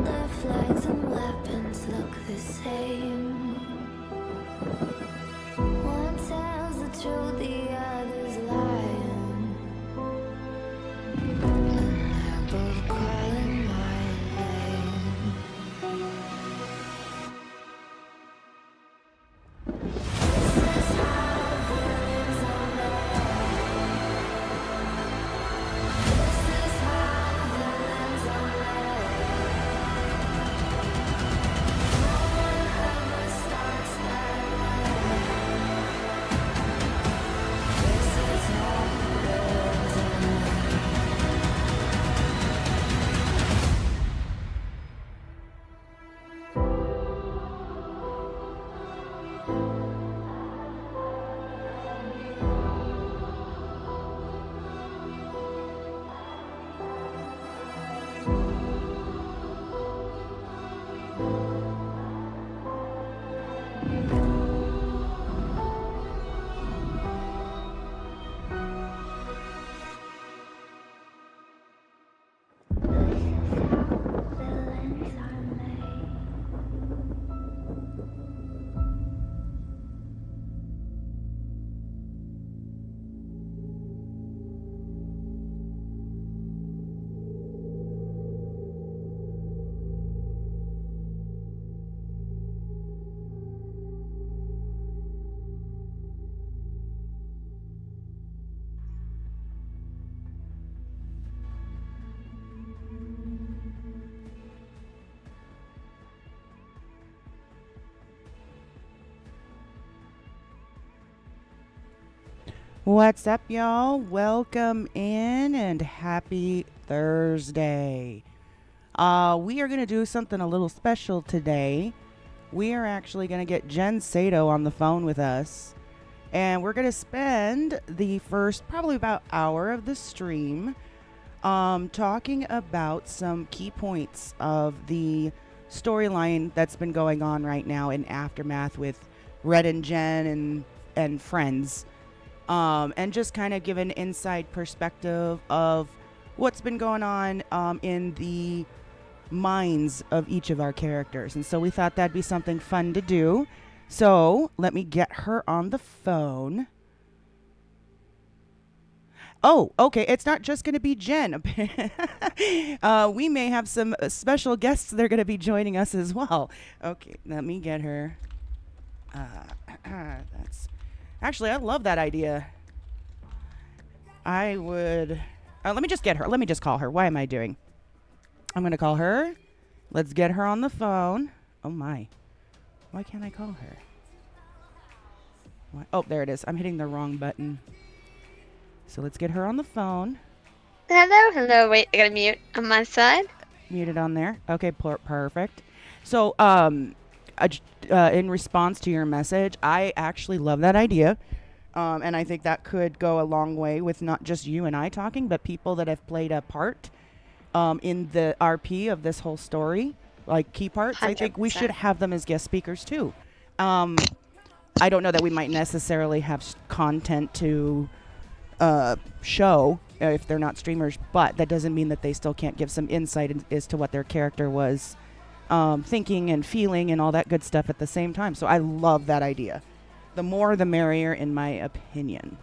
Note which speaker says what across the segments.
Speaker 1: Their flags and weapons look the same. One tells the truth, the other's lying. And they're both calling my name. This is how villains are made. This is how villains are made. No one ever starts that way. This is how villains are made. Villains are made.
Speaker 2: What's up, y'all? Welcome in and happy Thursday. We are going to do something a little special today. We are actually going to get Jen Saito on the phone with us, and we're going to spend the first probably about hour of the stream talking about some key points of the storyline that's been going on right now in Aftermath with Red and Jen and friends, and just kind of give an inside perspective of what's been going on in the minds of each of our characters. And so we thought that'd be something fun to do. So let me get her on the phone. Oh, okay. It's not just going to be Jen. We may have some special guests that are going to be joining us as well. Okay, let me get her. That's actually, I love that idea. I would. Let me just get her. Let me just call her. Why am I doing? I'm going to call her. Let's get her on the phone. Oh, my. Why can't I call her? Why? Oh, there it is. I'm hitting the wrong button. So let's get her on the phone.
Speaker 3: Hello. Wait, I gotta mute on my side.
Speaker 2: Muted on there. Okay, perfect. So, in response to your message, I actually love that idea. And I think that could go a long way with not just you and I talking, but people that have played a part in the RP of this whole story, like key parts. I think we
Speaker 3: 100%.
Speaker 2: should have them as guest speakers too. I don't know that we might necessarily have content to show if they're not streamers, but that doesn't mean that they still can't give some insight as to what their character was thinking and feeling and all that good stuff at the same time. So I love that idea. The more, the merrier, in my opinion.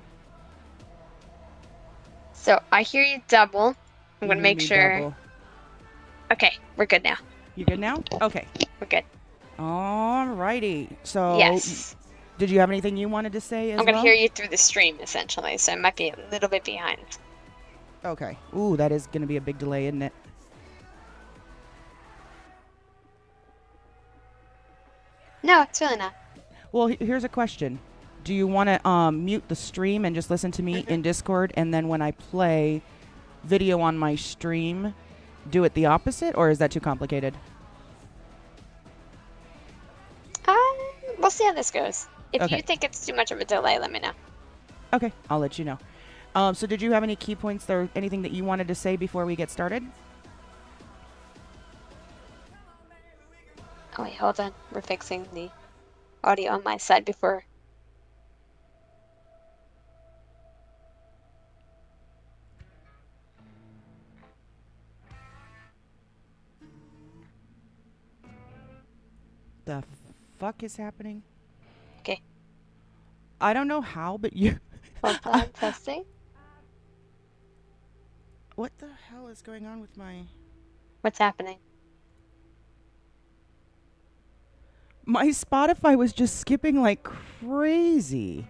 Speaker 3: So I hear you double. I'm
Speaker 2: You
Speaker 3: gonna
Speaker 2: hear
Speaker 3: make
Speaker 2: me
Speaker 3: sure.
Speaker 2: double.
Speaker 3: Okay, we're good now.
Speaker 2: You good now? Okay.
Speaker 3: We're good.
Speaker 2: Alrighty. So,
Speaker 3: Yes.
Speaker 2: did you have anything you wanted to say as
Speaker 3: I'm gonna
Speaker 2: well?
Speaker 3: hear you through the stream essentially, so I might be a little bit behind.
Speaker 2: Okay. Ooh, that is going to be a big delay, isn't it?
Speaker 3: No, it's really not.
Speaker 2: Well, here's a question. Do you want to mute the stream and just listen to me in Discord, and then when I play video on my stream, do it the opposite, or is that too complicated?
Speaker 3: We'll see how this goes. If
Speaker 2: Okay.
Speaker 3: you think it's too much of a delay, let me know.
Speaker 2: Okay, I'll let you know. So did you have any key points or anything that you wanted to say before we get started?
Speaker 3: Oh wait, hold on. We're fixing the audio on my side before.
Speaker 2: The fuck is happening?
Speaker 3: Okay.
Speaker 2: I don't know how, but you.
Speaker 3: Hold on, testing.
Speaker 2: What the hell is going on with my.
Speaker 3: What's happening?
Speaker 2: My Spotify was just skipping like crazy.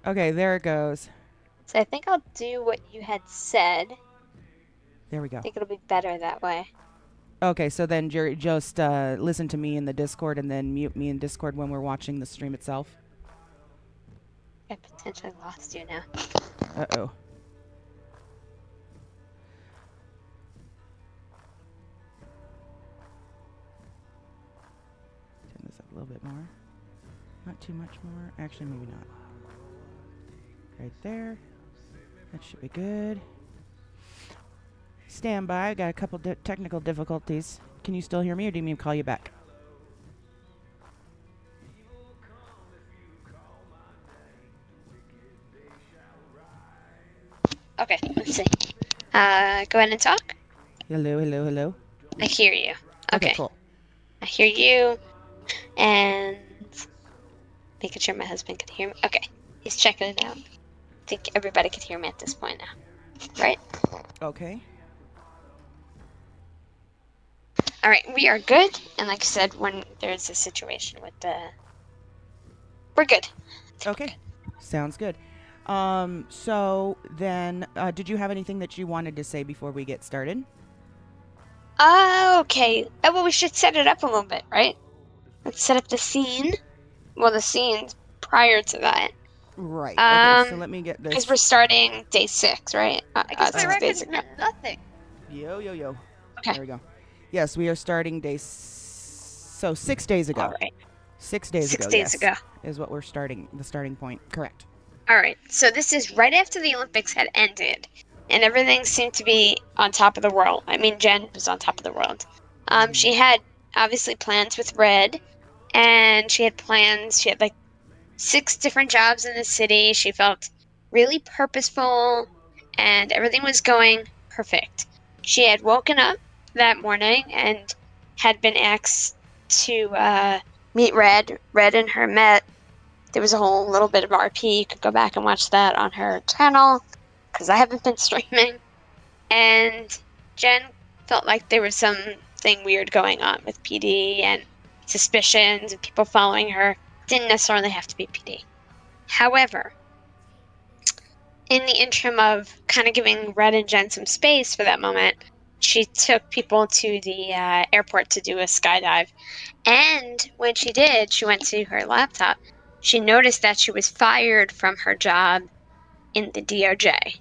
Speaker 2: Okay, there it goes.
Speaker 3: So I think I'll do what you had said. I
Speaker 2: There we go.
Speaker 3: think it'll be better that way.
Speaker 2: Okay, so then just listen to me in the Discord and then mute me in Discord when we're watching the stream itself.
Speaker 3: I potentially lost you now.
Speaker 2: Uh-oh. Turn this up a little bit more. Not too much more. Actually, maybe not. Right there. That should be good. Stand by. Got a couple technical difficulties. Can you still hear me, or do you mean to call you back?
Speaker 3: Okay, let's see. Go ahead and talk.
Speaker 2: Hello, hello, hello.
Speaker 3: I hear you.
Speaker 2: Okay,
Speaker 3: Okay.
Speaker 2: cool.
Speaker 3: I hear you. And making sure my husband can hear me. Okay. He's checking it out. I think everybody can hear me at this point now. Right?
Speaker 2: Okay.
Speaker 3: All right, we are good. And like I said, when there's a situation with we're good.
Speaker 2: Okay. Sounds good. So then, did you have anything that you wanted to say before we get started?
Speaker 3: Okay. Well, we should set it up a little bit, right? Let's set up the scene. Well, the scenes prior to that.
Speaker 2: Right. Okay, so let me get
Speaker 3: Because
Speaker 2: this.
Speaker 3: we're starting day 6, right?
Speaker 4: I guess my
Speaker 3: 6
Speaker 4: record
Speaker 3: days ago.
Speaker 4: meant nothing.
Speaker 2: Yo, yo, yo.
Speaker 3: Okay.
Speaker 2: There we go. Yes, we are starting so 6 days ago.
Speaker 3: All right.
Speaker 2: 6 days
Speaker 3: 6
Speaker 2: ago,
Speaker 3: days ago.
Speaker 2: is what we're starting, the starting point. Correct.
Speaker 3: All right. So this is right after the Olympics had ended, and everything seemed to be on top of the world. I mean, Jen was on top of the world. She had obviously plans with Red, and she had plans. She had like 6 different jobs in the city. She felt really purposeful, and everything was going perfect. She had woken up that morning and had been asked to meet Red. Red and her met. There was a whole little bit of RP. You could go back and watch that on her channel because I haven't been streaming. And Jen felt like there was something weird going on with PD and suspicions and people following her. Didn't necessarily have to be PD. However, in the interim of kind of giving Red and Jen some space for that moment, she took people to the airport to do a skydive. And when she did, she went to her laptop. She noticed that she was fired from her job in the DOJ.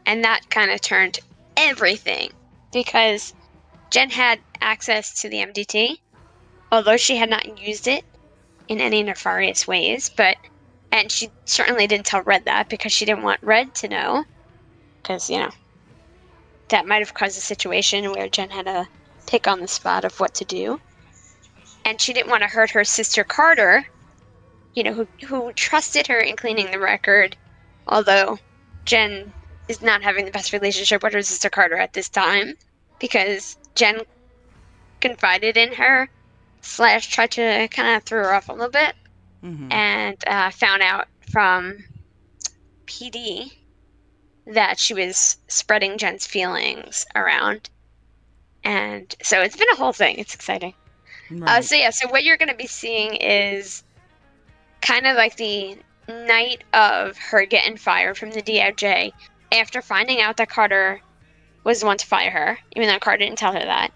Speaker 3: And that kind of turned everything because Jen had access to the MDT, although she had not used it in any nefarious ways, and she certainly didn't tell Red that because she didn't want Red to know, because, that might have caused a situation where Jen had to pick on the spot of what to do. And she didn't want to hurt her sister Carter, who trusted her in cleaning the record, although Jen is not having the best relationship with her sister Carter at this time, because Jen confided in her / tried to kind of throw her off a little bit, and found out from PD that she was spreading Jen's feelings around. And so it's been a whole thing. It's exciting.
Speaker 2: Right.
Speaker 3: So what you're going to be seeing is kind of like the night of her getting fired from the DOJ after finding out that Carter was the one to fire her, even though Carter didn't tell her that.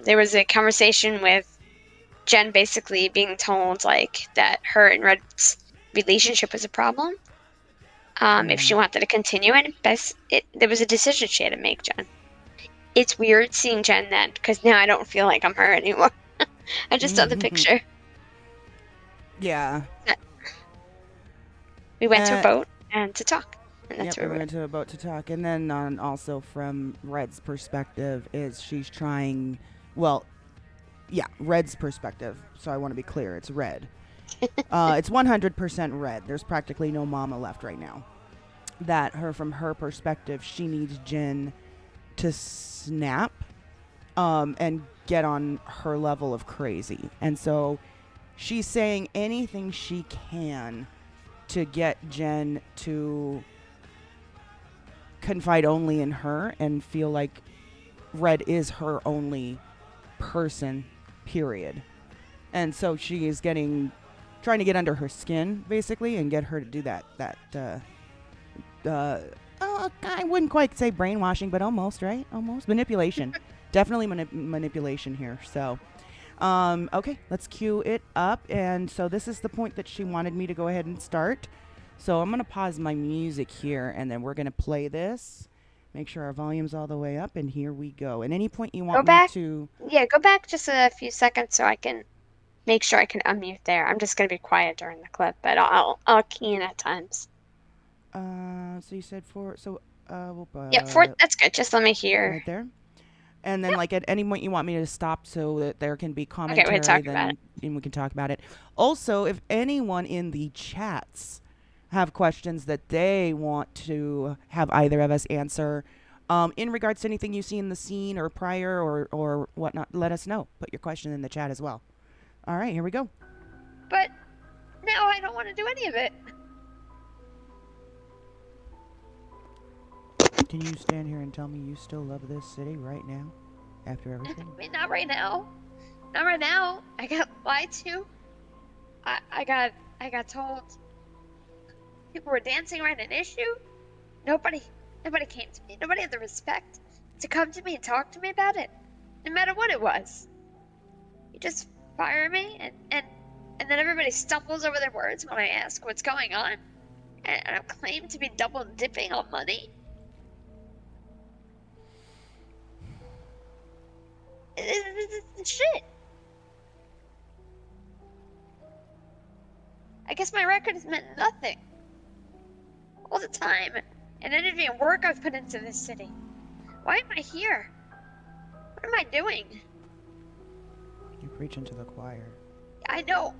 Speaker 3: There was a conversation with Jen basically being told like that her and Red's relationship was a problem. If she wanted to continue it, there was a decision she had to make, Jen. It's weird seeing Jen then, because now I don't feel like I'm her anymore. I just saw the picture.
Speaker 2: Yeah.
Speaker 3: We went to a boat and to talk. And that's
Speaker 2: Yep,
Speaker 3: where
Speaker 2: we
Speaker 3: we
Speaker 2: went to a boat to talk. And then also from Red's perspective is she's trying, Red's perspective. So I want to be clear, it's Red. It's 100% Red. There's practically no mama left right now. that from her perspective, she needs Jen to snap and get on her level of crazy. And so she's saying anything she can to get Jen to confide only in her and feel like Red is her only person, period. And so she is trying to get under her skin, basically, and get her to do I wouldn't quite say brainwashing, but almost, right? Almost. Manipulation. Definitely manipulation here. So, okay, let's cue it up. And so this is the point that she wanted me to go ahead and start. So I'm going to pause my music here, and then we're going to play this. Make sure our volume's all the way up, and here we go. At any point you
Speaker 3: Go
Speaker 2: want me
Speaker 3: back.
Speaker 2: to...
Speaker 3: Yeah, go back just a few seconds so I can make sure I can unmute there. I'm just gonna be quiet during the clip, but I'll key in at times.
Speaker 2: So you said four. So,
Speaker 3: Yep, that's good. Just let me hear.
Speaker 2: right there. And then,
Speaker 3: Yep.
Speaker 2: like, at any point you want me to stop so that there can be
Speaker 3: Okay, we
Speaker 2: commentary,
Speaker 3: talk about it.
Speaker 2: then we can talk about it. Also, if anyone in the chats have questions that they want to have either of us answer, in regards to anything you see in the scene or prior or whatnot, let us know. Put your question in the chat as well. All right, here we go.
Speaker 3: But now I don't want to do any of it.
Speaker 2: Can you stand here and tell me you still love this city right now, after everything?
Speaker 3: I mean, not right now. Not right now. I got lied to. I got told people were dancing around an issue. Nobody came to me. Nobody had the respect to come to me and talk to me about it, no matter what it was. You just fire me, and then everybody stumbles over their words when I ask what's going on, and I'm claimed to be double dipping on money. It's shit. I guess my record has meant nothing. All the time and energy and work I've put into this city. Why am I here? What am I doing?
Speaker 2: You preach into the choir.
Speaker 3: I know,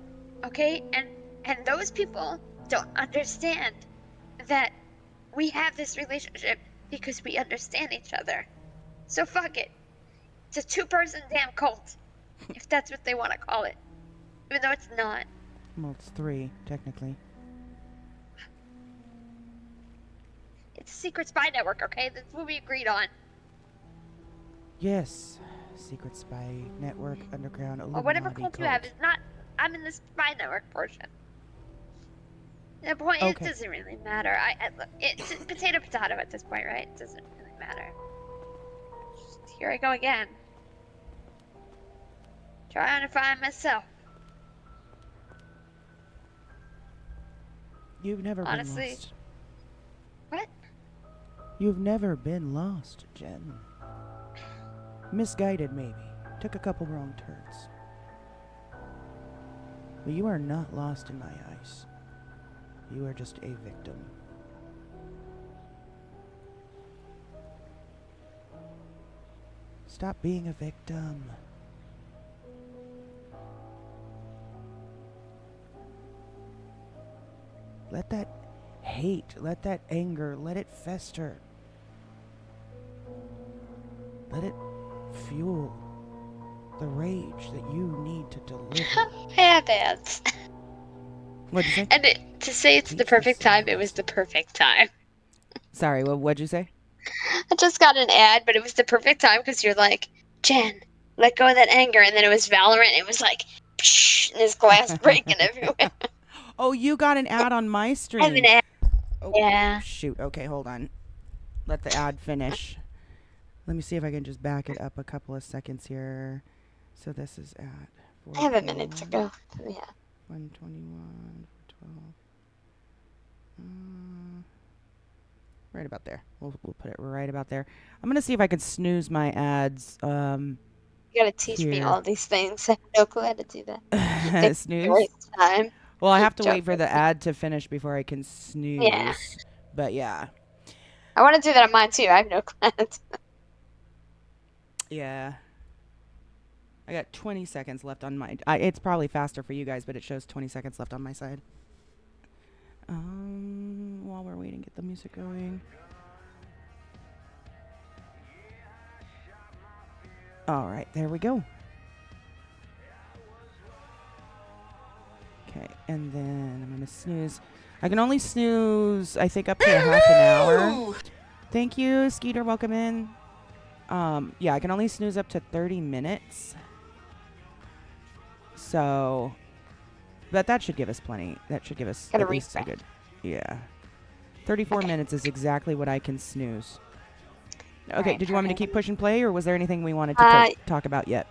Speaker 3: okay? And those people don't understand that we have this relationship because we understand each other. So fuck it. It's a two-person damn cult, if that's what they want to call it. Even though it's not.
Speaker 2: Well, it's 3, technically.
Speaker 3: It's a secret spy network, okay? That's what we agreed on.
Speaker 2: Yes. Secret spy network, underground, Illuminati
Speaker 3: Or whatever cult you have is not... I'm in the spy network portion. The point
Speaker 2: Okay.
Speaker 3: It doesn't really matter. It's potato at this point, right? It doesn't really matter. Here I go again. Trying to find myself.
Speaker 2: You've never
Speaker 3: Honestly.
Speaker 2: been lost.
Speaker 3: What?
Speaker 2: You've never been lost, Jen. Misguided, maybe. Took a couple wrong turns. But you are not lost in my eyes. You are just a victim. Stop being a victim. Let that hate, let that anger, let it fester. Let it fuel the rage that you need to deliver.
Speaker 3: I have ads.
Speaker 2: What'd you say?
Speaker 3: And to say it's the perfect time, it was the perfect time.
Speaker 2: Sorry, what'd you say?
Speaker 3: I just got an ad, but it was the perfect time because you're like, Jen, let go of that anger. And then it was Valorant. It was like, psh, and there's glass breaking everywhere.
Speaker 2: Oh, you got an ad on my
Speaker 3: I have
Speaker 2: stream.
Speaker 3: an ad.
Speaker 2: Oh,
Speaker 3: Yeah.
Speaker 2: shoot. Okay, hold on. Let the ad finish. Let me see if I can just back it up a couple of seconds here. So this is at...
Speaker 3: I have a minute to go. Yeah.
Speaker 2: 121, 12. Right about there. We'll put it right about there. I'm going to see if I can snooze my ads.
Speaker 3: You gotta teach me
Speaker 2: Here.
Speaker 3: all these things. I have no clue how to do that.
Speaker 2: Snooze?
Speaker 3: Waste time.
Speaker 2: Well, I have to wait for the ad to finish before I can snooze.
Speaker 3: Yeah.
Speaker 2: But yeah.
Speaker 3: I want to do that on mine too. I have no clue.
Speaker 2: Yeah. I got 20 seconds left on my... it's probably faster for you guys, but it shows 20 seconds left on my side. While we're waiting, get the music going. All right, there we go. Okay, and then I'm gonna snooze. I can only snooze, I think, up to a half an hour. Thank you, Skeeter. Welcome in. Yeah, I can only snooze up to 30 minutes. So, but that should give us plenty. That should give us
Speaker 3: Gotta
Speaker 2: at least a
Speaker 3: refresh.
Speaker 2: good, yeah. 34
Speaker 3: Okay.
Speaker 2: minutes is exactly what I can snooze. Okay,
Speaker 3: Alright,
Speaker 2: did you want me to keep
Speaker 3: perfect.
Speaker 2: pushing play, or was there anything we wanted to talk about yet?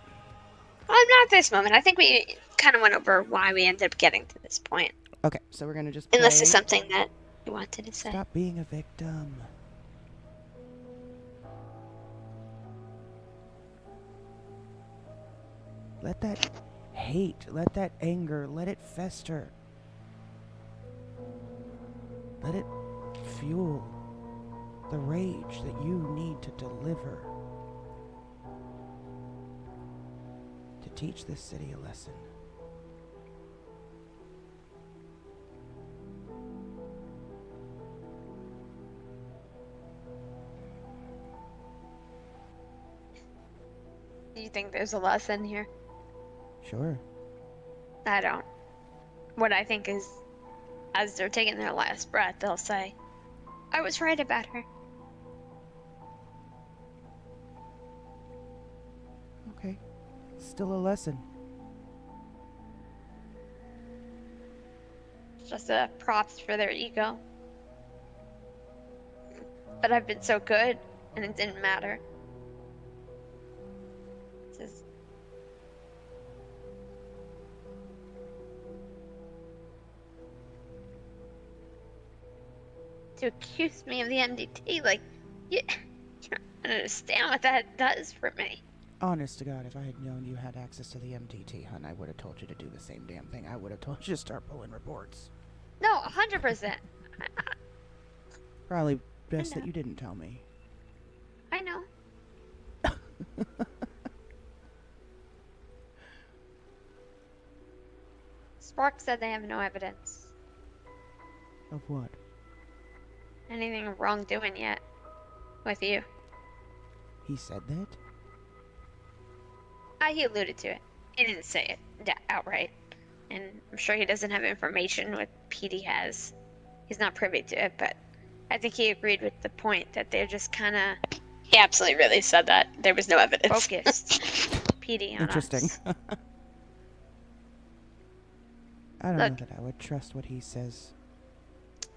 Speaker 3: Not at this moment. I think we kind of went over why we ended up getting to this point.
Speaker 2: Okay, so we're gonna just
Speaker 3: Unless
Speaker 2: play.
Speaker 3: there's something that you wanted to say.
Speaker 2: Stop being a victim. Let that hate, let that anger, let it fester. Let it fuel the rage that you need to deliver to teach this city a lesson.
Speaker 3: Do you think there's a lesson here?
Speaker 2: Sure.
Speaker 3: I don't. What I think is, as they're taking their last breath, they'll say, I was right about her.
Speaker 2: Okay. It's still a lesson.
Speaker 3: It's just a props for their ego. But I've been so good, and it didn't matter. It's just... To accuse me of the MDT, like, you don't understand what that does for me.
Speaker 2: Honest to God, if I had known you had access to the MDT, hun, I would have told you to do the same damn thing. I would have told you to start pulling reports.
Speaker 3: No, 100%.
Speaker 2: Probably best
Speaker 3: know.
Speaker 2: that you didn't tell me.
Speaker 3: I know. Spark said they have no evidence.
Speaker 2: Of what?
Speaker 3: Anything wrongdoing yet with you.
Speaker 2: He said that?
Speaker 3: He alluded to it. He didn't say it outright. And I'm sure he doesn't have information what PD has. He's not privy to it, but I think he agreed with the point that they're just kind of... He absolutely really said that. There was no evidence. Focused. PD on
Speaker 2: Interesting.
Speaker 3: us.
Speaker 2: I don't
Speaker 3: Look,
Speaker 2: know that I would trust what he says.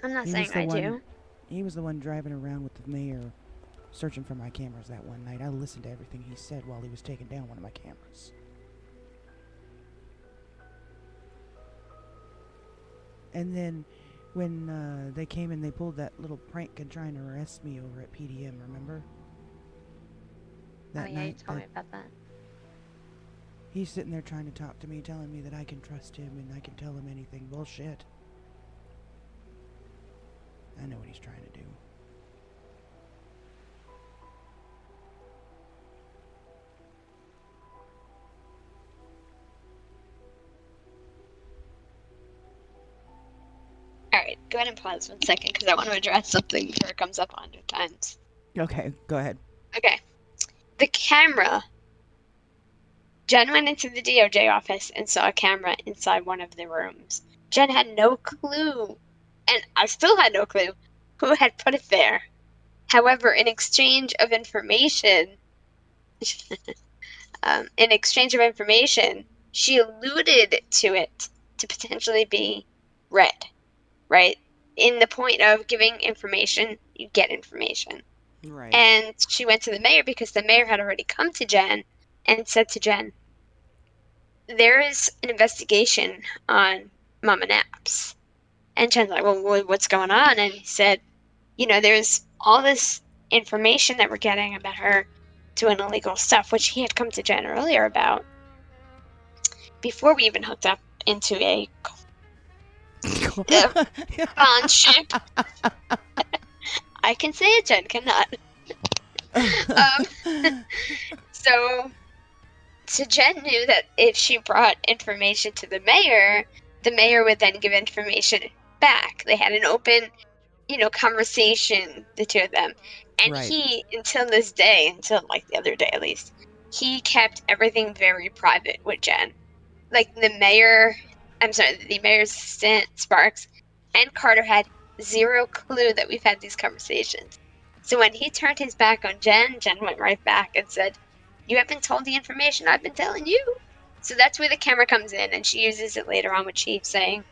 Speaker 3: I'm not
Speaker 2: He
Speaker 3: saying
Speaker 2: was the
Speaker 3: I
Speaker 2: one-
Speaker 3: do.
Speaker 2: He was the one driving around with the mayor, searching for my cameras that one night. I listened to everything he said while he was taking down one of my cameras. And then when they came and they pulled that little prank and trying to arrest me over at PDM, remember? That
Speaker 3: Oh yeah, you
Speaker 2: night
Speaker 3: told me
Speaker 2: that
Speaker 3: about that.
Speaker 2: he's sitting there trying to talk to me, telling me that I can trust him and I can tell him anything. Bullshit. I know what he's trying to do.
Speaker 3: Alright, go ahead and pause 1 second because I want to address something before it comes up 100 times.
Speaker 2: Okay, go ahead.
Speaker 3: Okay. The camera. Jen went into the DOJ office and saw a camera inside one of the rooms. Jen had no clue, and I still had no clue, who had put it there. However, in exchange of information, she alluded to it to potentially be Red, right? In the point of giving information, you get information.
Speaker 2: Right.
Speaker 3: And she went to the mayor because the mayor had already come to Jen and said to Jen, there is an investigation on Mama Naps. And Jen's like, well, what's going on? And he said, there's all this information that we're getting about her doing illegal stuff, which he had come to Jen earlier about before we even hooked up into a bondship. I can say it, Jen cannot. So Jen knew that if she brought information to the mayor would then give information back. They had an open, conversation, the two of them. And
Speaker 2: Right.
Speaker 3: he, until this day, until like the other day at least, he kept everything very private with Jen. Like the mayor's assistant, Sparks, and Carter had zero clue that we've had these conversations. So when he turned his back on Jen went right back and said, "You haven't told the information I've been telling you." So that's where the camera comes in, and she uses it later on with Chief saying,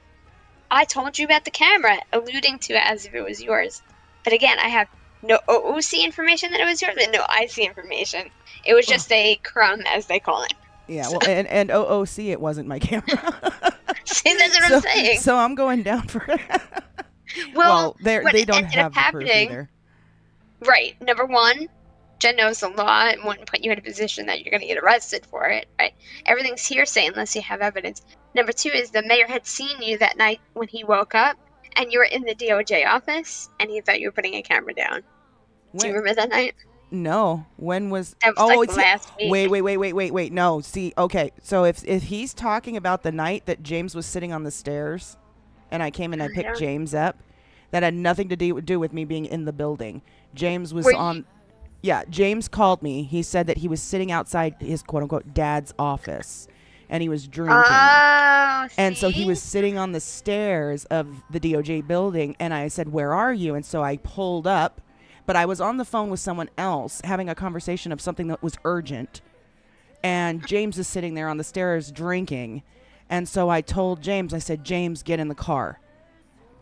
Speaker 3: "I told you about the camera," alluding to it as if it was yours. But again, I have no OOC information that it was yours, and no IC information. It was
Speaker 2: Oh,
Speaker 3: just a crumb, as they call it.
Speaker 2: yeah.
Speaker 3: So,
Speaker 2: Well, and OOC, it wasn't my camera.
Speaker 3: see, that's what I'm
Speaker 2: so
Speaker 3: saying.
Speaker 2: so I'm going down for it.
Speaker 3: Well,
Speaker 2: Well,
Speaker 3: what
Speaker 2: they don't
Speaker 3: ended up
Speaker 2: have the proof
Speaker 3: happening,
Speaker 2: either.
Speaker 3: right? Number one, Jen knows the law and wouldn't put you in a position that you're going to get arrested for it, right? Everything's hearsay unless you have evidence. Number two is the mayor had seen you that night when he woke up, and you were in the DOJ office, and he thought you were putting a camera down. Do you
Speaker 2: When
Speaker 3: remember that night?
Speaker 2: No, when was?
Speaker 3: That was
Speaker 2: Oh,
Speaker 3: like
Speaker 2: it's
Speaker 3: last
Speaker 2: wait,
Speaker 3: week.
Speaker 2: wait, wait, wait, wait, wait. No, see, okay. So if he's talking about the night that James was sitting on the stairs, and I came and I
Speaker 3: I
Speaker 2: picked
Speaker 3: don't.
Speaker 2: James up, that had nothing to do with me being in the building. James was
Speaker 3: Were you?
Speaker 2: on. Yeah, James called me. He said that he was sitting outside his quote unquote dad's office, and he was drinking.
Speaker 3: Oh,
Speaker 2: And so he
Speaker 3: see?
Speaker 2: was sitting on the stairs of the DOJ building, and I said, "Where are you?" And so I pulled up, but I was on the phone with someone else having a conversation of something that was urgent. And James is sitting there on the stairs drinking. And so I told James, I said, "James, get in the car."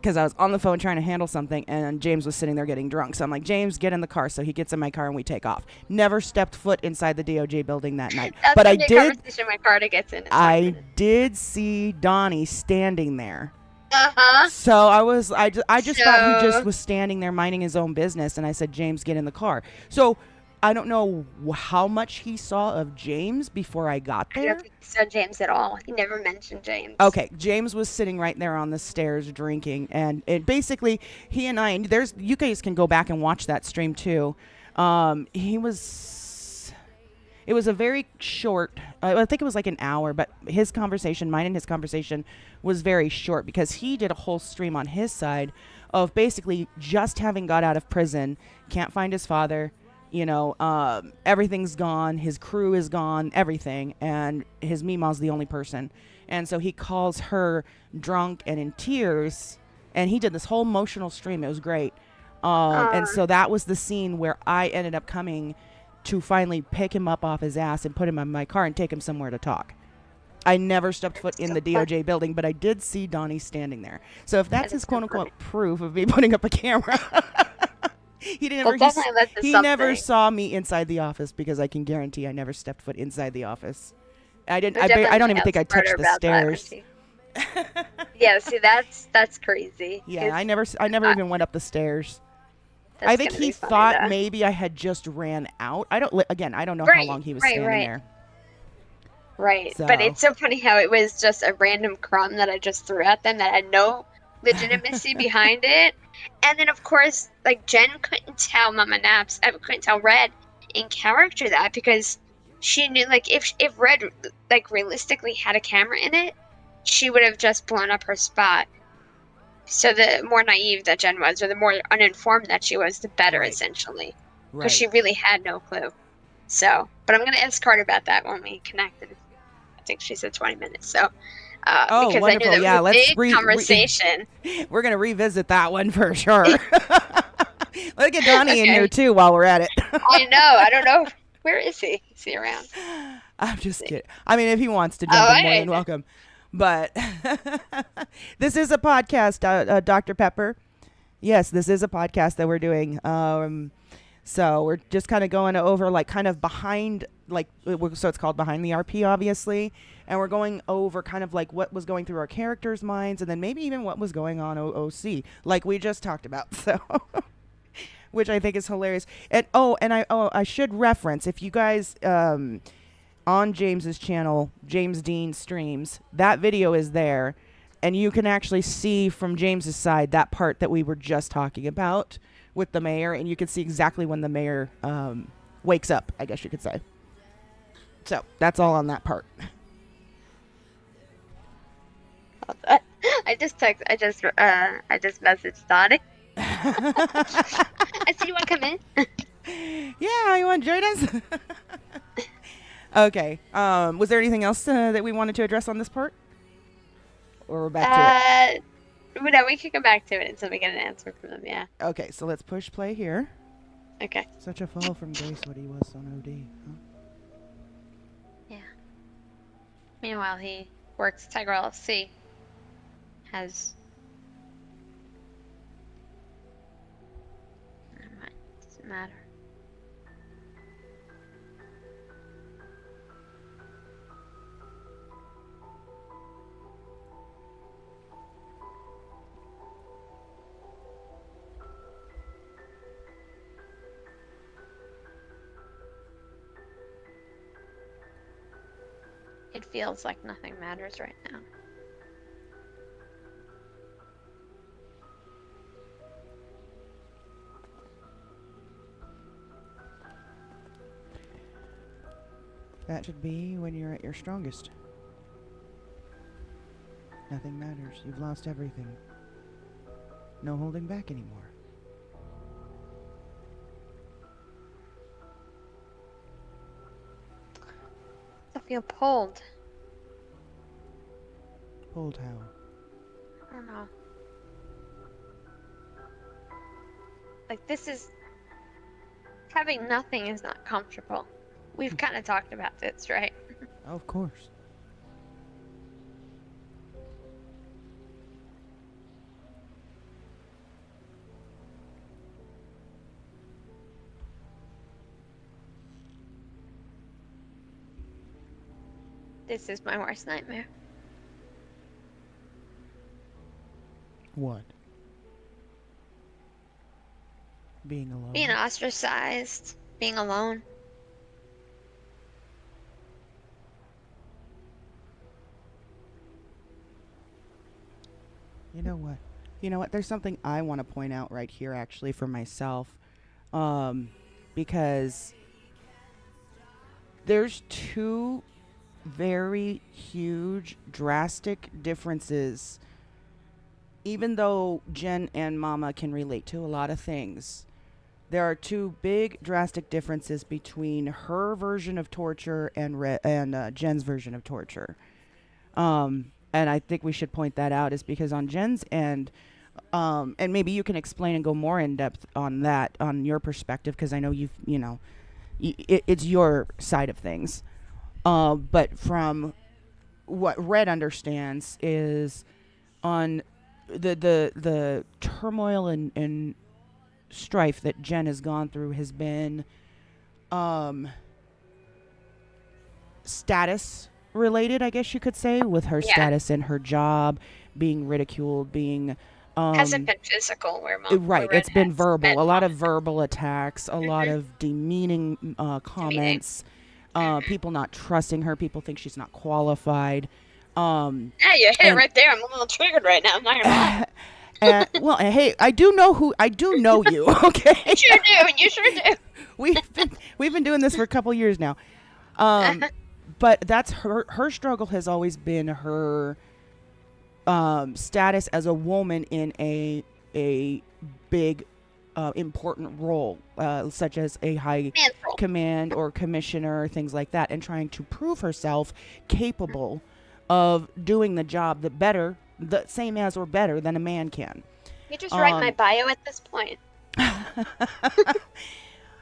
Speaker 2: Because I was on the phone trying to handle something, and James was sitting there getting drunk. So I'm like, "James, get in the car." So he gets in my car and we take off. Never stepped foot inside the DOJ building that night.
Speaker 3: That's
Speaker 2: But
Speaker 3: gonna be a conversation my Carter gets in 20
Speaker 2: I
Speaker 3: minutes.
Speaker 2: did see Donnie standing there.
Speaker 3: Uh-huh.
Speaker 2: So I just thought he just
Speaker 3: So,
Speaker 2: was standing there minding his own business, and I said, "James, get in the car." So I don't know how much he saw of James before I got
Speaker 3: I don't
Speaker 2: there.
Speaker 3: think he saw James at all. He never mentioned James.
Speaker 2: Okay, James was sitting right there on the stairs drinking, and it basically he and I, and there's you guys can go back and watch that stream too. He was It was a very short, I think it was like an hour, but mine and his conversation was very short because he did a whole stream on his side of basically just having got out of prison, can't find his father, everything's gone, his crew is gone, everything, and his Mima's the only person. And so he calls her drunk and in tears, and he did this whole emotional stream. It was great. And
Speaker 3: Uh,
Speaker 2: so that was the scene where I ended up coming to finally pick him up off his ass and put him in my car and take him somewhere to talk. I never stepped foot in
Speaker 3: so
Speaker 2: the
Speaker 3: fun.
Speaker 2: DOJ building, but I did see Donnie standing there. So if
Speaker 3: That
Speaker 2: that's
Speaker 3: is
Speaker 2: his
Speaker 3: so
Speaker 2: quote unquote
Speaker 3: funny.
Speaker 2: proof of me putting up a camera, he didn't ever
Speaker 3: That definitely led to
Speaker 2: he never
Speaker 3: something.
Speaker 2: saw me inside the office because I can guarantee I never stepped foot inside the office. I didn't.
Speaker 3: We
Speaker 2: I
Speaker 3: definitely
Speaker 2: don't
Speaker 3: should
Speaker 2: even think I
Speaker 3: ask Carter
Speaker 2: touched the
Speaker 3: about that when
Speaker 2: stairs.
Speaker 3: she. Yeah, see, that's crazy.
Speaker 2: Yeah,
Speaker 3: 'Cause,
Speaker 2: I never
Speaker 3: uh,
Speaker 2: even went up the stairs. I
Speaker 3: that's
Speaker 2: think
Speaker 3: gonna
Speaker 2: he
Speaker 3: be funny
Speaker 2: thought
Speaker 3: though.
Speaker 2: maybe I had just ran out. I don't know how
Speaker 3: Right,
Speaker 2: long he was
Speaker 3: right,
Speaker 2: standing
Speaker 3: right,
Speaker 2: there.
Speaker 3: right. But
Speaker 2: So
Speaker 3: it's so funny how it was just a random crumb that I just threw at them that had no legitimacy behind it. And then of course, like Jen couldn't tell Mama Naps, I couldn't tell Red in character that because she knew like if Red like realistically had a camera in it, she would have just blown up her spot. So the more naive that Jen was, or the more uninformed that she was, the better,
Speaker 2: right,
Speaker 3: essentially, because
Speaker 2: right.
Speaker 3: she really had no clue. So, but I'm gonna ask Carter about that when we connected. I think she said 20 minutes. So,
Speaker 2: Oh,
Speaker 3: because I knew
Speaker 2: wonderful.
Speaker 3: that was
Speaker 2: Yeah,
Speaker 3: a
Speaker 2: let's
Speaker 3: big conversation.
Speaker 2: we're gonna revisit that one for sure. Let's get Donnie in here
Speaker 3: Okay,
Speaker 2: too while we're at it.
Speaker 3: I know. I don't know. Where is he? Is he around?
Speaker 2: I'm
Speaker 3: Let's
Speaker 2: just
Speaker 3: see.
Speaker 2: kidding. I mean, if he wants to
Speaker 3: Oh,
Speaker 2: jump in, more
Speaker 3: I
Speaker 2: than welcome. But this is a podcast, Dr. Pepper. Yes, this is a podcast that we're doing. So we're just kind of going over like kind of behind, like, so it's called Behind the RP, obviously. And we're going over kind of like what was going through our characters' minds and then maybe even what was going on OOC, like we just talked about. So, which I think is hilarious. And I should reference if you guys on James's channel, James Dean Streams, that video is there, and you can actually see from James's side that part that we were just talking about with the mayor, and you can see exactly when the mayor wakes up, I guess you could say. So that's all on that part.
Speaker 3: I just messaged Donnie. I said, you want to come in?
Speaker 2: Yeah, you want to join us? Okay. Was there anything else that we wanted to address on this part? Or we're back to it?
Speaker 3: No, we can come back to it until we get an answer from them. Yeah.
Speaker 2: Okay, so let's push play here.
Speaker 3: Okay.
Speaker 2: Such a fall from grace what he was on OD. Huh?
Speaker 3: Yeah. Meanwhile, he works Tiger LFC. Has. Never mind. Doesn't matter. It feels like nothing matters right now.
Speaker 2: That should be when you're at your strongest. Nothing matters. You've lost everything. No holding back anymore.
Speaker 3: I feel pulled.
Speaker 2: Pulled how?
Speaker 3: I don't know. Like, this is. Having nothing is not comfortable. We've kind of talked about this, right?
Speaker 2: Of course.
Speaker 3: This is my worst nightmare.
Speaker 2: What? Being alone.
Speaker 3: Being ostracized. Being alone.
Speaker 2: You know what? There's something I want to point out right here, actually, for myself. Because there's two very huge, drastic differences. Even though Jen and Mama can relate to a lot of things, there are two big, drastic differences between her version of torture and Jen's version of torture. And I think we should point that out is because on Jen's end, and maybe you can explain and go more in depth on that, on your perspective, because I know it's your side of things. But from what Red understands is on the turmoil and strife that Jen has gone through has been status related, I guess you could say, with her status in her job, being ridiculed, being
Speaker 3: Hasn't been physical where
Speaker 2: right. It's been verbal, a lot of verbal attacks, a lot of demeaning comments, people not trusting her, people think she's not qualified.
Speaker 3: Yeah, you hit it right there. I'm a little triggered right now. I'm not gonna lie.
Speaker 2: Well, hey, I do know you. Okay,
Speaker 3: You sure do. You sure do.
Speaker 2: we've been doing this for a couple years now. But that's her struggle has always been her status as a woman in a big important role, such as a high command or commissioner, things like that, and trying to prove herself capable of doing the job the same as or better than a man can.
Speaker 3: You just write my bio at this point.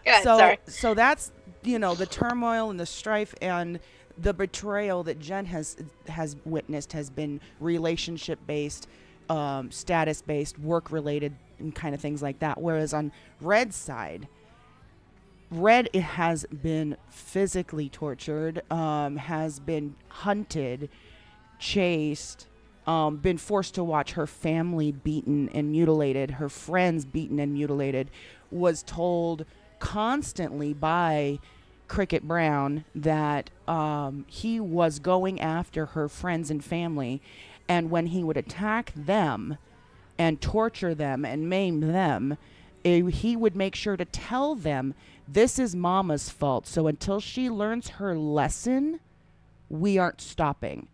Speaker 3: Good, sorry.
Speaker 2: So that's the turmoil and the strife and the betrayal that Jen has witnessed has been relationship based, status based, work related, and kind of things like that. Whereas on Red's side, Red has been physically tortured, has been hunted, chased, been forced to watch her family beaten and mutilated, her friends beaten and mutilated, was told constantly by Cricket Brown that he was going after her friends and family, and when he would attack them and torture them and maim them, he would make sure to tell them, this is Mama's fault, so until she learns her lesson, we aren't stopping.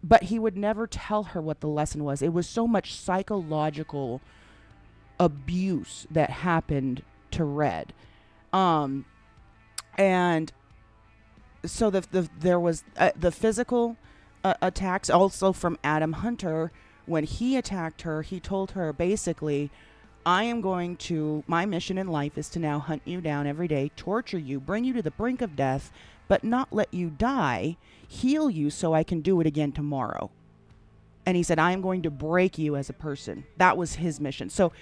Speaker 2: but he would never tell her what the lesson was. It was so much psychological abuse that happened to Red. Um, and so there was the physical attacks also from Adam Hunter. When he attacked her, he told her basically, my mission in life is to now hunt you down every day, torture you, bring you to the brink of death, but not let you die, heal you so I can do it again tomorrow. And he said, I am going to break you as a person. That was his mission. So,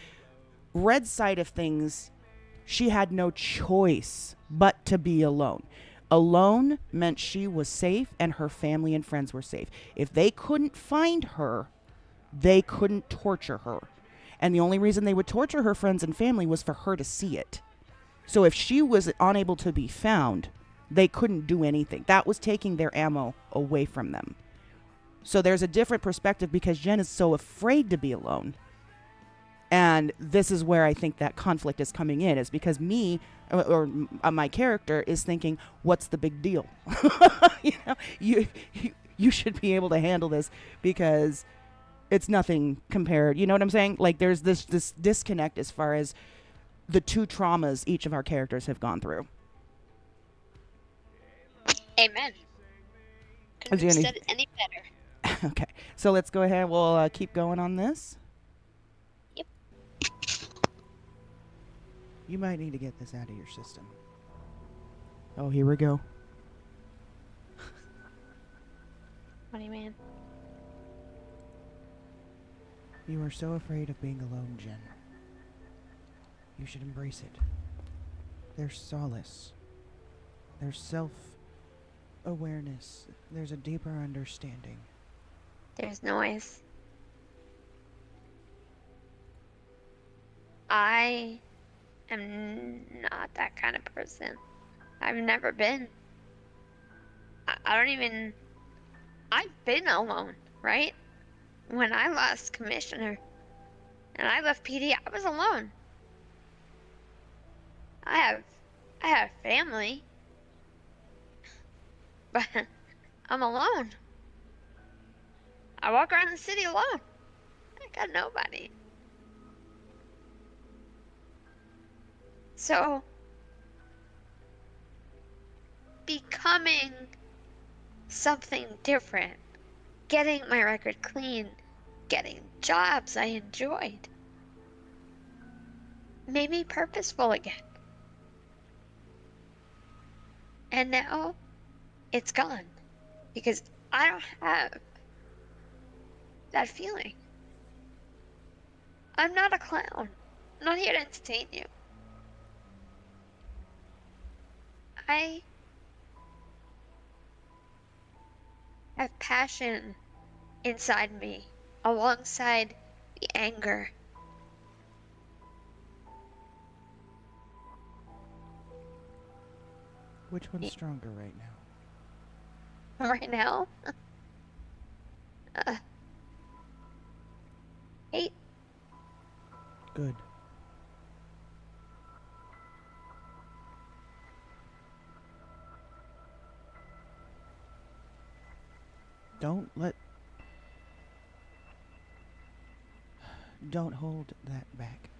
Speaker 2: Red's side of things, she had no choice but to be alone. Alone meant she was safe and her family and friends were safe. If they couldn't find her, they couldn't torture her. And the only reason they would torture her friends and family was for her to see it. So if she was unable to be found, they couldn't do anything. That was taking their ammo away from them. So there's a different perspective because Jen is so afraid to be alone. And this is where I think that conflict is coming in, is because me or my character is thinking, what's the big deal? you know, you should be able to handle this because it's nothing compared. You know what I'm saying? Like there's this disconnect as far as the two traumas each of our characters have gone through.
Speaker 3: Amen. Couldn't have said it any better.
Speaker 2: Okay, so let's go ahead. We'll keep going on this.
Speaker 3: Yep.
Speaker 2: You might need to get this out of your system. Oh, here we go.
Speaker 3: What do you mean?
Speaker 2: You are so afraid of being alone, Jen. You should embrace it. There's solace. There's self-awareness. There's a deeper understanding.
Speaker 3: There's noise. I am not that kind of person. I've never been. I don't even... I've been alone, right? When I lost Commissioner and I left PD, I was alone. I have family, but I'm alone. I walk around the city alone. I got nobody. So, becoming something different, getting my record clean, getting jobs I enjoyed, made me purposeful again. And now, it's gone. Because I don't have that feeling. I'm not a clown. I'm not here to entertain you. I have passion inside me, alongside the anger.
Speaker 2: Which one's stronger right now?
Speaker 3: Right now? Hate.
Speaker 2: Good. Don't hold that back.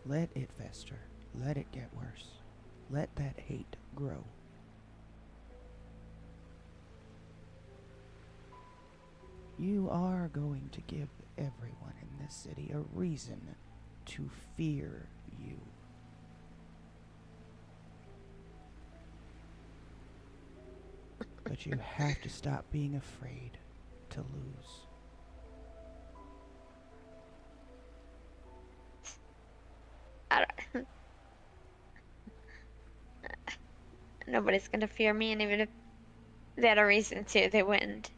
Speaker 2: Let it fester. Let it get worse. Let that hate grow. You are going to give everyone in this city a reason to fear you. But you have to stop being afraid to lose.
Speaker 3: I don't... Nobody's gonna fear me, and even if they had a reason to, they wouldn't.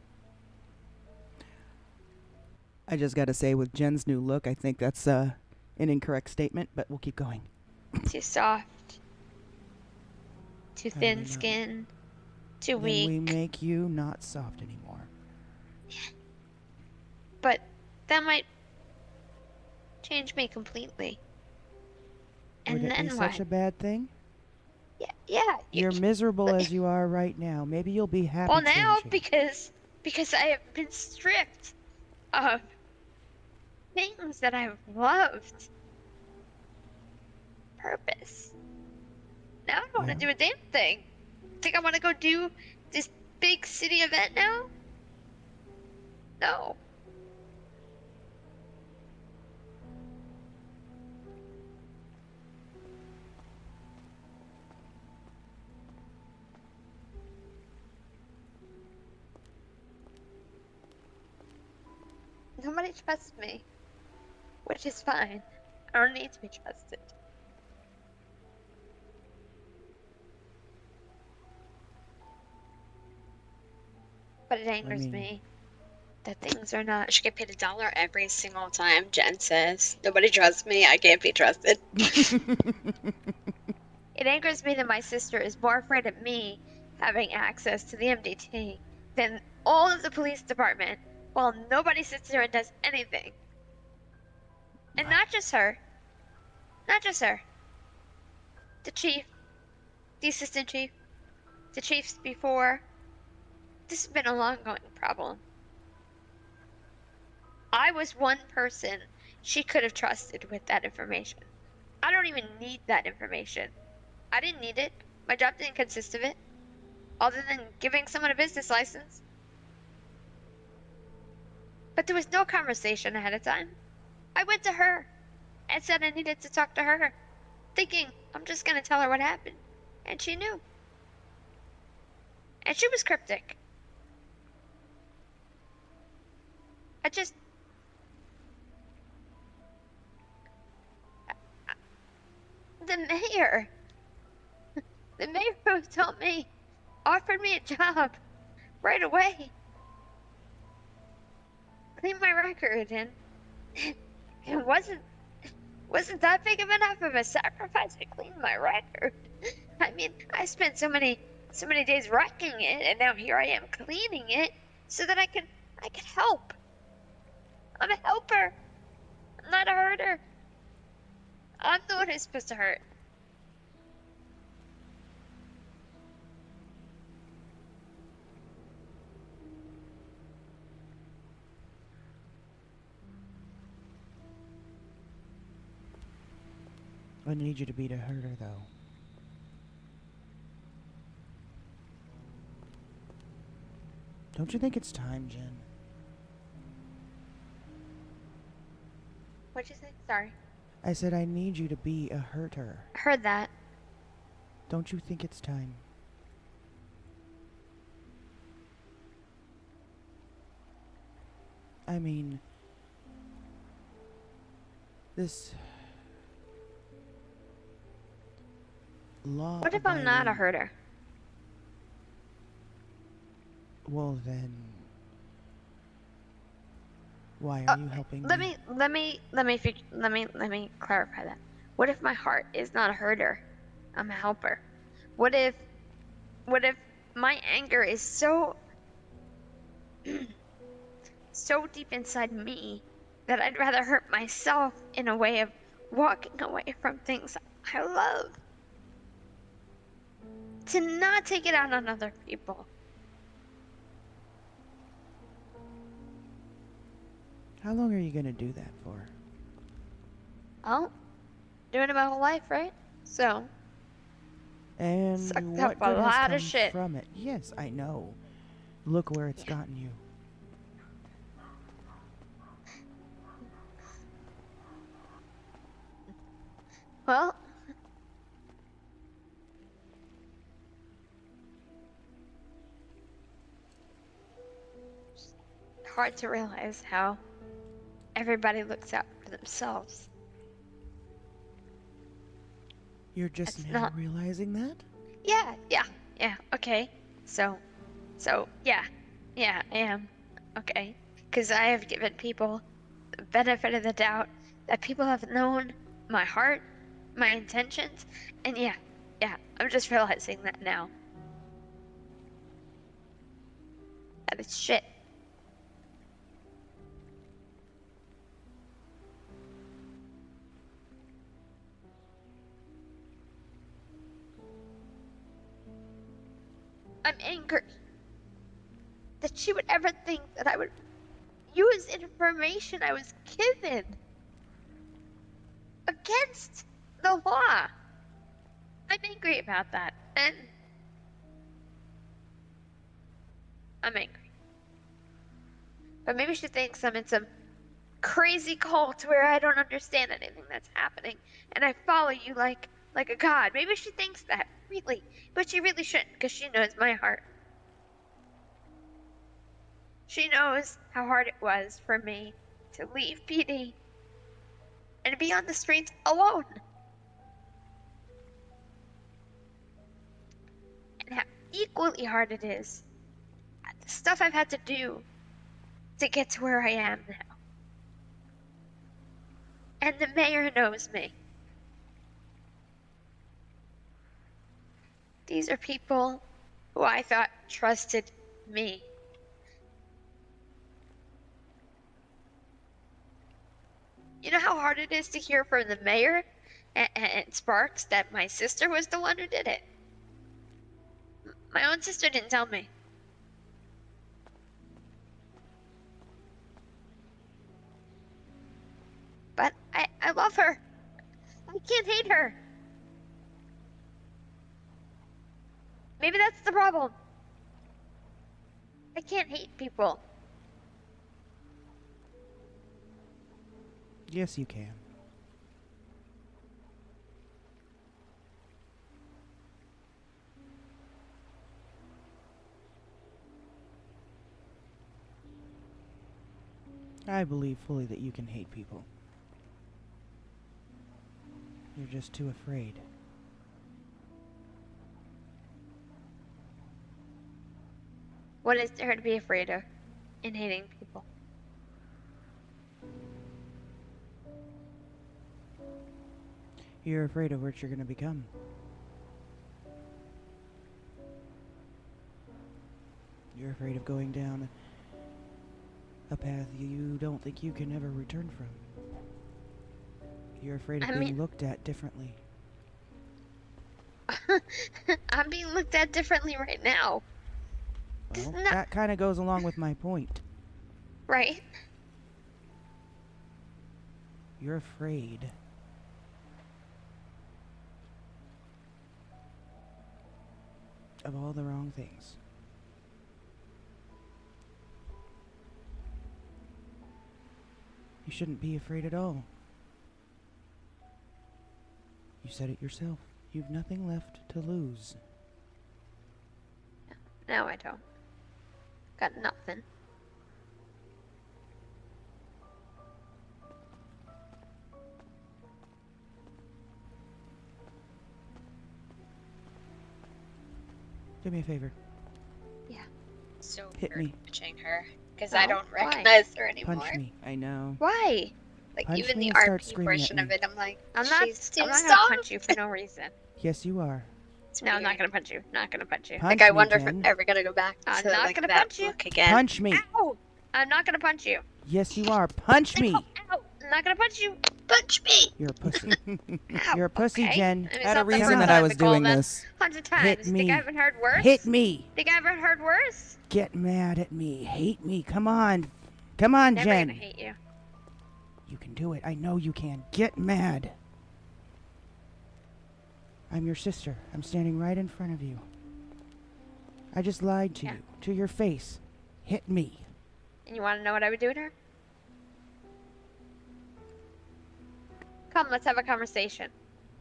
Speaker 2: I just gotta say, with Jen's new look, I think that's an incorrect statement, but we'll keep going.
Speaker 3: Too soft. Too thin skin. Too weak.
Speaker 2: Then we make you not soft anymore.
Speaker 3: But that might change me completely. And
Speaker 2: Would it
Speaker 3: then
Speaker 2: be
Speaker 3: what?
Speaker 2: such a bad thing?
Speaker 3: Yeah.
Speaker 2: You're miserable as you are right now. Maybe you'll be happy
Speaker 3: Well, now
Speaker 2: changing.
Speaker 3: because I have been stripped of things that I've loved. Purpose. Now I don't
Speaker 2: Yeah.
Speaker 3: want to do a damn thing. Think I want to go do this big city event now? No. Nobody trusts me, which is fine. I don't need to be trusted. But it
Speaker 2: I
Speaker 3: angers
Speaker 2: mean,
Speaker 3: me that things are not. I should get paid $1 every single time Jen says, "Nobody trusts me. I can't be trusted." It angers me that my sister is more afraid of me having access to the MDT than all of the police department, while nobody sits there and does anything. And not just her. Not just her. The chief, the assistant chief, the chiefs before. This has been a long-going problem. I was one person she could have trusted with that information. I don't even need that information. I didn't need it. My job didn't consist of it, other than giving someone a business license. But there was no conversation ahead of time. I went to her and said I needed to talk to her, thinking I'm just going to tell her what happened. And she knew. And she was cryptic. I just, the mayor, the mayor who told me, offered me a job right away, cleaned my record, and it wasn't that big of enough of a sacrifice to clean my record. I mean, I spent so many days wrecking it, and now here I am cleaning it so that I can help. I'm a helper. I'm not a herder. I'm the one who's supposed to hurt.
Speaker 2: I need you to be the herder, though. Don't you think it's time, Jen?
Speaker 3: What'd you say? Sorry.
Speaker 2: I said I need you to be a herder.
Speaker 3: I heard that.
Speaker 2: Don't you think it's time? I mean, this law
Speaker 3: What if I'm not a
Speaker 2: abiding.
Speaker 3: herder?
Speaker 2: Well, then, why are you helping me?
Speaker 3: Let me clarify that. What if my heart is not a herder? I'm a helper. What if what if my anger is so deep inside me that I'd rather hurt myself in a way of walking away from things I love to not take it out on other people.
Speaker 2: How long are you gonna do that for?
Speaker 3: Oh, doing it my whole life, right? So,
Speaker 2: And
Speaker 3: sucked
Speaker 2: what
Speaker 3: up a
Speaker 2: good has
Speaker 3: lot of
Speaker 2: come
Speaker 3: shit.
Speaker 2: from it? Yes, I know. Look where it's
Speaker 3: Yeah.
Speaker 2: gotten you.
Speaker 3: Well, hard to realize how everybody looks out for themselves.
Speaker 2: You're just
Speaker 3: It's
Speaker 2: now
Speaker 3: not.
Speaker 2: realizing that?
Speaker 3: Yeah. Okay. So, I am. Okay. Because I have given people the benefit of the doubt that people have known my heart, my intentions, and yeah, I'm just realizing that now. That it's shit. I'm angry that she would ever think that I would use information I was given against the law. I'm angry about that, and I'm angry. But maybe she thinks I'm in some crazy cult where I don't understand anything that's happening, and I follow you like a god. Maybe she thinks that, really. But she really shouldn't, because she knows my heart. She knows how hard it was for me to leave PD and be on the streets alone. And how equally hard it is, the stuff I've had to do to get to where I am now. And the mayor knows me. These are people who I thought trusted me. You know how hard it is to hear from the mayor and Sparks that my sister was the one who did it? My own sister didn't tell me. But I love her. I can't hate her. Maybe that's the problem. I can't hate people.
Speaker 2: Yes, you can. I believe fully that you can hate people. You're just too afraid.
Speaker 3: What is there to be afraid of in hating people?
Speaker 2: You're afraid of what you're going to become. You're afraid of going down a path you don't think you can ever return from. You're afraid of being looked at differently.
Speaker 3: I'm being looked at differently right now.
Speaker 2: Well, that kind of goes along with my point.
Speaker 3: Right?
Speaker 2: You're afraid of all the wrong things. You shouldn't be afraid at all. You said it yourself. You've nothing left to lose.
Speaker 3: No, I don't. Got nothing.
Speaker 2: Do me a favor.
Speaker 3: Yeah.
Speaker 4: So
Speaker 2: Hit
Speaker 4: weird
Speaker 2: me.
Speaker 4: watching her because
Speaker 3: Oh,
Speaker 4: I don't
Speaker 3: why?
Speaker 4: recognize her anymore.
Speaker 2: Punch me. I know.
Speaker 3: Why?
Speaker 4: Like
Speaker 2: Punch
Speaker 4: even
Speaker 2: me
Speaker 4: the
Speaker 2: and start
Speaker 4: RP
Speaker 2: screaming at
Speaker 4: portion of
Speaker 2: me.
Speaker 4: it, I'm like,
Speaker 3: I'm not
Speaker 4: too
Speaker 3: gonna
Speaker 4: soft.
Speaker 3: punch you for no reason.
Speaker 2: Yes, you are.
Speaker 4: It's
Speaker 3: No, I'm not
Speaker 4: weird.
Speaker 3: gonna punch you. Not gonna punch you.
Speaker 2: Punch
Speaker 4: Like I
Speaker 2: me,
Speaker 4: wonder if
Speaker 2: Jen.
Speaker 4: I'm ever gonna go back
Speaker 3: I'm
Speaker 4: to
Speaker 3: not
Speaker 4: like
Speaker 3: gonna
Speaker 4: that
Speaker 3: punch you.
Speaker 4: look again.
Speaker 2: Punch me.
Speaker 3: Ow! I'm not gonna punch you.
Speaker 2: Yes, you are. Punch me.
Speaker 3: Ow! I'm not gonna punch you.
Speaker 4: Punch me.
Speaker 2: You're a pussy.
Speaker 3: Ow.
Speaker 2: You're a pussy,
Speaker 3: Okay.
Speaker 2: Jen.
Speaker 3: I mean, it's
Speaker 5: Had a
Speaker 3: not the
Speaker 5: reason
Speaker 3: first
Speaker 5: that
Speaker 3: time
Speaker 5: I
Speaker 3: I've
Speaker 5: was
Speaker 3: been called
Speaker 5: doing
Speaker 3: that
Speaker 5: this.
Speaker 3: 100 times.
Speaker 2: Hit
Speaker 3: Think
Speaker 2: me.
Speaker 3: I haven't heard worse?
Speaker 2: Hit me.
Speaker 3: Think I haven't heard worse?
Speaker 2: Get mad at me. Hate me. Come on. Come on,
Speaker 3: Never
Speaker 2: Jen.
Speaker 3: gonna hate you.
Speaker 2: You can do it. I know you can. Get mad. I'm your sister. I'm standing right in front of you. I just lied to
Speaker 3: Yeah.
Speaker 2: you. To your face. Hit me.
Speaker 3: And you want to know what I would do to her? Come, let's have a conversation.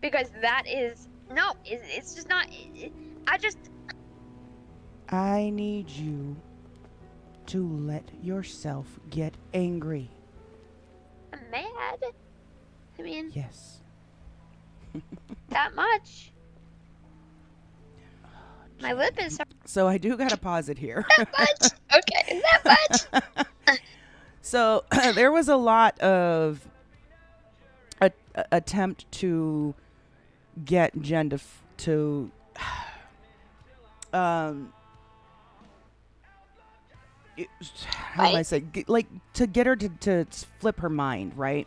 Speaker 3: Because that is... No, it's just not... I just...
Speaker 2: I need you to let yourself get angry.
Speaker 3: I'm mad. I mean,
Speaker 2: Yes.
Speaker 3: that much. My lip is...
Speaker 2: So I do gotta pause it here.
Speaker 4: Much. Okay, that much.
Speaker 2: So there was a lot of attempt to get Jen to how do I
Speaker 4: Right.
Speaker 2: say, like to get her to flip her mind, right?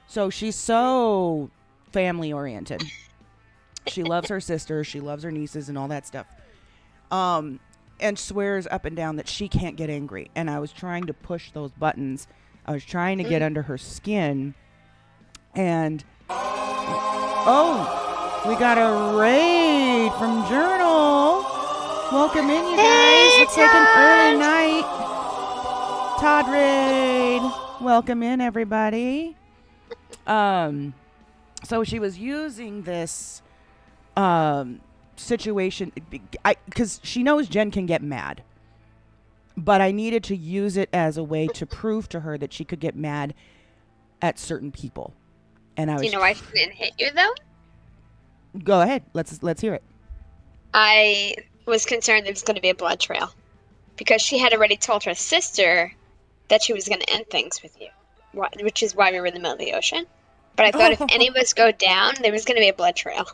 Speaker 2: So she's so family oriented. She loves her sisters, she loves her nieces and all that stuff. and swears up and down that she can't get angry. And I was trying to push those buttons. I was trying to get under her skin. And oh, we got a raid from Journal. Welcome in, you guys. Let's take an early night Todd raid. Welcome in, everybody. So she was using this situation because she knows Jen can get mad, but I needed to use it as a way to prove to her that she could get mad at certain people. And I was.
Speaker 3: Do you know why she didn't hit you though?
Speaker 2: Go ahead. Let's hear it.
Speaker 3: I was concerned there was going to be a blood trail because she had already told her sister that she was going to end things with you, which is why we were in the middle of the ocean. But I thought if any of us go down, there was going to be a blood trail.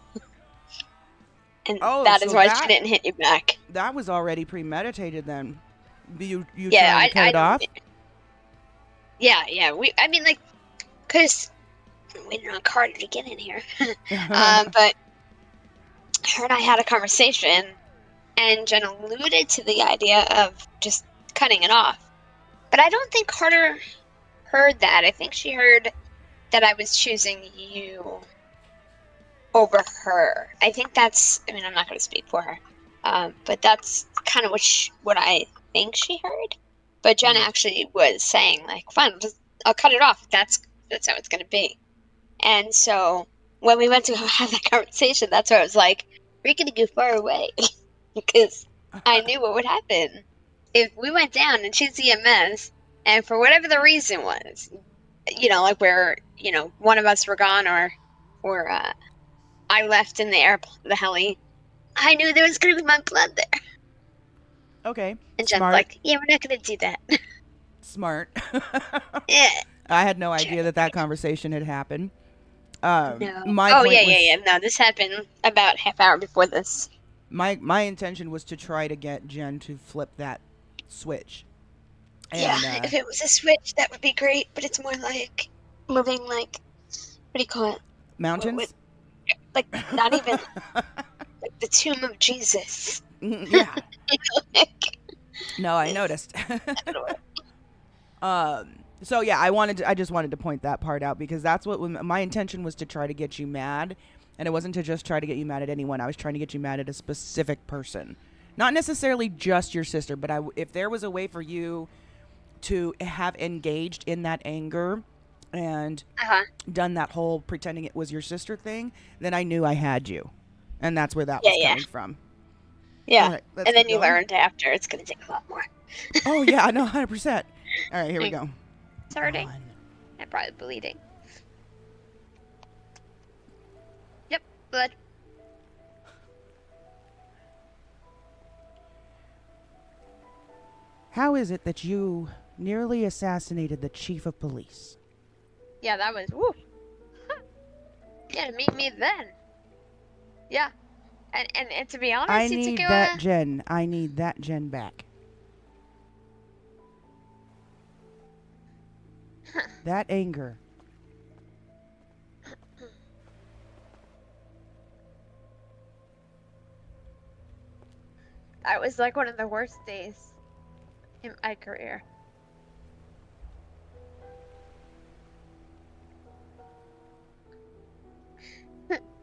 Speaker 3: And that is why she didn't hit you back.
Speaker 2: That was already premeditated then. You
Speaker 3: yeah,
Speaker 2: trying to cut it off?
Speaker 3: Yeah. I mean, like, because I'm waiting on Carter to get in here. But her and I had a conversation, and Jen alluded to the idea of just cutting it off. But I don't think Carter heard that. I think she heard that I was choosing you over her. I think that's, I mean, I'm not going to speak for her, but that's kind of what I think she heard. But Jen actually was saying, like, fine, I'll cut it off. That's how it's going to be. And so when we went to have that conversation, that's where I was like, we're going to go far away. Because I knew what would happen. If we went down and she's EMS, and for whatever the reason was, like where, one of us were gone or I left in the heli, I knew there was going to be my blood there.
Speaker 2: Okay.
Speaker 3: And Jen's
Speaker 2: smart.
Speaker 3: like, yeah, we're not going to do that.
Speaker 2: Smart.
Speaker 3: Yeah.
Speaker 2: I had no idea that conversation had happened.
Speaker 3: No.
Speaker 2: Yeah.
Speaker 3: No, this happened about half hour before this.
Speaker 2: My intention was to try to get Jen to flip that switch. And,
Speaker 3: if it was a switch, that would be great. But it's more like moving, like, what do you call it?
Speaker 2: Mountains?
Speaker 3: Like, not even like the tomb of Jesus.
Speaker 2: Yeah. No, I noticed. So yeah, I just wanted to point that part out because that's what my intention was, to try to get you mad. And it wasn't to just try to get you mad at anyone. I was trying to get you mad at a specific person. Not necessarily just your sister, but if there was a way for you to have engaged in that anger and done that whole pretending it was your sister thing, then I knew I had you. And that's where that was coming from.
Speaker 3: Yeah.
Speaker 2: Right,
Speaker 3: and then you learned after it's going to take a lot more.
Speaker 2: Oh, yeah, no, 100%. All right, here we go.
Speaker 3: It's hurting. I'm probably bleeding. Yep, blood.
Speaker 2: How is it that you nearly assassinated the chief of police?
Speaker 3: Yeah, that was, woo. Yeah, meet me then. Yeah. And to be honest,
Speaker 2: I need that Jen. I need that Jen back. That anger.
Speaker 3: That was like one of the worst days in my career.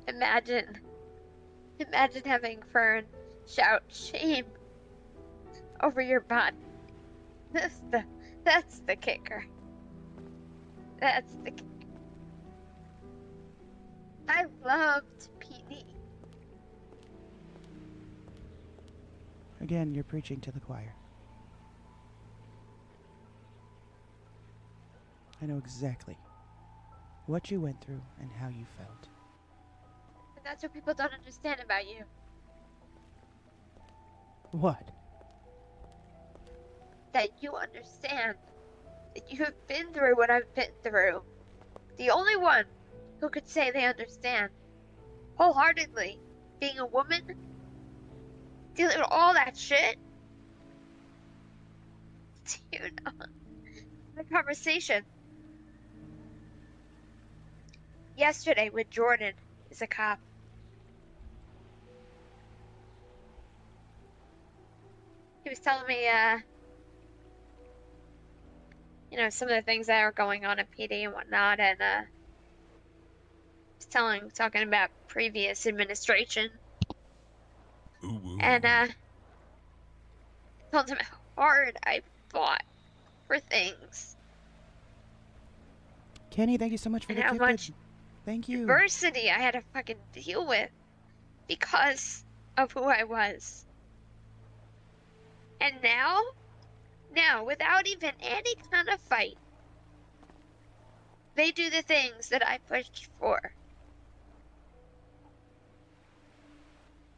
Speaker 3: Imagine having Fern shout shame over your body. That's the kicker. That's the kicker. I loved PD.
Speaker 2: Again, you're preaching to the choir. I know exactly what you went through and how you felt.
Speaker 3: And that's what people don't understand about you.
Speaker 2: What?
Speaker 3: That you understand. That you have been through what I've been through. The only one who could say they understand. Wholeheartedly. Being a woman. Dealing with all that shit. Do you know? The conversation yesterday with Jordan, is a cop. he was telling me, some of the things that are going on at PD and whatnot, and talking about previous administration, and told him how hard I fought for things
Speaker 2: Kenny, thank you so much for
Speaker 3: and
Speaker 2: the
Speaker 3: how
Speaker 2: gifted.
Speaker 3: much
Speaker 2: Thank you.
Speaker 3: adversity I had to fucking deal with because of who I was. And now, without even any kind of fight, they do the things that I pushed for.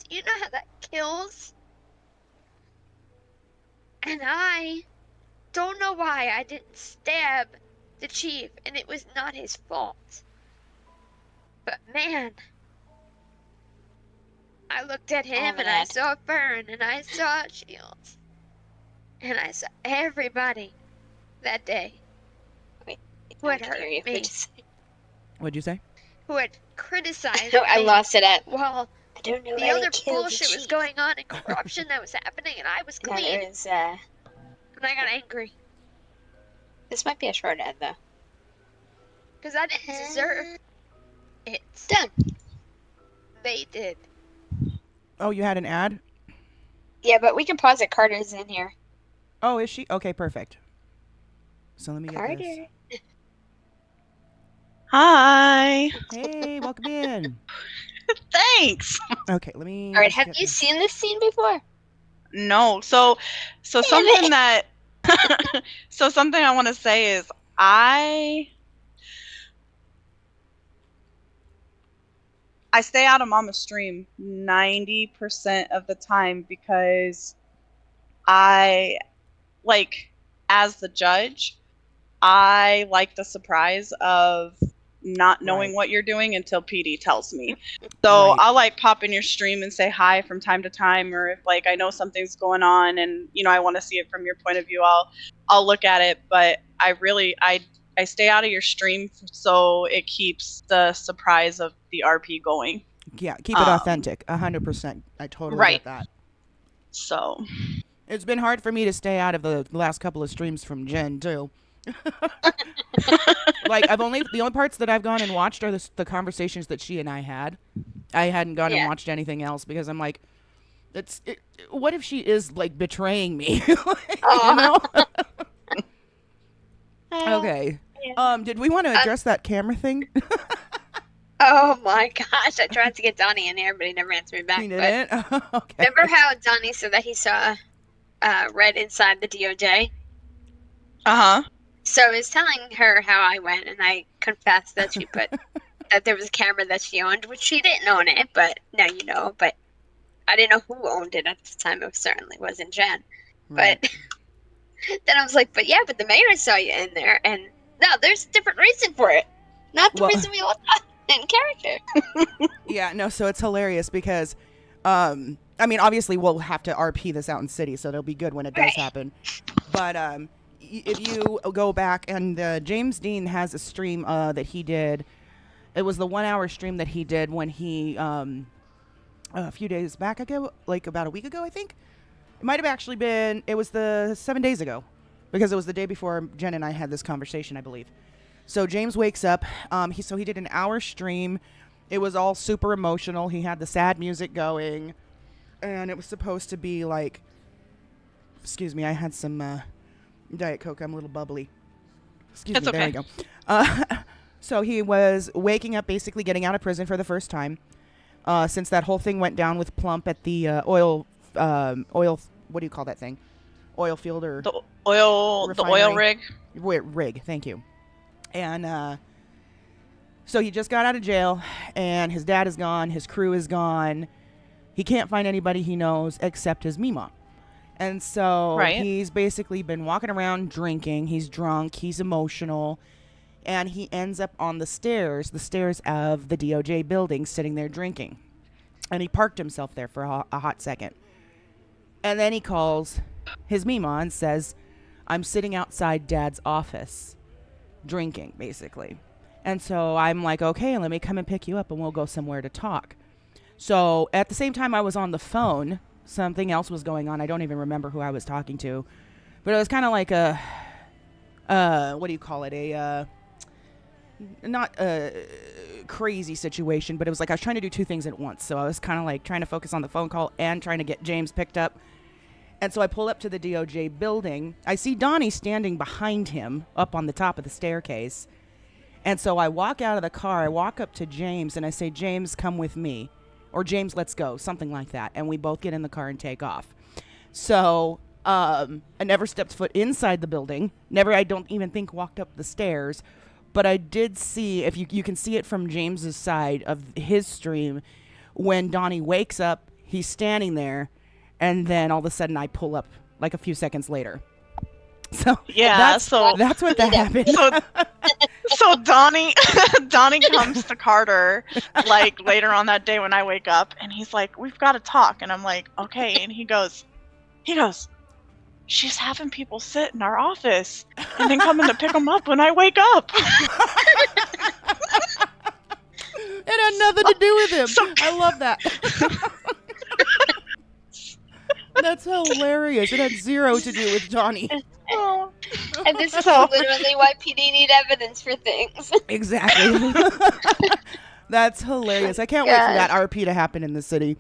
Speaker 3: Do you know how that kills? And I don't know why I didn't stab the chief, and it was not his fault. But man, I looked at him and I
Speaker 4: mad.
Speaker 3: saw Fern and I saw Shields. And I saw everybody that day who
Speaker 4: I
Speaker 3: had
Speaker 4: can
Speaker 3: hurt
Speaker 4: hear you.
Speaker 3: me,
Speaker 2: What'd you say?
Speaker 3: who had criticized
Speaker 4: No, I
Speaker 3: me
Speaker 4: lost it at.
Speaker 3: while
Speaker 4: I don't know
Speaker 3: the
Speaker 4: why they
Speaker 3: other
Speaker 4: killed the
Speaker 3: bullshit was
Speaker 4: chief.
Speaker 3: going on and corruption that was happening, and I was
Speaker 4: No,
Speaker 3: clean.
Speaker 4: it was.
Speaker 3: And I got angry
Speaker 4: This might be a short ad though.
Speaker 3: because I didn't deserve it.
Speaker 4: Done.
Speaker 3: They did.
Speaker 2: Oh, you had an ad?
Speaker 4: Yeah, but we can pause it. Carter's in here.
Speaker 2: Oh, is she? Okay, perfect. So let me get this.
Speaker 4: Carter.
Speaker 5: Hi.
Speaker 2: Hey, welcome in.
Speaker 5: Thanks.
Speaker 2: Okay, let me.
Speaker 4: All right.
Speaker 2: just
Speaker 4: Have
Speaker 2: get
Speaker 4: you
Speaker 2: this.
Speaker 4: seen this scene before?
Speaker 5: No. So something
Speaker 4: it.
Speaker 5: that so something I want to say is I stay out of Mama's stream 90% of the time because I like as the judge, I like the surprise of not knowing
Speaker 2: Right.
Speaker 5: what you're doing until PD tells me. So
Speaker 2: Right.
Speaker 5: I'll like pop in your stream and say hi from time to time, or if like I know something's going on and I want to see it from your point of view, I'll look at it. But I stay out of your stream so it keeps the surprise of the RP going.
Speaker 2: Yeah, keep it authentic. 100%. I totally
Speaker 5: Right.
Speaker 2: get that.
Speaker 5: So
Speaker 2: It's been hard for me to stay out of the last couple of streams from Jen too. Like the only parts that I've gone and watched are the conversations that she and I had. I hadn't gone and
Speaker 4: Yeah.
Speaker 2: watched anything else because I'm like, what if she is like betraying me? You know? Okay.
Speaker 4: Yeah.
Speaker 2: Did we want to address that camera thing?
Speaker 3: Oh my gosh, I tried to get Donnie in here, but he never answered me back.
Speaker 2: He
Speaker 3: But
Speaker 2: didn't. Okay.
Speaker 3: remember how Donnie said that he saw Red inside the DOJ?
Speaker 5: uh-huh.
Speaker 3: So I was telling her how I went, and I confessed that she put that there was a camera that she owned, which she didn't own it, but now you know. But I didn't know who owned it at the time. It certainly wasn't Jen.
Speaker 2: Right.
Speaker 3: But then I was like, but the mayor saw you in there, and no, there's a different reason for it. Not the
Speaker 2: Well-
Speaker 3: reason we all thought in character.
Speaker 2: Yeah, no, so it's hilarious because, I mean, obviously we'll have to RP this out in city, so it'll be good when it does
Speaker 3: Right.
Speaker 2: happen. But if you go back, and James Dean has a stream that he did. It was the 1 hour stream that he did when he, a few days back ago, like about a week ago, I think. It might have actually been, it was the 7 days ago, because it was the day before Jen and I had this conversation, I believe. So James wakes up. He did an hour stream. It was all super emotional. He had the sad music going, and it was supposed to be like, excuse me, I had some Diet Coke. I'm a little bubbly. Excuse
Speaker 5: That's
Speaker 2: me. There
Speaker 5: okay.
Speaker 2: we go. So he was waking up, basically getting out of prison for the first time, since that whole thing went down with Plump at the oil. What do you call that thing? Oil field or
Speaker 5: The oil
Speaker 2: refinery.
Speaker 5: rig.
Speaker 2: Rig. Thank you. And so he just got out of jail, and his dad is gone. His crew is gone. He can't find anybody he knows except his Mima. And so
Speaker 5: Right.
Speaker 2: he's basically been walking around drinking. He's drunk. He's emotional. And he ends up on the stairs of the DOJ building, sitting there drinking. And he parked himself there for a hot second. And then he calls his Mima and says, I'm sitting outside Dad's office drinking, basically. And so I'm like, okay, let me come and pick you up and we'll go somewhere to talk. So at the same time I was on the phone something else was going on. I don't even remember who I was talking to, but it was kind of like a what do you call it? Not a crazy situation, but it was like I was trying to do two things at once. So I was kind of like trying to focus on the phone call and trying to get James picked up. And so I pull up to the DOJ building. I see Donnie standing behind him up on the top of the staircase. And so I walk out of the car. I walk up to James and I say, James, come with me. Or James, let's go. Something like that. And we both get in the car and take off. So I never stepped foot inside the building. Never, I don't even think, walked up the stairs. But I did see, if you can see it from James's side of his stream, when Donnie wakes up, he's standing there. And then all of a sudden I pull up like a few seconds later. So
Speaker 5: Yeah,
Speaker 2: that's
Speaker 5: so
Speaker 2: what that happened.
Speaker 5: so Donnie comes to Carter like later on that day when I wake up, and he's like, "We've got to talk." And I'm like, "Okay." And he goes, "She's having people sit in our office and then coming to pick them up when I wake up."
Speaker 2: It had nothing to do with him. I love that. That's hilarious. It had zero to do with Donnie.
Speaker 5: Oh.
Speaker 3: And this is literally why PD need evidence for things.
Speaker 2: Exactly. That's hilarious. I can't wait for that RP to happen in the city.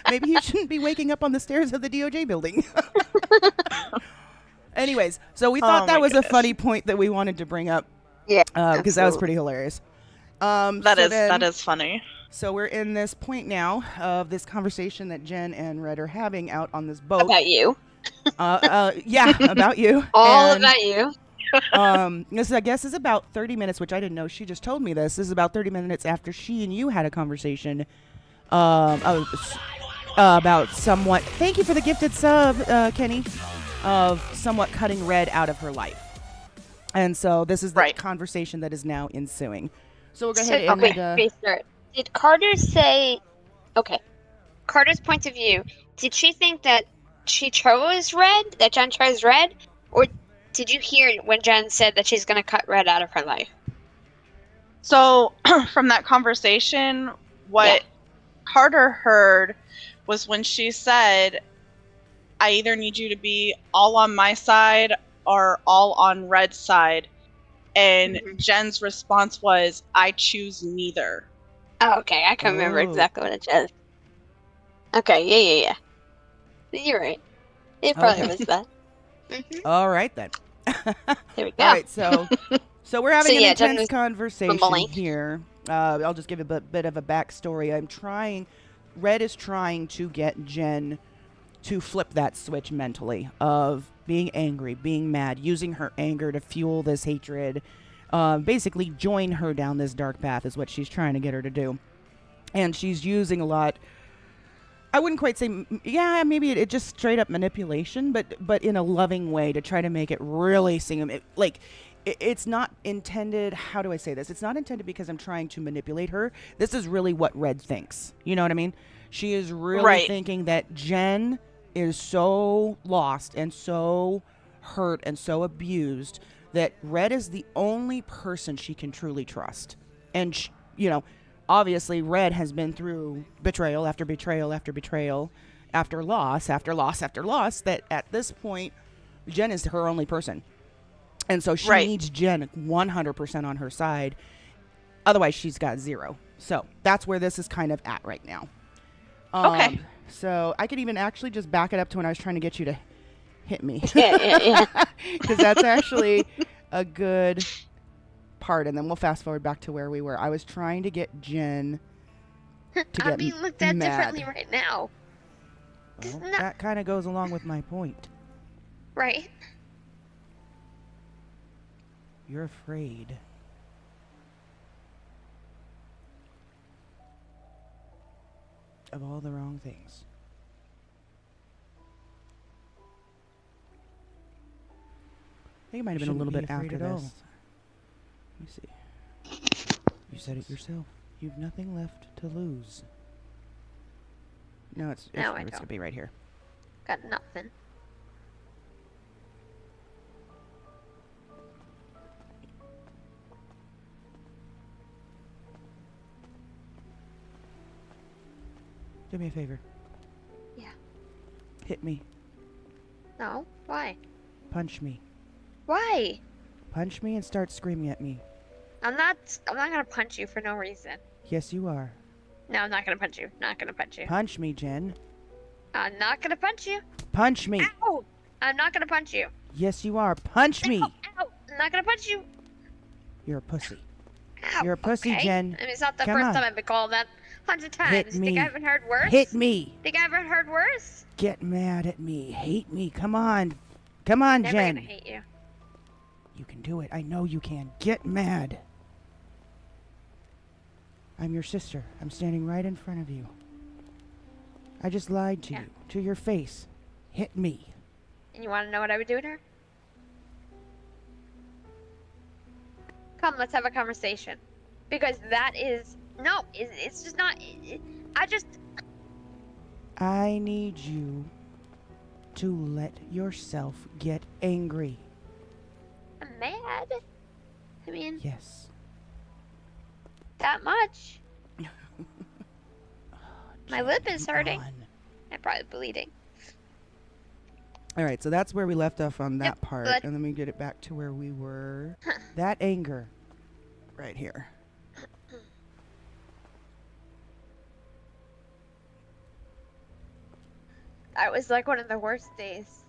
Speaker 2: Maybe he shouldn't be waking up on the stairs of the DOJ building. Anyways, so we thought that was a funny point that we wanted to bring up.
Speaker 3: Yeah.
Speaker 2: Because that was pretty hilarious.
Speaker 5: That is funny.
Speaker 2: So we're in this point now of this conversation that Jen and Red are having out on this boat.
Speaker 3: About you.
Speaker 2: Yeah, about you.
Speaker 3: All about you.
Speaker 2: This, I guess, is about 30 minutes, which I didn't know. She just told me this. This is about 30 minutes after she and you had a conversation about somewhat... Thank you for the gifted sub, Kenny. Of somewhat cutting Red out of her life. And so this is the conversation that is now ensuing. So we'll go ahead and...
Speaker 3: Did Carter say... Okay. Carter's point of view, did she think that she chose Red? That Jen chose Red? Or did you hear when Jen said that she's going to cut Red out of her life?
Speaker 5: So, from that conversation, what Carter heard was when she said, I either need you to be all on my side or all on Red's side. And Jen's response was, I choose neither.
Speaker 3: Oh, okay. I can remember exactly what it said. Okay, yeah. You're right. It probably was that.
Speaker 2: All right, then.
Speaker 3: There we go.
Speaker 2: All right, so we're having an intense conversation here. I'll just give a bit of a backstory. Red is trying to get Jen to flip that switch mentally of being angry, being mad, using her anger to fuel this hatred. Basically join her down this dark path is what she's trying to get her to do. And she's using a lot, I wouldn't quite say, maybe it just straight up manipulation, but in a loving way to try to make it really seem like it's not intended. How do I say this? It's not intended because I'm trying to manipulate her. This is really what Red thinks. You know what I mean? She is really thinking that Jen is so lost and so hurt and so abused that Red is the only person she can truly trust. And, obviously Red has been through betrayal after betrayal after betrayal, after loss after loss after loss, that at this point, Jen is her only person. And so she needs Jen 100% on her side. Otherwise, she's got zero. So that's where this is kind of at right now.
Speaker 5: Okay.
Speaker 2: So I could even actually just back it up to when I was trying to get you to hit me.
Speaker 3: Yeah.
Speaker 2: Because that's actually a good part. And then we'll fast forward back to where we were. I was trying to get Jen to get
Speaker 3: I'm being looked at
Speaker 2: mad.
Speaker 3: differently right now.
Speaker 2: Well, that kind of goes along with my point.
Speaker 3: Right.
Speaker 2: You're afraid. Of all the wrong things. I think it might have been a little bit after this. Let me see. You said it yourself. You've nothing left to lose. No, it's gonna be right here.
Speaker 3: Got nothing.
Speaker 2: Do me a favor.
Speaker 3: Yeah.
Speaker 2: Hit me.
Speaker 3: No. Why?
Speaker 2: Punch me.
Speaker 3: Why?
Speaker 2: Punch me and start screaming at me.
Speaker 3: I'm not gonna punch you for no reason.
Speaker 2: Yes, you are.
Speaker 3: No, I'm not gonna punch you. Not gonna punch you.
Speaker 2: Punch me, Jen.
Speaker 3: I'm not gonna punch you.
Speaker 2: Punch me.
Speaker 3: Ow! I'm not gonna punch you.
Speaker 2: Yes, you are. Punch me.
Speaker 3: Ow! I'm not gonna punch you.
Speaker 2: You're a pussy.
Speaker 3: Ow.
Speaker 2: You're a pussy,
Speaker 3: Okay.
Speaker 2: Jen.
Speaker 3: I mean, it's not the
Speaker 2: Come
Speaker 3: first
Speaker 2: on.
Speaker 3: time I've been called that. 100 times.
Speaker 2: Hit me.
Speaker 3: Think I haven't heard worse?
Speaker 2: Hit me.
Speaker 3: Think I haven't heard worse?
Speaker 2: Get mad at me. Hate me. Come on. Come on,
Speaker 3: Never
Speaker 2: Jen.
Speaker 3: gonna hate you.
Speaker 2: You can do it. I know you can. Get mad. I'm your sister. I'm standing right in front of you. I just lied to
Speaker 3: Yeah.
Speaker 2: you. To your face. Hit me.
Speaker 3: And you want to know what I would do to her? Come, let's have a conversation. Because that is no, it's just not.
Speaker 2: I need you to let yourself get angry.
Speaker 3: I'm mad. I mean,
Speaker 2: Yes.
Speaker 3: that much. My
Speaker 2: Jen,
Speaker 3: lip is
Speaker 2: come
Speaker 3: hurting.
Speaker 2: on.
Speaker 3: I'm probably bleeding.
Speaker 2: All right, so that's where we left off on that
Speaker 3: Yep,
Speaker 2: part,
Speaker 3: good.
Speaker 2: and let me get it back to where we were. That anger, right here.
Speaker 3: That was like one of the worst days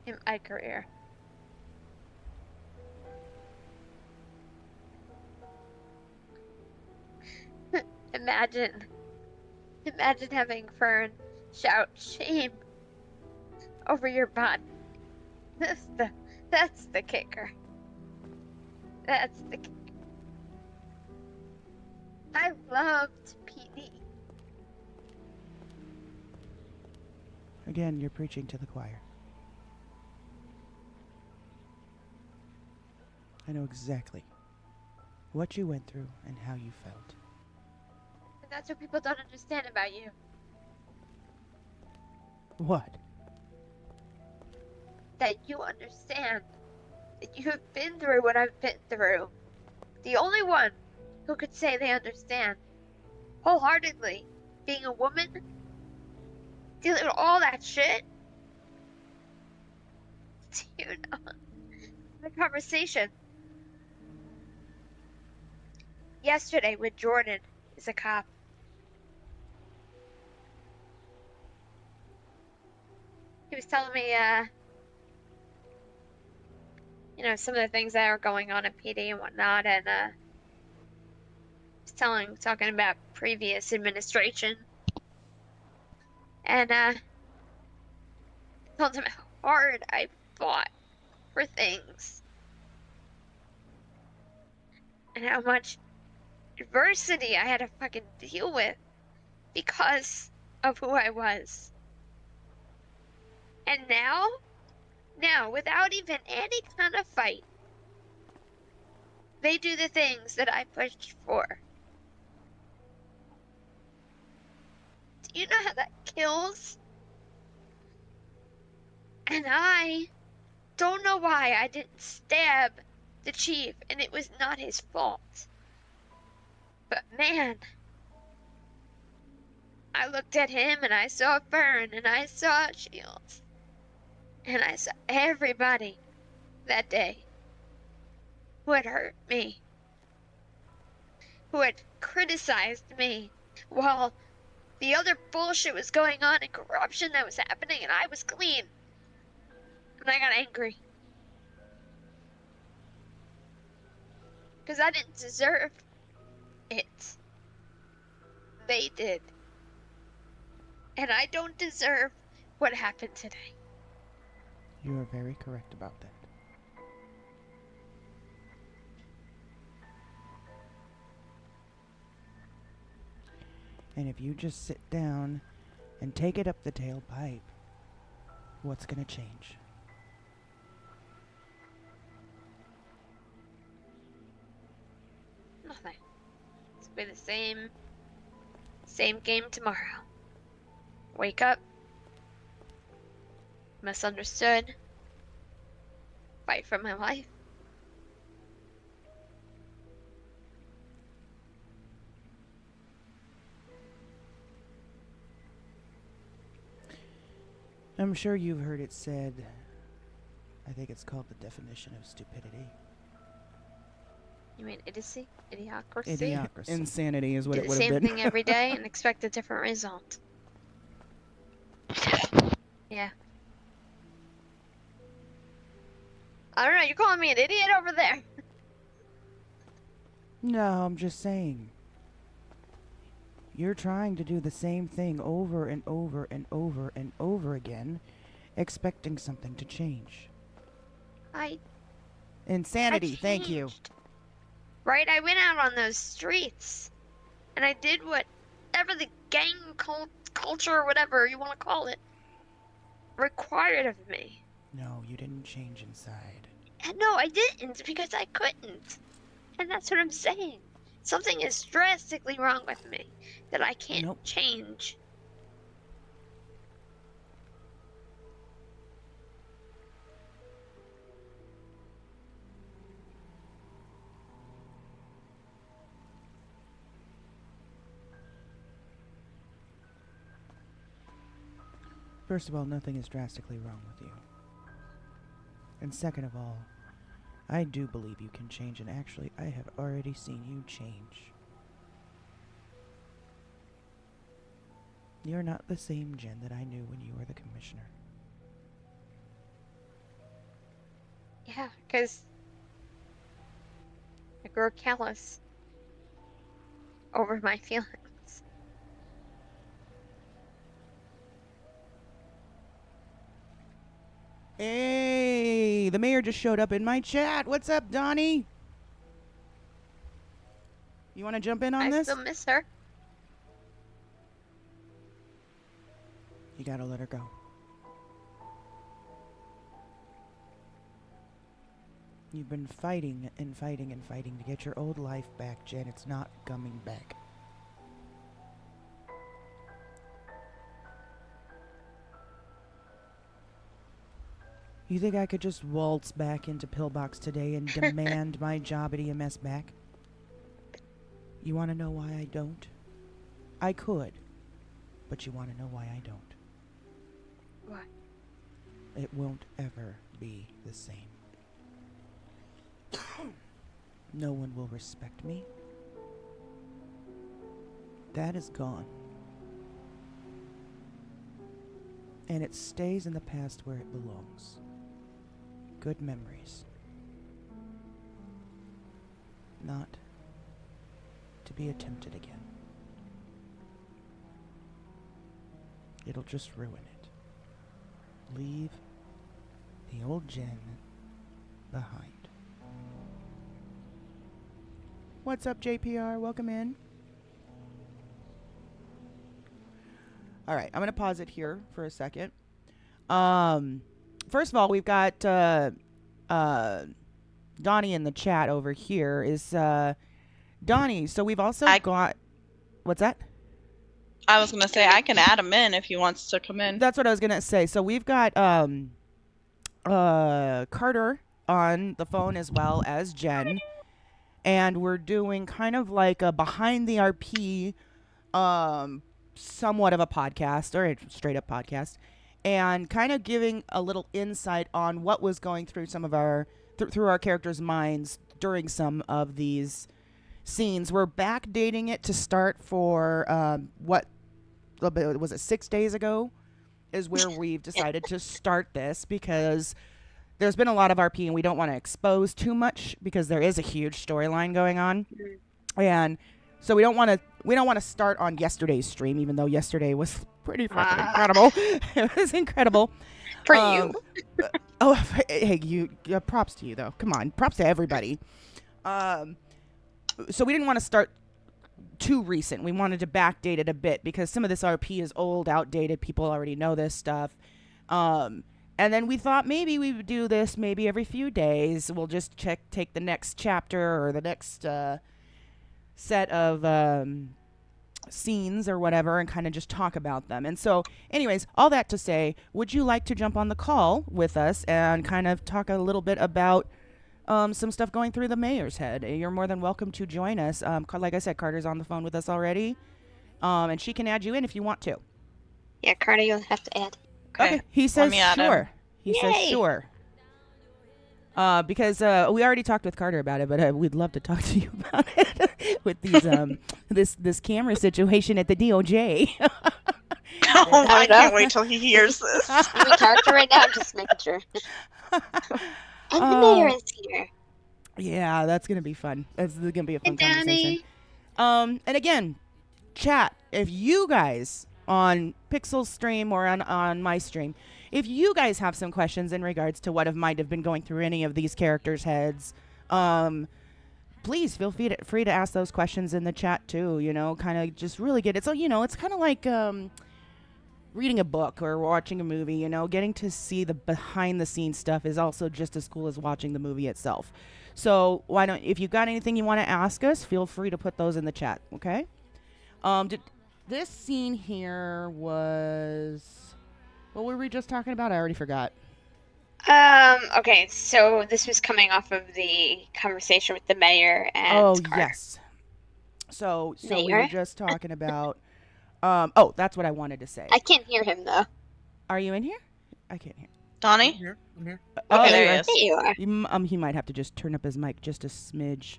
Speaker 3: in my career. Imagine having Fern shout shame over your butt. That's the kicker. That's the kicker. I loved PD.
Speaker 2: Again, you're preaching to the choir. I know exactly what you went through and how you felt.
Speaker 3: And that's what people don't understand about you.
Speaker 2: What?
Speaker 3: That you understand. That you have been through what I've been through. The only one who could say they understand. Wholeheartedly. Being a woman. Dealing with all that shit. Do you know? The conversation yesterday with Jordan is a cop. He was telling me, some of the things that are going on in PD and whatnot, and was talking about previous administration, and told him how hard I fought for things, and how much adversity I had to fucking deal with because of who I was. And now, without even any kind of fight, they do the things that I pushed for. Do you know how that kills? And I don't know why I didn't stab the chief, and it was not his fault. But man, I looked at him and I saw Fern and I saw Shields. And I saw everybody that day who had hurt me, who had criticized me, while the other bullshit was going on and corruption that was happening, and I was clean. And I got angry. Because I didn't deserve it. They did. And I don't deserve what happened today.
Speaker 2: You are very correct about that. And if you just sit down and take it up the tailpipe, what's going to change?
Speaker 3: Nothing. It's be the same game tomorrow. Wake up. Misunderstood. Fight for my life.
Speaker 2: I'm sure you've heard it said, I think it's called the definition of stupidity.
Speaker 3: You mean idiocy? Idiocracy?
Speaker 2: Idiocracy. Insanity is what
Speaker 3: Do
Speaker 2: it
Speaker 3: the
Speaker 2: would have
Speaker 3: same
Speaker 2: been.
Speaker 3: thing every day and expect a different result. Yeah. I don't know, you're calling me an idiot over there.
Speaker 2: No, I'm just saying. You're trying to do the same thing over and over and over and over again, expecting something to change. Insanity, thank you.
Speaker 3: changed. Right? I went out on those streets and I did whatever the gang culture or whatever you want to call it required of me.
Speaker 2: No, you didn't change inside.
Speaker 3: And no, I didn't because I couldn't. And that's what I'm saying. Something is drastically wrong with me that I can't
Speaker 2: Nope.
Speaker 3: change.
Speaker 2: First of all, nothing is drastically wrong with you. And second of all, I do believe you can change, and actually, I have already seen you change. You're not the same Jen that I knew when you were the commissioner.
Speaker 3: Yeah, because I grew callous over my feelings.
Speaker 2: Hey, the mayor just showed up in my chat. What's up, Donnie? You want to jump in on
Speaker 3: I
Speaker 2: this?
Speaker 3: still miss her.
Speaker 2: You gotta let her go. You've been fighting and fighting and fighting to get your old life back, Jen. It's not coming back. You think I could just waltz back into Pillbox today and demand my job at EMS back? You want to know why I don't? I could, but you want to know why I don't?
Speaker 3: What?
Speaker 2: It won't ever be the same. No one will respect me. That is gone. And it stays in the past where it belongs. Good memories. Not to be attempted again. It'll just ruin it. Leave the old Jen behind. What's up, JPR? Welcome in. All right, I'm going to pause it here for a second. First of all, we've got Donnie in the chat over here. Is Donnie, so we've also got... What's that?
Speaker 5: I was going to say, I can add him in if he wants to come in.
Speaker 2: That's what I was going to say. So we've got Carter on the phone as well as Jen. And we're doing kind of like a behind the RP, somewhat of a podcast, or a straight up podcast, and kind of giving a little insight on what was going through some of our, through our characters' minds during some of these scenes. We're backdating it to start for what was it, 6 days ago is where we've decided to start this, because there's been a lot of RP and we don't want to expose too much because there is a huge storyline going on. And so we don't want to start on yesterday's stream, even though yesterday was pretty fucking incredible. It was incredible.
Speaker 3: For you.
Speaker 2: Oh, hey, props to you though. Come on. Props to everybody. So we didn't want to start too recent. We wanted to backdate it a bit because some of this RP is old, outdated. People already know this stuff. And then we thought maybe we would do this maybe every few days. We'll just take the next chapter or the next set of scenes or whatever and kind of just talk about them. And so, anyways, all that to say, would you like to jump on the call with us and kind of talk a little bit about some stuff going through the mayor's head? You're more than welcome to join us. Like I said, Carter's on the phone with us already, and she can add you in if you want to.
Speaker 3: Yeah, Carter, you'll have to add.
Speaker 5: Okay.
Speaker 2: He says
Speaker 5: me add him.
Speaker 2: sure. He says
Speaker 3: Yay.
Speaker 2: sure. Because we already talked with Carter about it, but we'd love to talk to you about it with these this camera situation at the DOJ.
Speaker 5: Oh my! I
Speaker 3: no.
Speaker 5: can't wait till he hears this.
Speaker 3: I'm in character right now, just making sure. And the mayor is here.
Speaker 2: Yeah, that's gonna be fun. That's gonna be a fun
Speaker 3: Hey,
Speaker 2: conversation.
Speaker 3: Danny.
Speaker 2: And again, chat, if you guys on Pixel's stream or on my stream, if you guys have some questions in regards to what might have been going through any of these characters' heads, please feel free to ask those questions in the chat too. You know, kind of just really get it. So, you know, it's kind of like reading a book or watching a movie. You know, getting to see the behind the scenes stuff is also just as cool as watching the movie itself. So why don't, if you got anything you want to ask us, feel free to put those in the chat. Okay. This scene here was, what were we just talking about? I already forgot.
Speaker 3: Okay, so this was coming off of the conversation with the mayor and Carter.
Speaker 2: Yes. So we
Speaker 3: Mayor?
Speaker 2: were just talking about, that's what I wanted to say.
Speaker 3: I can't hear him though.
Speaker 2: Are you in here? I can't hear.
Speaker 5: Donnie?
Speaker 6: I'm here.
Speaker 2: Oh,
Speaker 5: there
Speaker 2: you
Speaker 5: he
Speaker 2: are.
Speaker 5: is.
Speaker 3: There you are.
Speaker 2: He might have to just turn up his mic just a smidge.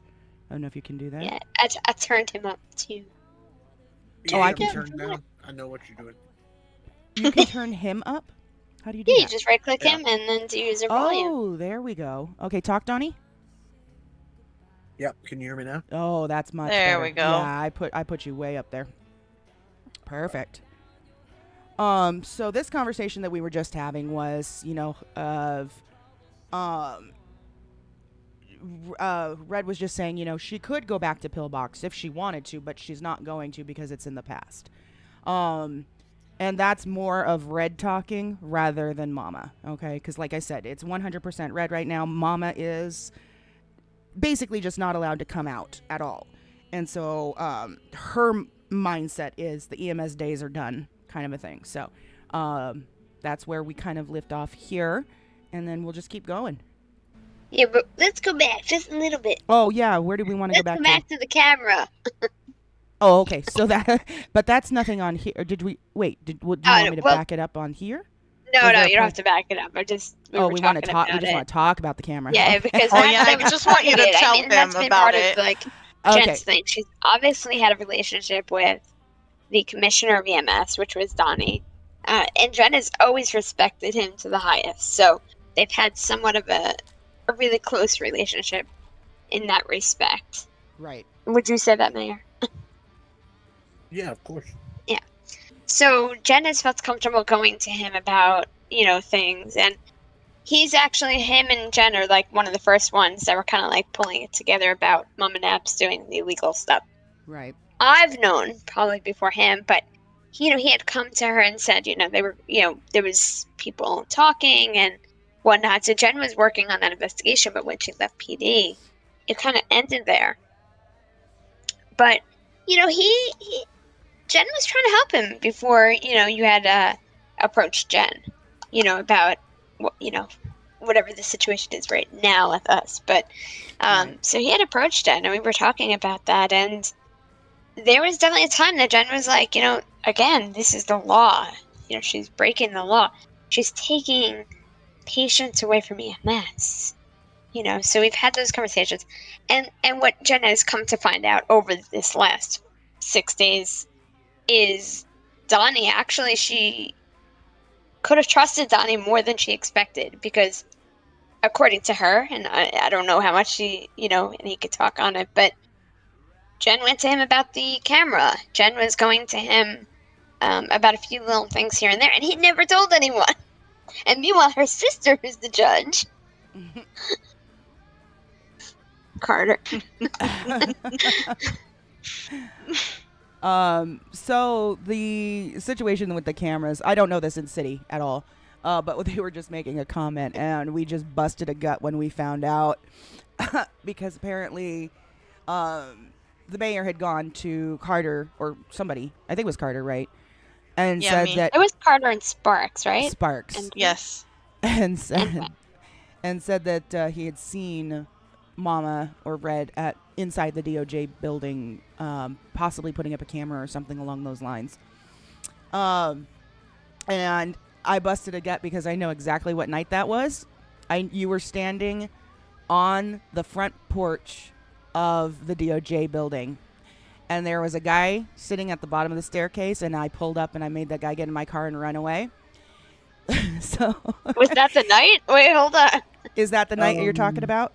Speaker 2: I don't know if you can do that.
Speaker 3: Yeah, I turned him up too.
Speaker 2: Oh, I
Speaker 6: I'm
Speaker 2: can
Speaker 6: turned down. I know what you're doing.
Speaker 2: You can turn him up? How do you do
Speaker 3: Yeah,
Speaker 2: that?
Speaker 3: you just right click
Speaker 6: Yeah.
Speaker 3: him and then to user volume.
Speaker 2: Oh, there we go. Okay, talk, Donnie.
Speaker 6: Yep. Can you hear me now?
Speaker 2: Oh, that's much
Speaker 5: There
Speaker 2: better.
Speaker 5: we go.
Speaker 2: Yeah, I put you way up there. Perfect. So this conversation that we were just having was, you know, Red was just saying, you know, she could go back to Pillbox if she wanted to, but she's not going to because it's in the past. And that's more of Red talking rather than Mama, okay? Because like I said, it's 100% Red right now. Mama is basically just not allowed to come out at all. And so her mindset is the EMS days are done kind of a thing. So that's where we kind of lift off here, and then we'll just keep going.
Speaker 3: Yeah, but let's go back just a little bit.
Speaker 2: Oh, yeah, where do we want to go
Speaker 3: Let's
Speaker 2: back
Speaker 3: go
Speaker 2: to?
Speaker 3: back to the camera.
Speaker 2: Oh, okay. So that, but that's nothing on here. Or did we wait? Do you want me to back it up on here?
Speaker 3: No,
Speaker 2: Was
Speaker 3: no,
Speaker 2: there a
Speaker 3: you don't
Speaker 2: point?
Speaker 3: have to back it up. We
Speaker 2: want to talk. We
Speaker 3: about
Speaker 2: just want
Speaker 3: it.
Speaker 2: to talk about the camera.
Speaker 3: Yeah, because
Speaker 5: Oh, yeah, I
Speaker 3: that's
Speaker 5: just want you to
Speaker 3: it.
Speaker 5: tell
Speaker 3: that's
Speaker 5: him
Speaker 3: been
Speaker 5: about
Speaker 3: part
Speaker 5: it.
Speaker 3: Of, like
Speaker 2: Okay.
Speaker 3: Jen's thing. She's obviously had a relationship with the commissioner of EMS, which was Donnie, and Jen has always respected him to the highest. So they've had somewhat of a really close relationship in that respect.
Speaker 2: Right.
Speaker 3: Would you say that, Mayor?
Speaker 6: Yeah, of course.
Speaker 3: So Jen has felt comfortable going to him about, you know, things, and he's actually, him and Jen are like one of the first ones that were kind of like pulling it together about Mom and Ab's doing the illegal stuff.
Speaker 2: Right.
Speaker 3: I've known probably before him, but you know, he had come to her and said, you know, they were, you know, there was people talking and whatnot. So Jen was working on that investigation, but when she left PD, it kind of ended there. But you know, Jen was trying to help him before, you know, you had approached Jen, you know, about you know, whatever the situation is right now with us. But
Speaker 2: Right.
Speaker 3: so he had approached Jen, and we were talking about that, and there was definitely a time that Jen was like, you know, again, this is the law. You know, she's breaking the law. She's taking patients away from EMS. You know, so we've had those conversations. And what Jen has come to find out over this last 6 days is Donnie, actually, she could have trusted Donnie more than she expected, because according to her, and I don't know how much she, you know, and he could talk on it, but Jen went to him about the camera. Jen was going to him about a few little things here and there, and he never told anyone. And meanwhile, her sister is the judge. Carter.
Speaker 2: So the situation with the cameras, I don't know this in city at all. But they were just making a comment, and we just busted a gut when we found out because apparently the mayor had gone to Carter or somebody, I think it was Carter, right? And
Speaker 5: Yeah,
Speaker 2: said
Speaker 5: me.
Speaker 2: that
Speaker 3: It was Carter and Sparks, right?
Speaker 2: Sparks
Speaker 3: And-
Speaker 5: Yes.
Speaker 2: and said that he had seen Mama or Red at inside the DOJ building, possibly putting up a camera or something along those lines. And I busted a gut because I know exactly what night that was. You were standing on the front porch of the DOJ building, and there was a guy sitting at the bottom of the staircase, and I pulled up and I made that guy get in my car and run away. So
Speaker 3: Was that the night? Wait, hold on.
Speaker 2: is that the night you're talking about?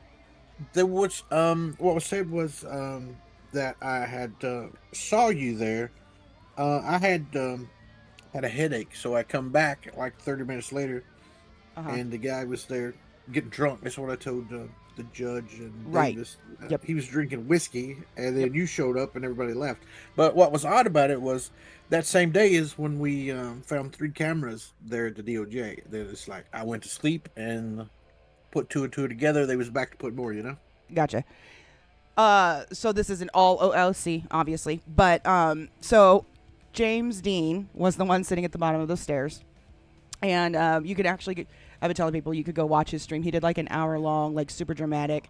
Speaker 6: There was what was said was that I had saw you there. I had a headache, so I come back like 30 minutes later,
Speaker 2: Uh-huh.
Speaker 6: and the guy was there getting drunk. That's what I told the judge and
Speaker 2: Right.
Speaker 6: Davis.
Speaker 2: Yep.
Speaker 6: He was drinking whiskey, and then you showed up, and everybody left. But what was odd about it was that same day is when we found 3 cameras there at the DOJ. That it's like I went to sleep and put 2 and 2 together. They was back to put more.
Speaker 2: Gotcha. So this is an all OLC, obviously. But so James Dean was the one sitting at the bottom of the stairs. And you could actually I've been telling people you could go watch his stream. He did like an hour-long, like super dramatic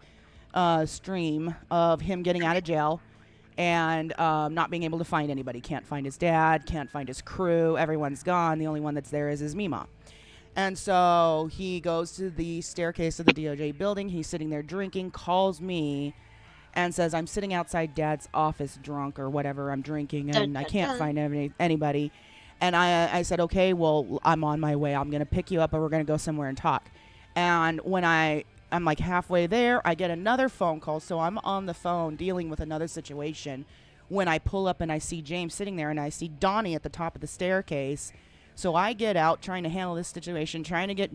Speaker 2: stream of him getting out of jail and not being able to find anybody. Can't find his dad, can't find his crew. Everyone's gone. The only one that's there is his Mima. And so he goes to the staircase of the DOJ building. He's sitting there drinking, calls me, and says, I'm sitting outside Dad's office drunk or whatever. I'm drinking, and I can't find anybody. And I said, okay, well, I'm on my way. I'm going to pick you up, and we're going to go somewhere and talk. And when I'm like halfway there, I get another phone call. So I'm on the phone dealing with another situation when I pull up and I see James sitting there, and I see Donnie at the top of the staircase. So I get out trying to handle this situation, trying to get,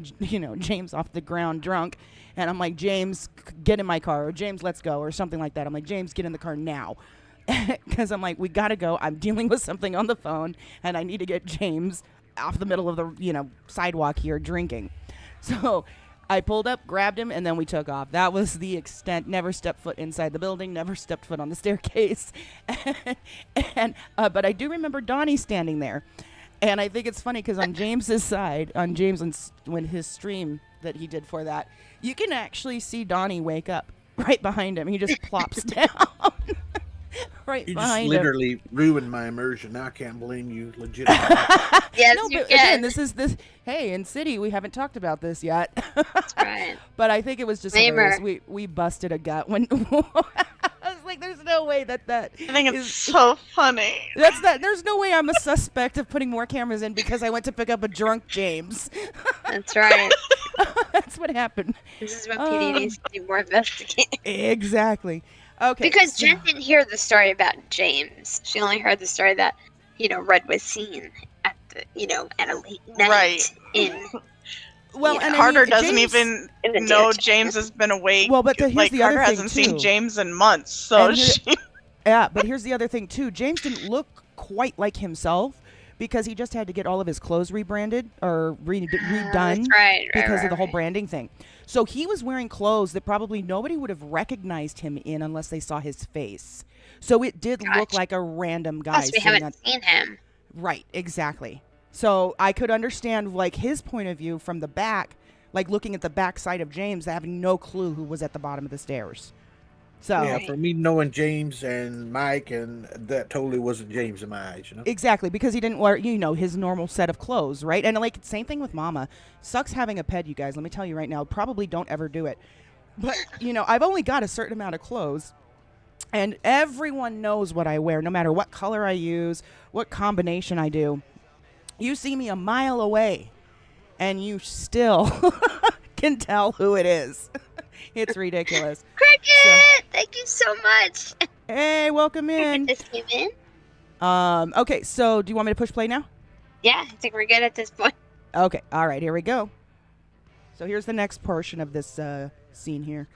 Speaker 2: James off the ground drunk. And I'm like, James, get in my car, or James, let's go, or something like that. I'm like, James, get in the car now. Because I'm like, we got to go. I'm dealing with something on the phone, and I need to get James off the middle of the, sidewalk here drinking. So I pulled up, grabbed him, and then we took off. That was the extent. Never stepped foot inside the building, never stepped foot on the staircase. But I do remember Donnie standing there. And I think it's funny because on James's side, when his stream that he did for that, you can actually see Donnie wake up right behind him. He just plops down right
Speaker 6: You just
Speaker 2: behind him.
Speaker 6: literally ruined my immersion. Now I can't blame you legitimately.
Speaker 3: Yes,
Speaker 2: No,
Speaker 3: you
Speaker 2: but
Speaker 3: can.
Speaker 2: again, this. Hey, in City, we haven't talked about this yet.
Speaker 3: That's right.
Speaker 2: But I think it was just hilarious. We busted a gut when I was like, "There's no way that."
Speaker 5: I think it's so funny.
Speaker 2: There's no way I'm a suspect of putting more cameras in because I went to pick up a drunk James.
Speaker 3: That's right.
Speaker 2: That's what happened.
Speaker 3: This is what PD needs to do more investigating.
Speaker 2: Exactly. Okay.
Speaker 3: Because Jen didn't hear the story about James. She only heard the story that, Red was seen at at a late night.
Speaker 5: Right.
Speaker 2: Well, and
Speaker 5: Carter doesn't
Speaker 2: James,
Speaker 5: even
Speaker 3: in the
Speaker 5: know
Speaker 3: DOJ.
Speaker 5: James has been awake.
Speaker 2: Well, but here's the
Speaker 5: Carter
Speaker 2: other thing,
Speaker 5: hasn't seen
Speaker 2: too.
Speaker 5: James in months, so
Speaker 2: And here- Yeah, but here's the other thing too. James didn't look quite like himself because he just had to get all of his clothes rebranded or redone
Speaker 3: That's right.
Speaker 2: because of the whole branding thing. So he was wearing clothes that probably nobody would have recognized him in unless they saw his face. So it did look
Speaker 3: Gotcha.
Speaker 2: like a random guy.
Speaker 3: Plus, we
Speaker 2: sitting
Speaker 3: haven't seen him.
Speaker 2: Right, exactly. So I could understand like his point of view from the back, like looking at the back side of James, having no clue who was at the bottom of the stairs. So
Speaker 6: Yeah, for me knowing James and Mike, and that totally wasn't James in my eyes.
Speaker 2: exactly, because he didn't wear, his normal set of clothes, right? And like same thing with Mama. Sucks having a pet, you guys. Let me tell you right now. Probably don't ever do it. But I've only got a certain amount of clothes, and everyone knows what I wear, no matter what color I use, what combination I do. You see me a mile away, and you still can tell who it is. It's ridiculous.
Speaker 3: Cricket! Thank you so much.
Speaker 2: Hey, welcome in.
Speaker 3: Cricket just came in.
Speaker 2: Okay, so do you want me to push play now?
Speaker 3: Yeah, I think we're good at this point.
Speaker 2: Okay, all right, here we go. So here's the next portion of this scene here.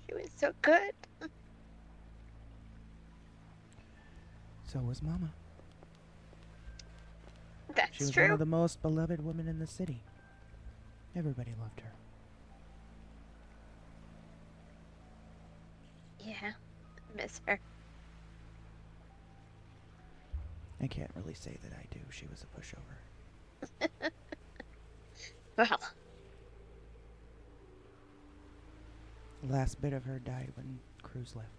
Speaker 3: She was so good.
Speaker 2: So was Mama.
Speaker 3: That's
Speaker 2: She was
Speaker 3: true.
Speaker 2: one of the most beloved women in the city. Everybody loved her.
Speaker 3: Yeah, miss her.
Speaker 2: I can't really say that I do. She was a pushover.
Speaker 3: Well,
Speaker 2: The last bit of her died when Cruz left.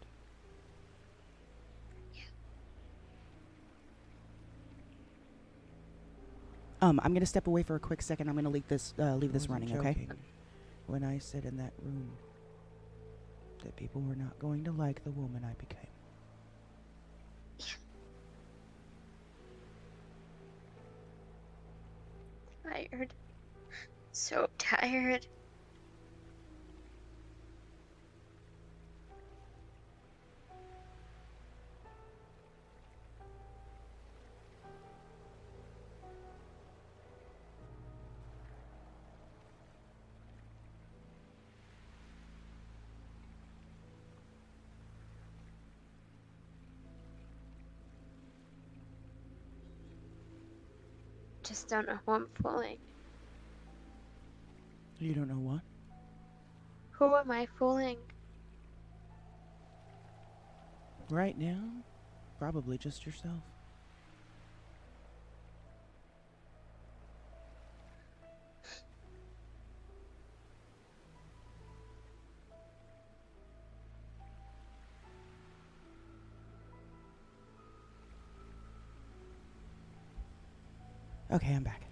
Speaker 2: I'm gonna step away for a quick second. I'm gonna leave this running, okay? When I said in that room that people were not going to like the woman I became.
Speaker 3: Tired. So tired. Just don't know who I'm fooling.
Speaker 2: You don't know what?
Speaker 3: Who am I fooling?
Speaker 2: Right now, probably just yourself. Okay, I'm back.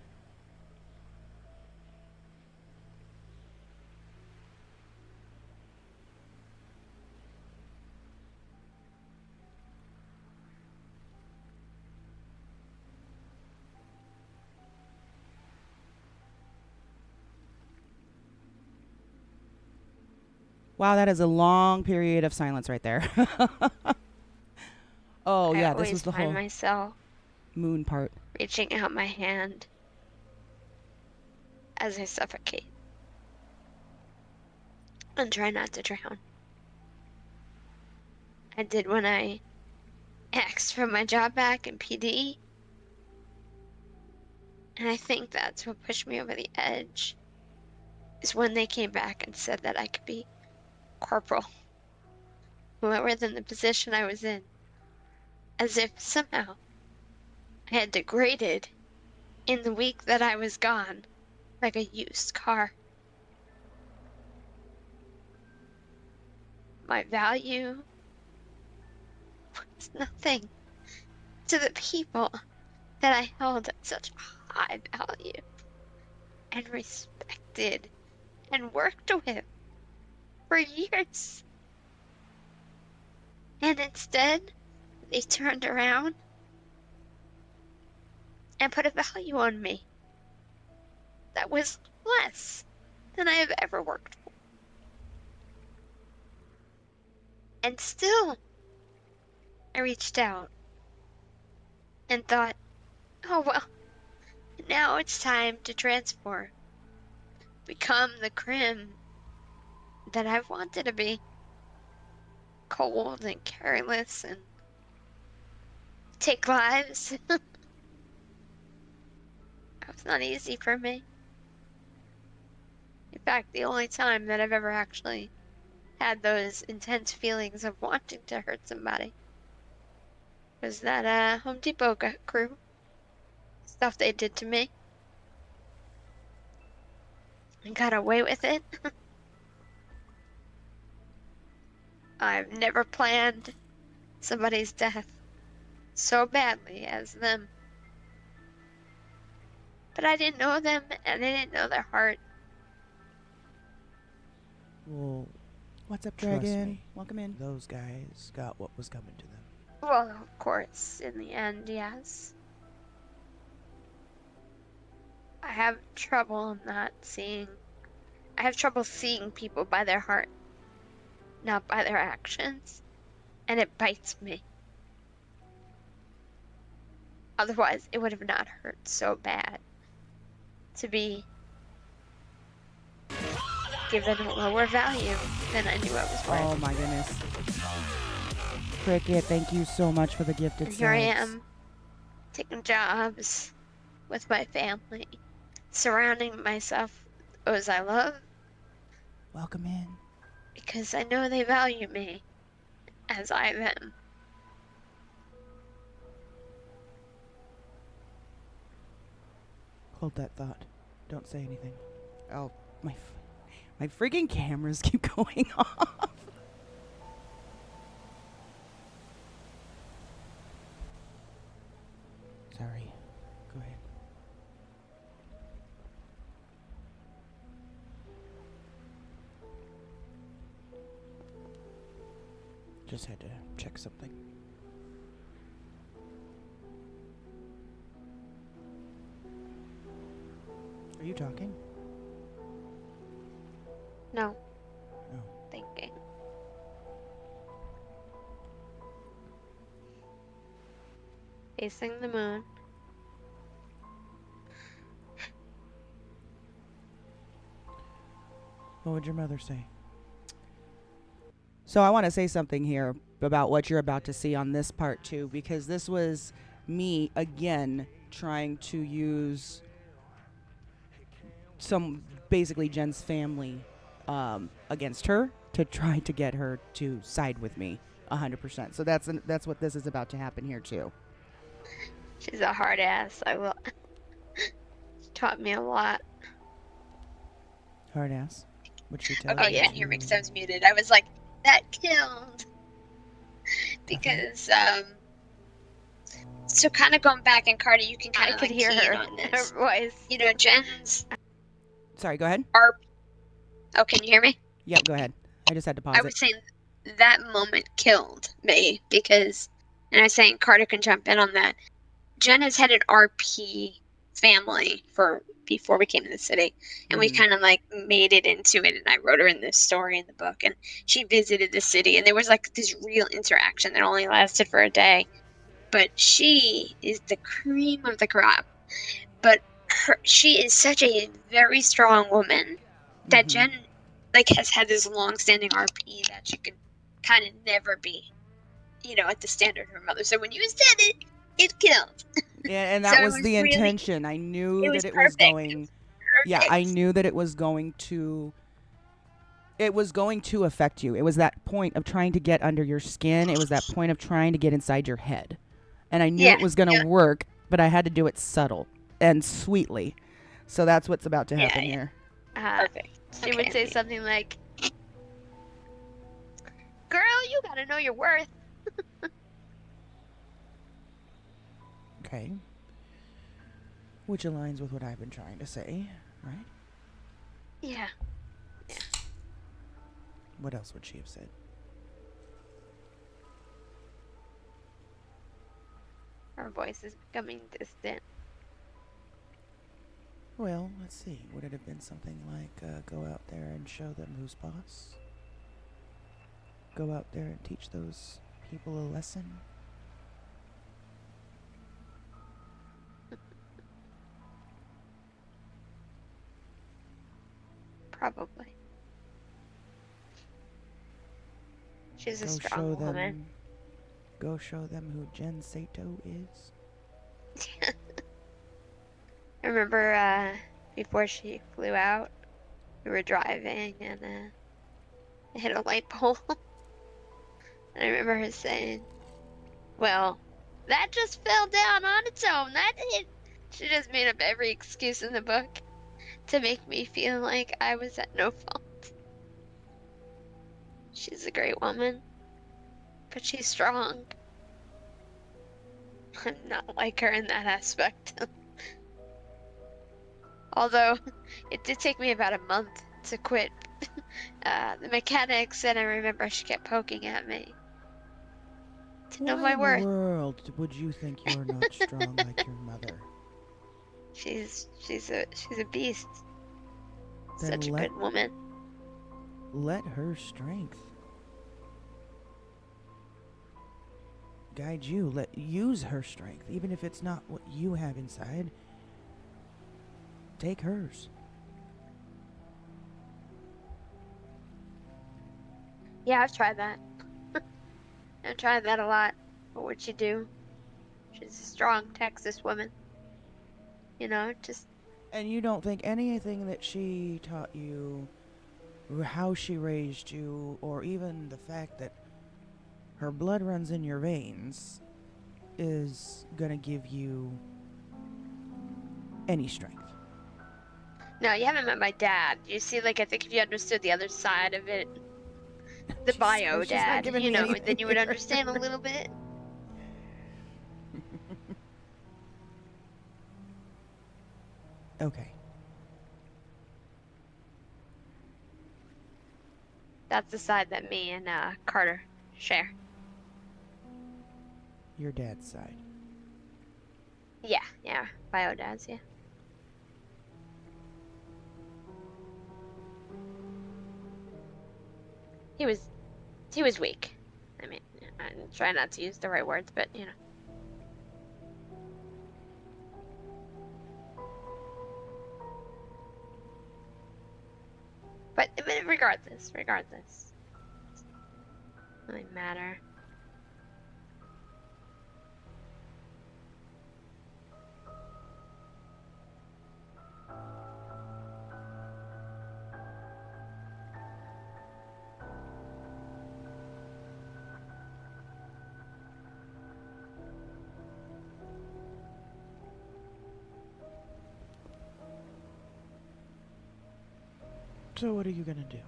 Speaker 2: Wow, that is a long period of silence right there. Oh,
Speaker 3: I
Speaker 2: yeah, this
Speaker 3: always
Speaker 2: was the
Speaker 3: find
Speaker 2: whole
Speaker 3: myself
Speaker 2: moon part.
Speaker 3: reaching out my hand as I suffocate and try not to drown. I did when I asked for my job back in PD, and I think that's what pushed me over the edge, is when they came back and said that I could be corporal, lower than the position I was in, as if somehow I had degraded in the week that I was gone, like a used car. My value was nothing to the people that I held at such high value and respected and worked with for years. And instead, they turned around and put a value on me that was less than I have ever worked for. And still, I reached out and thought, oh well, now it's time to transform, become the Krim that I've wanted to be. Cold and careless and take lives. It was not easy for me. In fact, the only time that I've ever actually had those intense feelings of wanting to hurt somebody was that Home Depot crew. Stuff they did to me. And got away with it. I've never planned somebody's death so badly as them. But I didn't know them and I didn't know their heart.
Speaker 2: Well, what's up,
Speaker 7: Trust
Speaker 2: Dragon?
Speaker 7: me.
Speaker 2: Welcome in.
Speaker 7: Those guys got what was coming to them.
Speaker 3: Well, of course, in the end, yes. I have trouble seeing people by their heart, not by their actions. And it bites me. Otherwise, it would have not hurt so bad to be given a lower value than I knew I was worth.
Speaker 2: Oh my goodness. Cricket, thank you so much for the gifted
Speaker 3: And here I
Speaker 2: subs.
Speaker 3: am, taking jobs with my family, surrounding myself with those I love,
Speaker 2: Welcome in.
Speaker 3: because I know they value me as I them.
Speaker 2: Hold that thought. Don't say anything. Oh, My freaking cameras keep going off. Sorry. Go ahead. Just had to check something. Are you talking?
Speaker 3: No.
Speaker 2: Oh.
Speaker 3: Thinking. Facing the moon.
Speaker 2: What would your mother say? So I want to say something here about what you're about to see on this part too, because this was me again trying to use some basically Jen's family against her to try to get her to side with me 100%. So that's what this is about to happen here too.
Speaker 3: She's a hard ass. I will. She taught me a lot.
Speaker 2: Hard ass. Would she tell
Speaker 4: Okay,
Speaker 2: you
Speaker 4: you
Speaker 3: yeah.
Speaker 4: can hear me because
Speaker 2: to
Speaker 4: I was muted. I was like, that killed.
Speaker 2: toughen?
Speaker 4: Because, so kind of going back, and Carter, you can
Speaker 3: I
Speaker 4: kind of
Speaker 3: could
Speaker 4: like
Speaker 3: hear
Speaker 4: key in
Speaker 3: her.
Speaker 4: on
Speaker 3: Her
Speaker 4: this.
Speaker 3: voice.
Speaker 4: You know, Jen's
Speaker 2: Sorry, go ahead.
Speaker 4: ARP. Oh, can you hear me?
Speaker 2: Yep, go ahead. I just had to pause
Speaker 4: I
Speaker 2: it.
Speaker 4: was saying that moment killed me because, and I was saying Carter can jump in on that. Jen has had an RP family for before we came to the city, and we kind of like made it into it. And I wrote her in this story in the book, and she visited the city, and there was like this real interaction that only lasted for a day. But she is the cream of the crop. But she is such a very strong woman that Jen like has had this long-standing RP that she could kind of never be, at the standard of her mother. So when you said it, it killed.
Speaker 2: Yeah, and
Speaker 4: So
Speaker 2: that
Speaker 4: it
Speaker 2: was
Speaker 4: was
Speaker 2: the
Speaker 4: really,
Speaker 2: intention. I knew
Speaker 4: it
Speaker 2: that
Speaker 4: was
Speaker 2: it was
Speaker 4: perfect. It
Speaker 2: going.
Speaker 4: was
Speaker 2: Yeah,
Speaker 4: perfect.
Speaker 2: I knew that it was going to. It was going to affect you. It was that point of trying to get under your skin. It was that point of trying to get inside your head. And I knew
Speaker 4: Yeah,
Speaker 2: it was going to work, but I had to do it subtle and sweetly. So that's what's about to happen
Speaker 4: yeah,
Speaker 2: here.
Speaker 4: perfect.
Speaker 3: She would say something like, "Girl, you gotta know your worth."
Speaker 2: Okay. Which aligns with what I've been trying to say, right?
Speaker 3: Yeah.
Speaker 2: What else would she have said?
Speaker 3: Her voice is becoming distant.
Speaker 2: Well, let's see. Would it have been something like go out there and show them who's boss? Go out there and teach those people a lesson?
Speaker 3: Probably. She's a
Speaker 2: Go
Speaker 3: strong
Speaker 2: show
Speaker 3: woman.
Speaker 2: them. Go show them who Jen Saito is.
Speaker 3: I remember before she flew out, we were driving and I hit a light pole. And I remember her saying, "Well, that just fell down on its own. That hit." She just made up every excuse in the book to make me feel like I was at no fault. She's a great woman, but she's strong. I'm not like her in that aspect. Although it did take me about a month to quit the mechanics, and I remember she kept poking at me to know
Speaker 2: Why
Speaker 3: my
Speaker 2: in the
Speaker 3: worth.
Speaker 2: world would you think you're not strong like your mother?
Speaker 3: She's a beast.
Speaker 2: Then
Speaker 3: Such a
Speaker 2: let
Speaker 3: good woman.
Speaker 2: her strength guide you. Use her strength, even if it's not what you have inside. Take hers.
Speaker 3: Yeah, I've tried that. I've tried that a lot. What would she do? She's a strong Texas woman. Just
Speaker 2: And you don't think anything that she taught you, or how she raised you, or even the fact that her blood runs in your veins is gonna give you any strength.
Speaker 3: No, you haven't met my dad. You see, like, I think if you understood the other side of it, the bio
Speaker 2: She's not
Speaker 3: dad,
Speaker 2: giving
Speaker 3: you
Speaker 2: me
Speaker 3: know,
Speaker 2: anything
Speaker 3: then you would
Speaker 2: here.
Speaker 3: understand a little bit.
Speaker 2: Okay.
Speaker 3: That's the side that me and Carter share.
Speaker 2: Your dad's side.
Speaker 3: Yeah, bio dads, yeah. He was weak. I mean, I'm trying not to use the right words, but you know. But regardless, doesn't really matter.
Speaker 2: So what are you gonna do?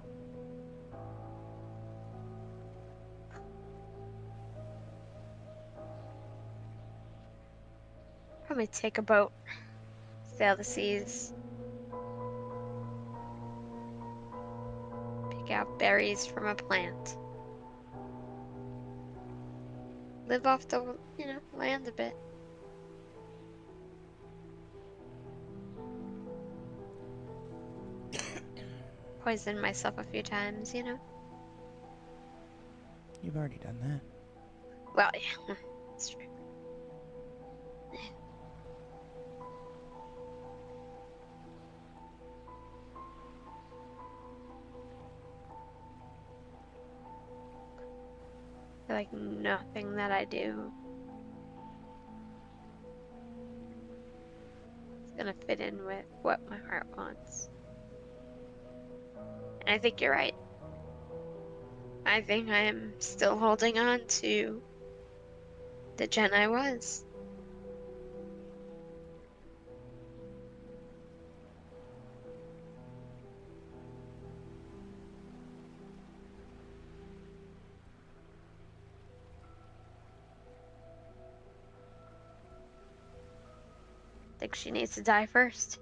Speaker 3: Probably take a boat, sail the seas, pick out berries from a plant, live off the, land a bit. Poisoned myself a few times,
Speaker 2: You've already done that.
Speaker 3: Well, yeah, that's true. I feel like nothing that I do is gonna fit in with what my heart wants. And I think you're right. I think I am still holding on to the Jen I was. Think she needs to die first.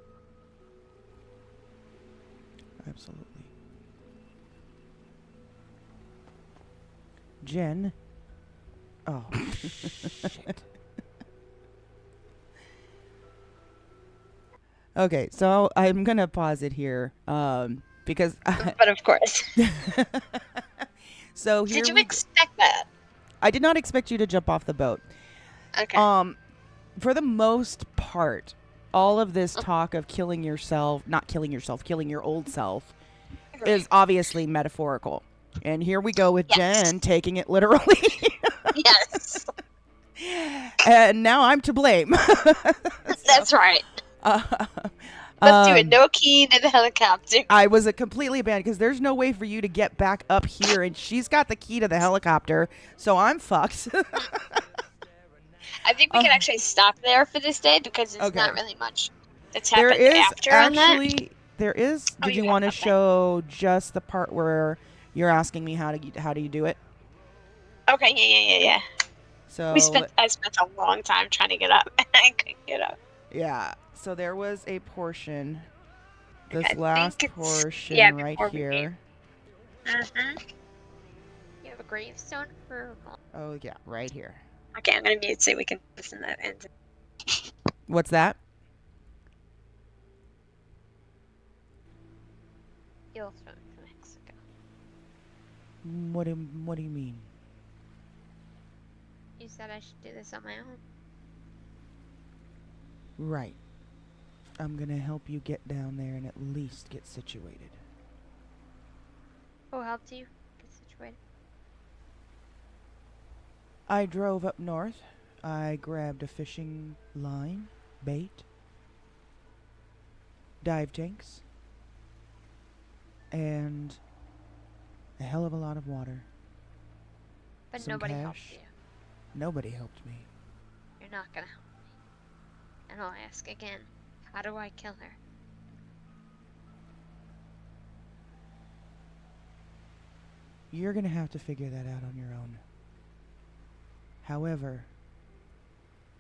Speaker 2: Absolutely. Jen. Oh, shit. Okay, so I'm gonna pause it here, because
Speaker 3: But of course.
Speaker 2: so here
Speaker 3: Did you
Speaker 2: we.
Speaker 3: expect that?
Speaker 2: I did not expect you to jump off the boat.
Speaker 3: Okay.
Speaker 2: For the most part, all of this talk of killing yourself, not killing yourself, killing your old self, is obviously metaphorical. And here we go with
Speaker 3: Yes.
Speaker 2: Jen taking it literally.
Speaker 3: Yes.
Speaker 2: And now I'm to blame.
Speaker 3: That's right.
Speaker 2: Uh,
Speaker 3: Let's do it. No key to the helicopter.
Speaker 2: I was a completely abandoned because there's no way for you to get back up here, and she's got the key to the helicopter, so I'm fucked.
Speaker 3: I think we can actually stop there for this day because there's
Speaker 2: Okay.
Speaker 3: not really much that's
Speaker 2: There
Speaker 3: happened
Speaker 2: is
Speaker 3: after on that.
Speaker 2: actually there is.
Speaker 3: Oh,
Speaker 2: Did
Speaker 3: you
Speaker 2: you
Speaker 3: have
Speaker 2: want to
Speaker 3: okay.
Speaker 2: show just the part where you're asking me how do you do it?
Speaker 3: Okay, yeah.
Speaker 2: So
Speaker 3: I spent a long time trying to get up and I couldn't get up.
Speaker 2: yeah. So there was a portion. This
Speaker 3: I
Speaker 2: last
Speaker 3: think it's
Speaker 2: portion right
Speaker 3: before we
Speaker 2: here.
Speaker 3: Mm-hmm. You have a gravestone for mom.
Speaker 2: Oh yeah, right here.
Speaker 3: Okay, I'm gonna mute so we can listen to that end.
Speaker 2: What's that?
Speaker 3: Yellowstone to Mexico.
Speaker 2: What do you mean?
Speaker 3: You said I should do this on my own.
Speaker 2: Right. I'm gonna help you get down there and at least get situated.
Speaker 3: Who helped you get situated?
Speaker 2: I drove up north. I grabbed a fishing line, bait, dive tanks, and a hell of a lot of water.
Speaker 3: But
Speaker 2: Some
Speaker 3: nobody helped
Speaker 2: cash.
Speaker 3: you.
Speaker 2: Nobody helped me.
Speaker 3: You're not gonna help me. And I'll ask again. How do I kill her?
Speaker 2: You're going to have to figure that out on your own. However,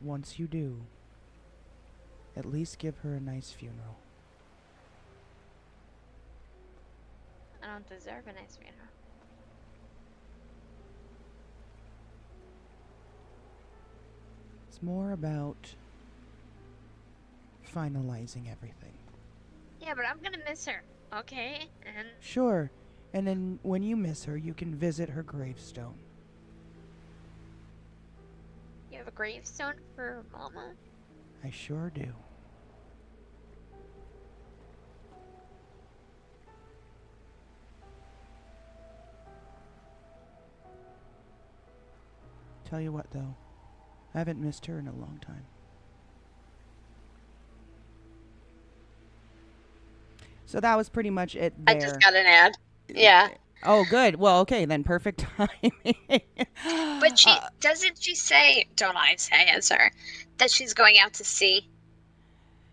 Speaker 2: once you do, at least give her a nice funeral.
Speaker 3: I don't deserve a nice funeral.
Speaker 2: It's more about finalizing everything.
Speaker 3: Yeah, but I'm gonna miss her. Okay, and
Speaker 2: Sure. And then when you miss her, you can visit her gravestone.
Speaker 3: you have a gravestone for Mama?
Speaker 2: I sure do. Tell you what, though, I haven't missed her in a long time. So that was pretty much it there.
Speaker 4: I just got an ad. Yeah.
Speaker 2: Oh, good. Well, okay, then perfect timing.
Speaker 4: But doesn't she say, don't I say as her, that she's going out to sea?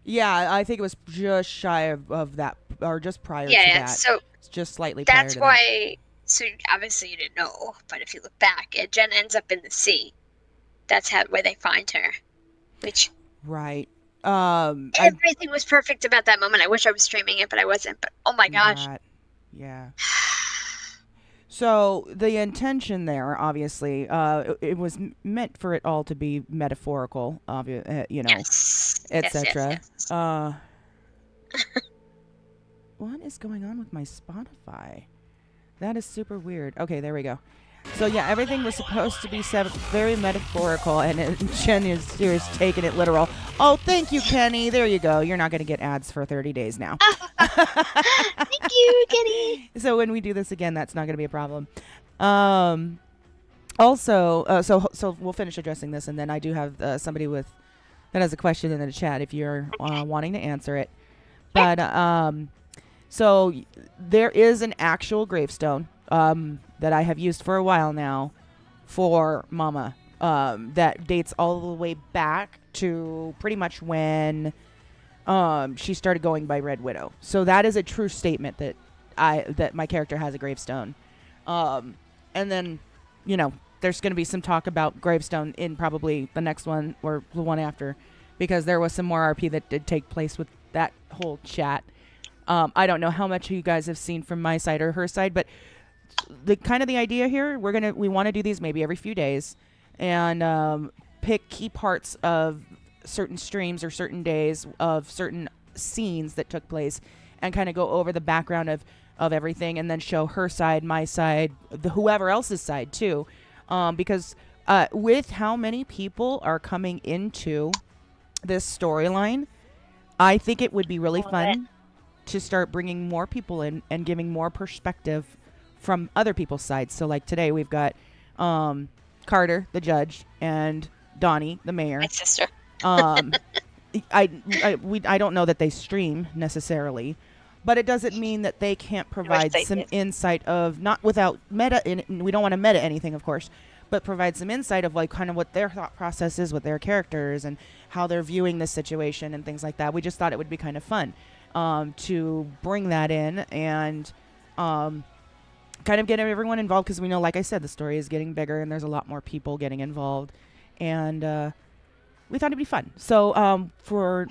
Speaker 2: Yeah, I think it was just shy of that, or just prior to
Speaker 4: Yeah,
Speaker 2: that.
Speaker 4: so
Speaker 2: It's just slightly prior
Speaker 4: that's
Speaker 2: to
Speaker 4: why, so obviously you didn't know, but if you look back, Jen ends up in the sea. That's where they find her, which
Speaker 2: that. Right.
Speaker 4: everything was perfect about that moment. I wish I was streaming it, but I wasn't. But oh my gosh.
Speaker 2: Yeah. So the intention there, obviously, it was meant for it all to be metaphorical,
Speaker 4: Yes.
Speaker 2: etc.
Speaker 4: Yes.
Speaker 2: What is going on with my Spotify? That is super weird. Okay, there we go. So yeah, everything was supposed to be very metaphorical, and Jen is taking it literal. Oh, thank you, Kenny. There you go. You're not going to get ads for 30 days now.
Speaker 4: Thank you, Kenny.
Speaker 2: So when we do this again, that's not going to be a problem. Also, so we'll finish addressing this, and then I do have somebody that has a question in the chat if you're wanting to answer it. But so there is an actual gravestone that I have used for a while now for Mama that dates all the way back to pretty much when she started going by Red Widow. So that is a true statement that my character has a gravestone. And then, there's going to be some talk about gravestone in probably the next one or the one after, because there was some more RP that did take place with that whole chat. I don't know how much you guys have seen from my side or her side, but the idea here, we want to do these maybe every few days, and pick key parts of certain streams or certain days of certain scenes that took place, and kind of go over the background of everything, and then show her side, my side, whoever else's side too, because with how many people are coming into this storyline, I think it would be really fun to start bringing more people in and giving more perspective from other people's sides. So like today we've got Carter, the judge, and Donnie, the mayor.
Speaker 4: My sister.
Speaker 2: I don't know that they stream necessarily, but it doesn't mean that they can't provide some insight of, not without meta, we don't want to meta anything, of course, but provide some insight of like kind of what their thought process is with their characters and how they're viewing this situation and things like that. We just thought it would be kind of fun to bring that in and kind of get everyone involved, because we know, like I said, the story is getting bigger and there's a lot more people getting involved, and we thought it'd be fun. So for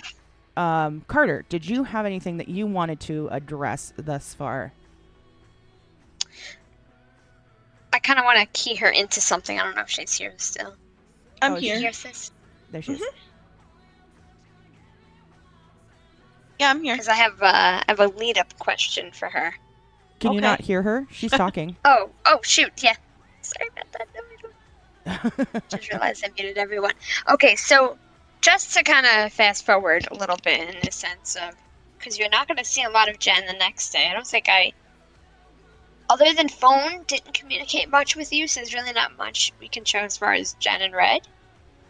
Speaker 2: Carter, did you have anything that you wanted to address thus far?
Speaker 4: I kind of want to key her into something. I don't know if she's here still.
Speaker 5: I'm here.
Speaker 4: Here, sis.
Speaker 2: There she is.
Speaker 5: Yeah, I'm here.
Speaker 4: Because I have a lead-up question for her.
Speaker 2: Can you not hear her? She's talking.
Speaker 4: Oh, shoot, yeah. Sorry about that. No, just realized I muted everyone. Okay, so just to kind of fast forward a little bit in the sense of, because you're not going to see a lot of Jen the next day. I don't think other than phone, didn't communicate much with you, so there's really not much we can show as far as Jen and Red.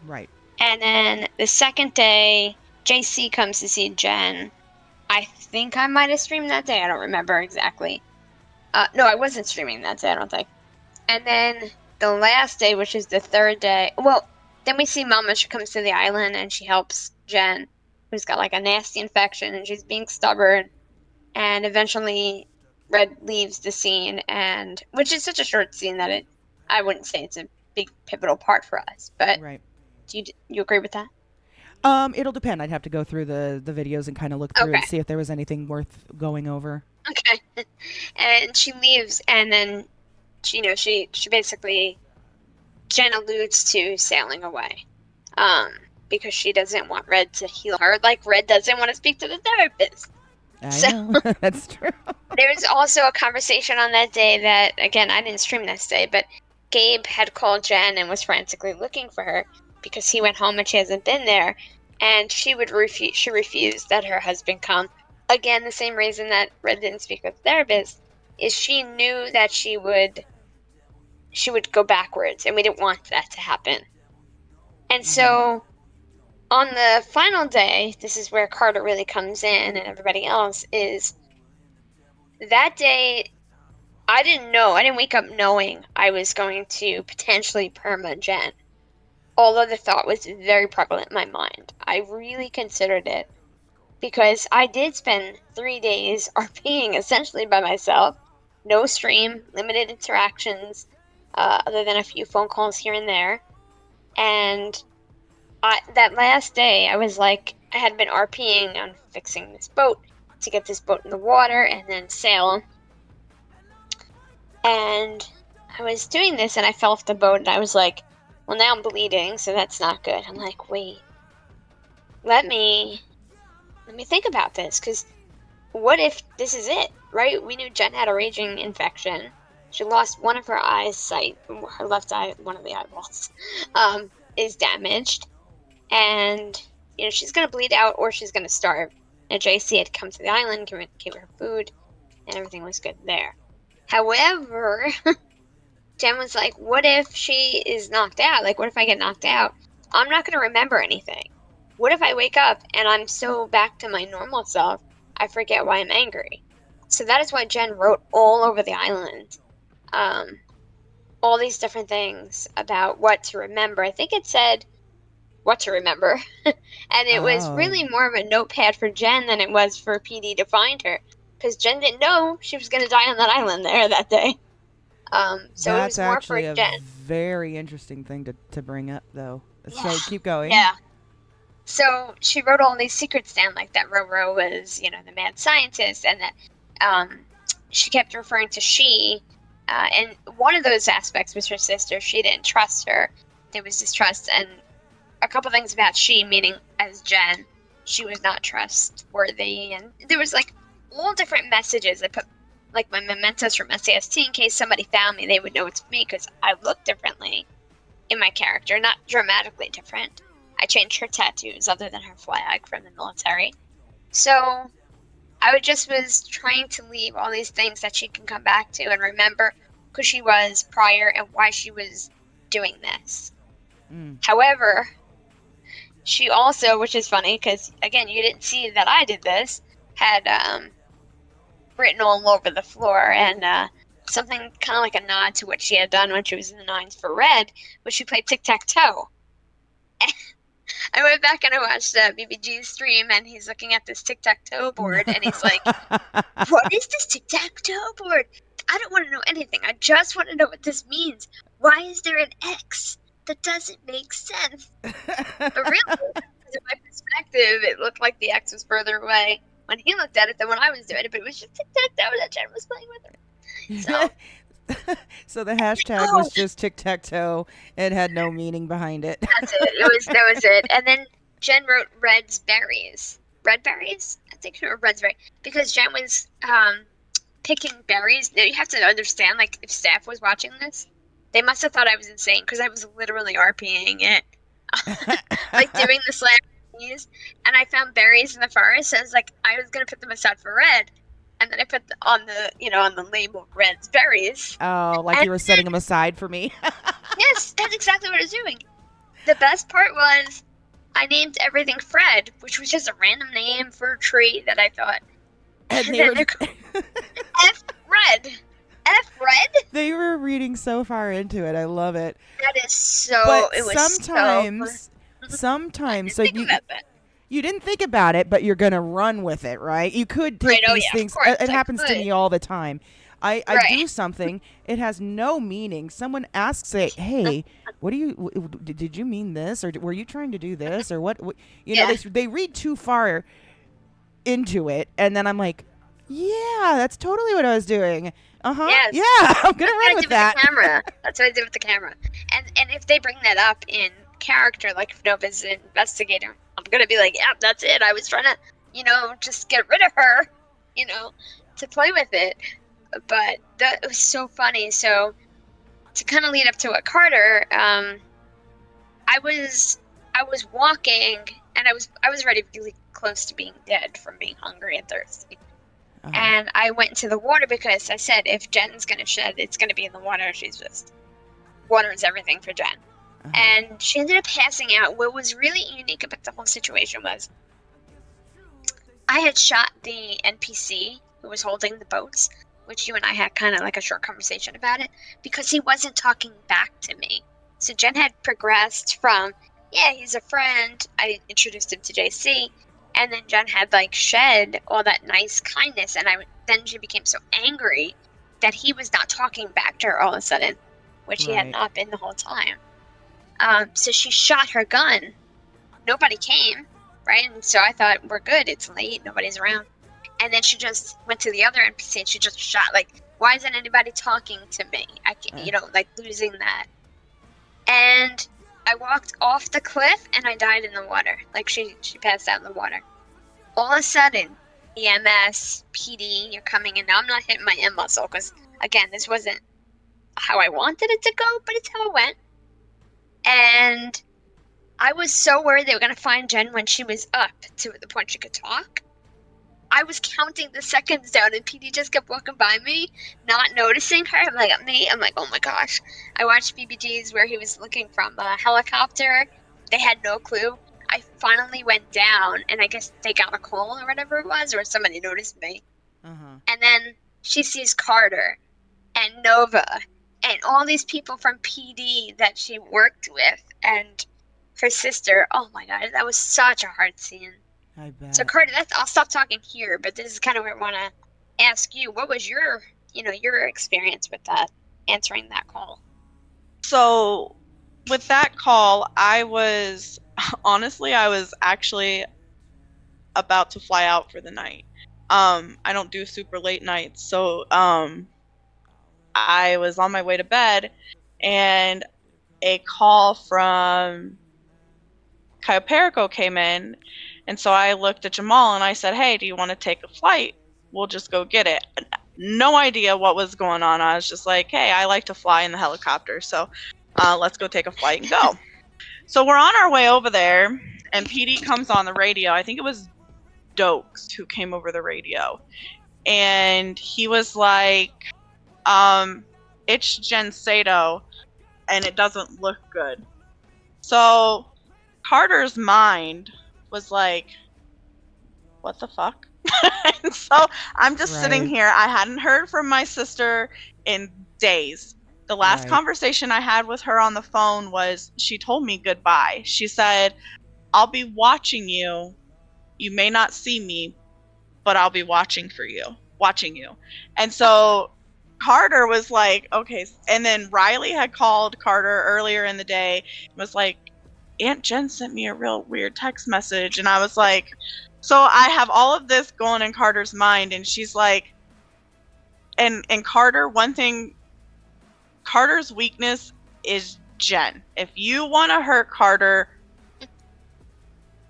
Speaker 2: Right.
Speaker 4: And then the second day, JC comes to see Jen. I think I might have streamed that day. I don't remember exactly. No, I wasn't streaming that day, I don't think. And then the last day, which is the third day, well, then we see Mama. She comes to the island and she helps Jen, who's got like a nasty infection and she's being stubborn. And eventually
Speaker 3: Red leaves the scene, and which is such a short scene that I wouldn't say it's a big pivotal part for us. But
Speaker 2: Right.
Speaker 3: do you agree with that?
Speaker 2: It'll depend. I'd have to go through the videos and kind of look through
Speaker 3: Okay.
Speaker 2: and see if there was anything worth going over.
Speaker 3: Okay. And she leaves, and then she basically, Jen alludes to sailing away, because she doesn't want Red to heal her, like Red doesn't want to speak to the therapist.
Speaker 2: I
Speaker 3: So
Speaker 2: know. That's true.
Speaker 3: there's also a conversation on that day that, again, I didn't stream this day, but Gabe had called Jen and was frantically looking for her because he went home and she hasn't been there, and she refused that her husband come. Again, the same reason that Red didn't speak with the therapist is she knew that she would go backwards, and we didn't want that to happen. And so on the final day, this is where Carter really comes in and everybody else, is that day I didn't wake up knowing I was going to potentially perma Jen. Although the thought was very prevalent in my mind. I really considered it because I did spend 3 days RPing essentially by myself. No stream, limited interactions, other than a few phone calls here and there. And that last day, I was like, I had been RPing on fixing this boat to get this boat in the water and then sail. And I was doing this and I fell off the boat and I was like, well, now I'm bleeding, so that's not good. I'm like, wait, let me think about this, because what if this is it, right? We knew Jen had a raging infection. She lost one of her eyes sight, her left eye, one of the eyeballs, is damaged. And, she's going to bleed out or she's going to starve. And JC had come to the island, gave her food, and everything was good there. However, Jen was like, what if she is knocked out? Like, what if I get knocked out? I'm not going to remember anything. What if I wake up and I'm so back to my normal self, I forget why I'm angry? So that is why Jen wrote all over the island, all these different things about what to remember. I think it said what to remember. And it was really more of a notepad for Jen than it was for PD to find her, because Jen didn't know she was going to die on that island there that day. So it was
Speaker 2: That's
Speaker 3: more for
Speaker 2: actually a
Speaker 3: Jen.
Speaker 2: very interesting thing to bring up, though. So
Speaker 3: Yeah.
Speaker 2: keep going.
Speaker 3: Yeah. So she wrote all these secrets down, like that Roro was, the mad scientist, and that she kept referring to she. And one of those aspects was her sister. She didn't trust her. There was distrust, and a couple things about she, meaning as Jen, she was not trustworthy. And there was like all different messages. I put like my mementos from SAST in case somebody found me, they would know it's me because I look differently in my character, not dramatically different. I changed her tattoos other than her flag from the military. So I was trying to leave all these things that she can come back to and remember who she was prior and why she was doing this. However, she also, which is funny because, again, you didn't see that I did this, had written all over the floor, and something kind of like a nod to what she had done when she was in the nines for Red, was she played tic-tac-toe. I went back and I watched BBG's stream, and he's looking at this tic-tac-toe board, and he's like, what is this tic-tac-toe board? I don't want to know anything. I just want to know what this means. Why is there an X? That doesn't make sense. But really, in my perspective, it looked like the X was further away when he looked at it than when I was doing it, but it was just tic-tac-toe that Jen was playing with her. So,
Speaker 2: So the hashtag was just tic-tac-toe. It had no meaning behind it.
Speaker 3: That's it. That was it. And then Jen wrote Red's berries. Red berries? I think, or Red's berries. Because Jen was picking berries. Now, you have to understand, like, if staff was watching this, they must have thought I was insane, because I was literally RPing it. Like, doing the slam keys. And I found berries in the forest. So I was like, I was going to put them aside for Red. And then I put on the label Red's berries.
Speaker 2: Oh, like you were setting them aside for me.
Speaker 3: Yes, that's exactly what I was doing. The best part was I named everything Fred, which was just a random name for a tree that I thought.
Speaker 2: And
Speaker 3: And
Speaker 2: they
Speaker 3: then
Speaker 2: were,
Speaker 3: F Red. F Red?
Speaker 2: they were reading so far into it. I love it.
Speaker 3: That is so.
Speaker 2: But
Speaker 3: It was
Speaker 2: sometimes,
Speaker 3: I
Speaker 2: so
Speaker 3: didn't think
Speaker 2: you,
Speaker 3: about that.
Speaker 2: you didn't think about it, but you're going to run with it, right? You could take
Speaker 3: Right, oh
Speaker 2: these
Speaker 3: yeah, of
Speaker 2: things.
Speaker 3: course,
Speaker 2: It
Speaker 3: I
Speaker 2: happens to
Speaker 3: could.
Speaker 2: me all the time. I
Speaker 3: Right.
Speaker 2: do something. It has no meaning. Someone asks, hey, what do you, did you mean this? Or were you trying to do this? Or what you know,
Speaker 3: Yeah.
Speaker 2: they read too far into it. And then I'm like, yeah, that's totally what I was doing. Uh-huh.
Speaker 3: Yes.
Speaker 2: Yeah, I'm going to
Speaker 3: That's what
Speaker 2: run
Speaker 3: I
Speaker 2: with
Speaker 3: did
Speaker 2: that.
Speaker 3: with the camera. That's what I did with the camera. And if they bring that up in character, like if Nova's an investigator, I'm gonna be like, yeah, that's it. I was trying to, just get rid of her, to play with it. But that was so funny. So to kind of lead up to what Carter, I was walking and I was already really close to being dead from being hungry and thirsty.
Speaker 2: Uh-huh.
Speaker 3: And I went into the water because I said, if Jen's gonna shed, it's gonna be in the water. Water is everything for Jen.
Speaker 2: Uh-huh.
Speaker 3: And she ended up passing out. What was really unique about the whole situation was I had shot the NPC who was holding the boats, which you and I had kind of like a short conversation about it, because he wasn't talking back to me. So Jen had progressed from, yeah, he's a friend. I introduced him to JC. And then Jen had like shed all that nice kindness. And then she became so angry that he was not talking back to her all of a sudden, which he had
Speaker 2: Right.
Speaker 3: not been the whole time. So she shot her gun. Nobody came, right? And so I thought, we're good. It's late. Nobody's around. And then she just went to the other NPC and she just shot. Like, why isn't anybody talking to me? I can't, like losing that. And I walked off the cliff and I died in the water. Like she passed out in the water. All of a sudden, EMS, PD, you're coming in. Now I'm not hitting my M muscle because, again, this wasn't how I wanted it to go, but it's how it went. And I was so worried they were going to find Jen when she was up to the point she could talk. I was counting the seconds down, and PD just kept walking by me, not noticing her. I'm like, oh my gosh. I watched BBG's where he was looking from a helicopter. They had no clue. I finally went down, and I guess they got a call or whatever it was, or somebody noticed me.
Speaker 2: Uh-huh.
Speaker 3: And then she sees Carter and Nova and all these people from PD that she worked with and her sister. Oh my god, that was such a hard scene.
Speaker 2: I bet.
Speaker 3: So Carter, I'll stop talking here, but this is kind of where I want to ask you, what was your experience with that, answering that call?
Speaker 5: So with that call, I was actually about to fly out for the night. I don't do super late nights, so I was on my way to bed, and a call from Cayo Perico came in, and so I looked at Jamal and I said, hey, do you want to take a flight? We'll just go get it. No idea what was going on. I was just like, hey, I like to fly in the helicopter, so let's go take a flight and go. So we're on our way over there, and PD comes on the radio. I think it was Dokes who came over the radio, and he was like, it's Jen Saito, and it doesn't look good. So Carter's mind was like, what the fuck? And so I'm just sitting here. I hadn't heard from my sister in days. The last conversation I had with her on the phone was, she told me goodbye. She said, I'll be watching you. You may not see me, but I'll be watching you. And so Carter was like, okay. And then Riley had called Carter earlier in the day and was like, Aunt Jen sent me a real weird text message. And I was like, so I have all of this going in Carter's mind, and she's like, and Carter, one thing, Carter's weakness is Jen. If you want to hurt Carter,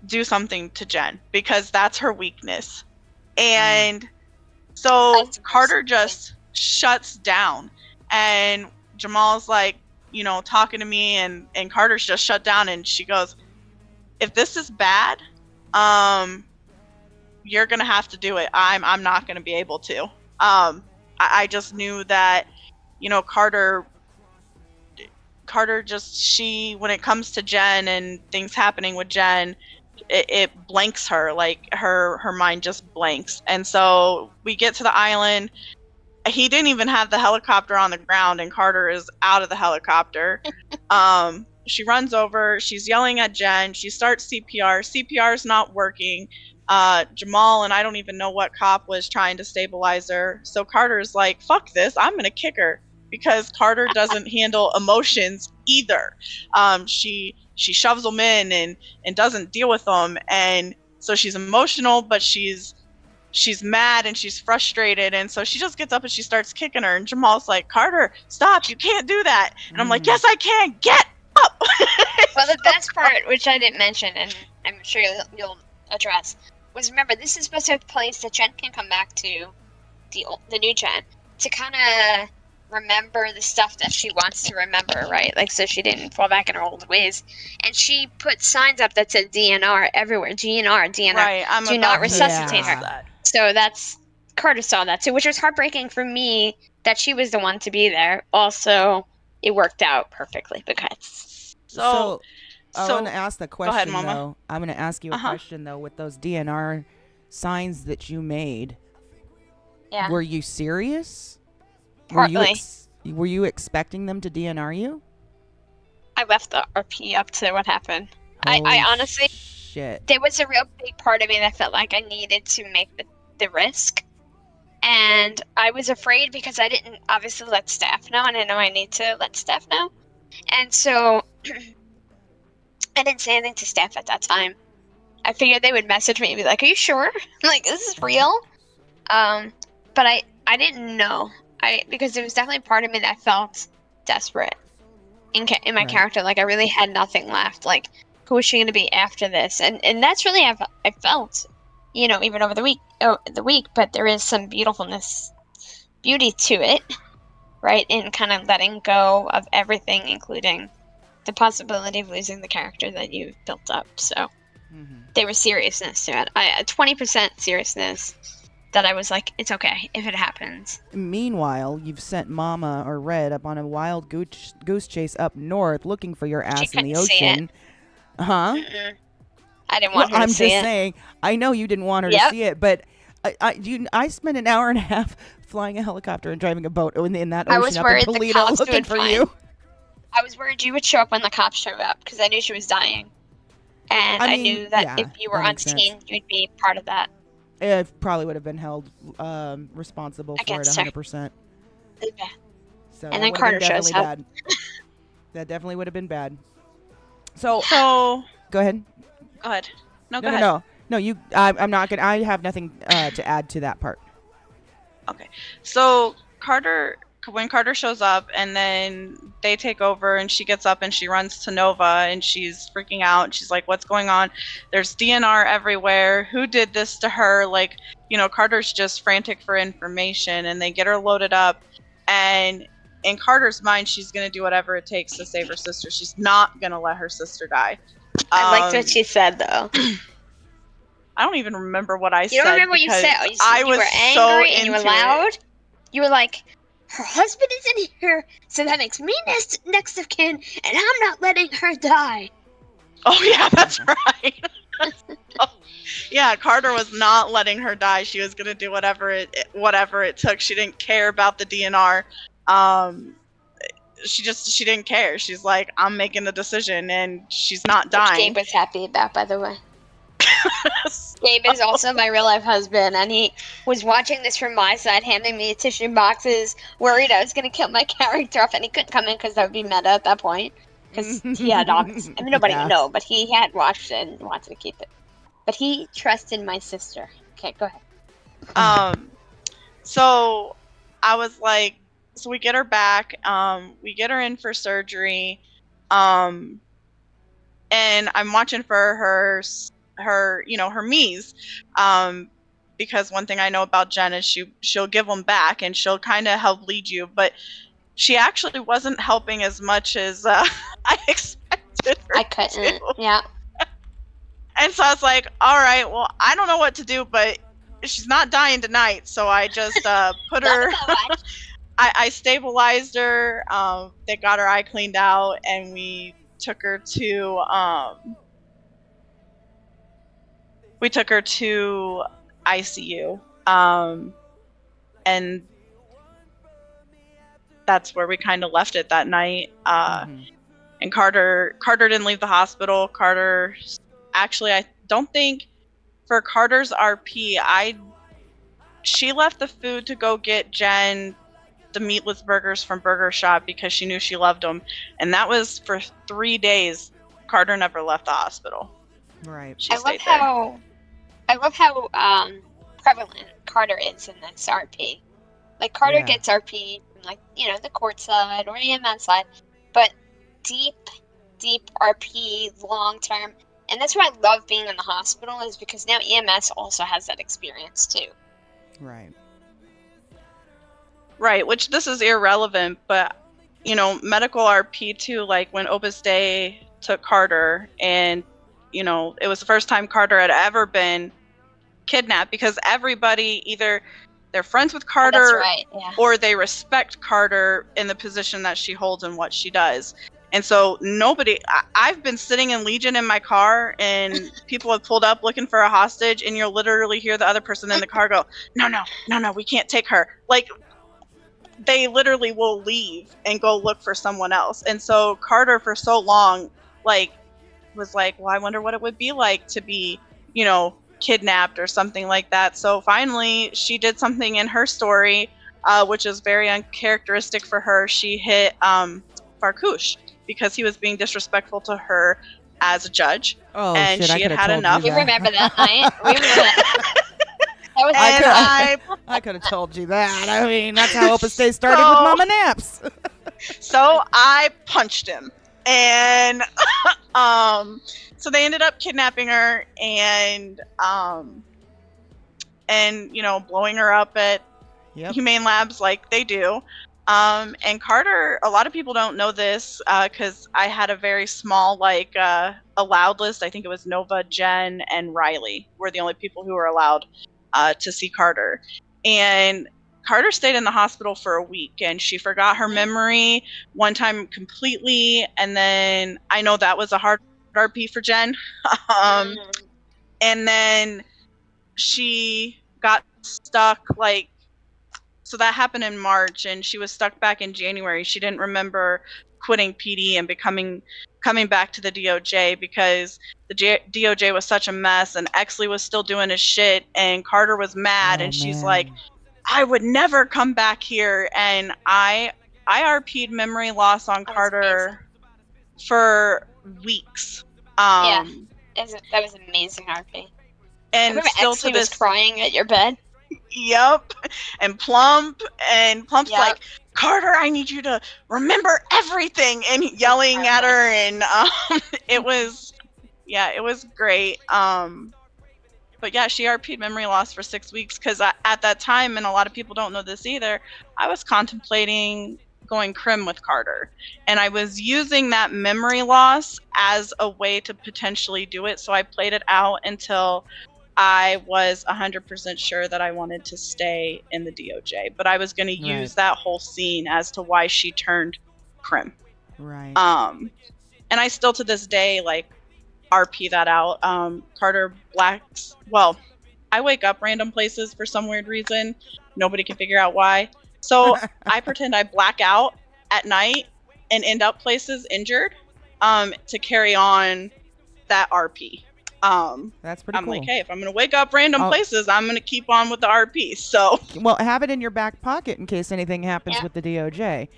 Speaker 5: do something to Jen, because that's her weakness. And so Carter just shuts down, and Jamal's like, talking to me, and Carter's just shut down, and she goes, if this is bad, you're gonna have to do it. I'm not gonna be able to. I just knew that, Carter just, when it comes to Jen and things happening with Jen, it blanks her. Like her mind just blanks. And so we get to the island. He didn't even have the helicopter on the ground, and Carter is out of the helicopter. she runs over, she's yelling at Jen, she starts CPR. CPR's not working. Jamal and I don't even know what cop was trying to stabilize her. So Carter's like, fuck this, I'm gonna kick her, because Carter doesn't handle emotions either. She shoves them in and doesn't deal with them, and so she's emotional, but she's mad and she's frustrated, and so she just gets up and she starts kicking her, and Jamal's like, Carter, stop, you can't do that. And I'm like, yes I can, get up.
Speaker 3: Well, the best part, which I didn't mention, and I'm sure you'll address, was, remember, this is supposed to have a place that Jen can come back to, the new Jen, to kind of remember the stuff that she wants to remember, right? Like, so she didn't fall back in her old ways. And she put signs up that said DNR everywhere. DNR.
Speaker 5: Right, I'm
Speaker 3: do
Speaker 5: about
Speaker 3: not
Speaker 5: to
Speaker 3: resuscitate
Speaker 2: Yeah.
Speaker 3: her.
Speaker 5: that.
Speaker 3: So that's, Carter saw that too, which was heartbreaking for me that she was the one to be there. Also, it worked out perfectly because
Speaker 2: So I
Speaker 5: so
Speaker 2: want to ask the
Speaker 5: go ahead,
Speaker 2: question,
Speaker 5: Mama.
Speaker 2: though. I'm going to ask you a question, though, with those DNR signs that you made.
Speaker 3: yeah,
Speaker 2: Were you serious?
Speaker 3: partly.
Speaker 2: Were you expecting them to DNR you?
Speaker 3: I left the RP up to what happened. I honestly,
Speaker 2: shit.
Speaker 3: there was a real big part of me that felt like I needed to make the risk. And I was afraid because I didn't obviously let staff know, and I know I need to let staff know. And so I didn't say anything to staff at that time. I figured they would message me and be like, "Are you sure? Like, this is real?" But I didn't know. Because there was definitely part of me that felt desperate in my
Speaker 2: Right.
Speaker 3: character. Like, I really had nothing left. Like, who is she going to be after this? And that's really how I felt, even over the week. But there is some beauty to it, right? In kind of letting go of everything, including the possibility of losing the character that you've built up. So there was seriousness to it. 20% seriousness that I was like, it's okay if it happens.
Speaker 2: Meanwhile, you've sent Mama or Red up on a wild goose chase up north looking for your ass in the
Speaker 3: couldn't see
Speaker 2: ocean. Huh?
Speaker 3: Mm-mm. I didn't want her
Speaker 2: I'm
Speaker 3: to see
Speaker 2: just
Speaker 3: it.
Speaker 2: saying. I know you didn't want her to
Speaker 3: Yep.
Speaker 2: see it, but I spent an hour and a half flying a helicopter and driving a boat in that
Speaker 3: I
Speaker 2: ocean
Speaker 3: was
Speaker 2: up
Speaker 3: worried
Speaker 2: in
Speaker 3: the
Speaker 2: Toledo
Speaker 3: cops
Speaker 2: looking
Speaker 3: would
Speaker 2: for
Speaker 3: find-
Speaker 2: you.
Speaker 3: I was worried you would show up when the cops showed up because I knew she was dying. And I knew that if you were
Speaker 2: that makes
Speaker 3: unseen, you'd be part of that.
Speaker 2: It probably would have been held responsible for it
Speaker 3: Against her.
Speaker 2: 100%.
Speaker 3: Yeah.
Speaker 2: So
Speaker 3: And
Speaker 2: that
Speaker 3: then
Speaker 2: would have
Speaker 3: Carter
Speaker 2: been
Speaker 3: shows
Speaker 2: definitely
Speaker 3: up.
Speaker 2: bad. That definitely would have been bad. So
Speaker 5: So
Speaker 2: go ahead.
Speaker 5: go ahead. No, go
Speaker 2: No,
Speaker 5: ahead.
Speaker 2: no. You. I'm not gonna. I have nothing to add to that part.
Speaker 5: Okay. So when Carter shows up and then they take over and she gets up and she runs to Nova and she's freaking out. She's like, what's going on? There's DNR everywhere. Who did this to her? Like, Carter's just frantic for information, and they get her loaded up, and in Carter's mind, she's going to do whatever it takes to save her sister. She's not going to let her sister die.
Speaker 3: I liked what she said, though.
Speaker 5: I don't even remember what I said.
Speaker 3: You don't remember what you said?
Speaker 5: I was
Speaker 3: you were angry
Speaker 5: so
Speaker 3: and you were
Speaker 5: into
Speaker 3: loud.
Speaker 5: it.
Speaker 3: You were like, her husband is in here, so that makes me next of kin, and I'm not letting her die.
Speaker 5: Oh, yeah, that's right. Yeah, Carter was not letting her die. She was going to do whatever it took. She didn't care about the DNR. She didn't care. She's like, I'm making the decision, and she's not
Speaker 3: Which
Speaker 5: dying.
Speaker 3: Gabe was happy about, by the way. Gabe is also my real life husband, and he was watching this from my side, handing me tissue boxes, worried I was going to kill my character off, and he couldn't come in because that would be meta at that point. Because he had dogs. I mean, nobody would know, but he had watched it and wanted to keep it. But he trusted my sister. Okay, go ahead.
Speaker 5: So I was like, so we get her back. We get her in for surgery. And I'm watching for her Mies. Because one thing I know about Jen is she'll give them back and she'll kind of help lead you, but she actually wasn't helping as much as I expected her
Speaker 3: I couldn't.
Speaker 5: to.
Speaker 3: Yeah.
Speaker 5: And so I was like, all right, well, I don't know what to do, but she's not dying tonight. So I just put her, I stabilized her. They got her eye cleaned out, and we took her to ICU. And that's where we kind of left it that night. And Carter didn't leave the hospital. Carter, actually, I don't think for Carter's RP, she left the food to go get Jen the meatless burgers from Burger Shop because she knew she loved them, and that was for 3 days. Carter never left the hospital.
Speaker 2: Right.
Speaker 5: She
Speaker 3: I love
Speaker 5: stayed there.
Speaker 3: how prevalent Carter is in this RP. Like Carter
Speaker 2: Yeah.
Speaker 3: gets RP from like, the court side or EMS side, but deep RP long term. And that's why I love being in the hospital, is because now EMS also has that experience too.
Speaker 2: Right.
Speaker 5: Right, which this is irrelevant, but medical RP too, like when Opus Dei took Carter, and it was the first time Carter had ever been kidnapped, because everybody either they're friends with Carter,
Speaker 3: that's right, yeah.
Speaker 5: or they respect Carter in the position that she holds and what she does. And so I've been sitting in Legion in my car, and people have pulled up looking for a hostage, and you'll literally hear the other person in the car go, no, we can't take her. Like, they literally will leave and go look for someone else. And so Carter for so long, was like, well, I wonder what it would be like to be, kidnapped or something like that. So finally, she did something in her story, which is very uncharacteristic for her. She hit Farkush because he was being disrespectful to her as a judge.
Speaker 2: Oh,
Speaker 5: and
Speaker 2: shit, I
Speaker 5: she had
Speaker 2: coulda
Speaker 5: had
Speaker 2: told you
Speaker 5: enough.
Speaker 3: We
Speaker 2: that.
Speaker 3: remember that night. We remember that. That was
Speaker 2: I could have told you that. I mean, that's how Opus Dei started with
Speaker 5: So-
Speaker 2: Mama Naps.
Speaker 5: So I punched him, and so they ended up kidnapping her and blowing her up at
Speaker 2: Yep.
Speaker 5: Humane Labs like they do. And Carter, a lot of people don't know this because I had a very small, allowed list. I think it was Nova, Jen, and Riley were the only people who were allowed to see Carter. And Carter stayed in the hospital for a week, and she forgot her memory one time completely. And then I know that was a hard RP for Jen. And then she got stuck, so that happened in March, and she was stuck back in January. She didn't remember quitting PD and coming back to the DOJ because the DOJ was such a mess, and Exley was still doing his shit, and Carter was mad,
Speaker 2: Oh,
Speaker 5: and she's
Speaker 2: man.
Speaker 5: like, I would never come back here. And I RP'd memory loss on
Speaker 3: That was
Speaker 5: Carter for weeks.
Speaker 3: Yeah. That was an amazing RP. I
Speaker 5: And
Speaker 3: remember
Speaker 5: still to
Speaker 3: Exley was
Speaker 5: this,
Speaker 3: crying at your bed.
Speaker 5: yep. And Plump's
Speaker 3: Yep.
Speaker 5: like, Carter, I need you to remember everything, and yelling at her, and it was great. But yeah, she RP'd memory loss for 6 weeks because at that time, and a lot of people don't know this either, I was contemplating going crim with Carter, and I was using that memory loss as a way to potentially do it. So I played it out until I was 100% sure that I wanted to stay in the DOJ, but I was going to use that whole scene as to why she turned crim.
Speaker 2: Right.
Speaker 5: And I still to this day RP that out. Carter blacks. Well, I wake up random places for some weird reason. Nobody can figure out why. So I pretend I black out at night and end up places injured to carry on that RP.
Speaker 2: That's pretty
Speaker 5: I'm
Speaker 2: cool.
Speaker 5: like, hey, if I'm going to wake up random places, I'm going to keep on with the RP. So,
Speaker 2: well, have it in your back pocket in case anything happens with the DOJ.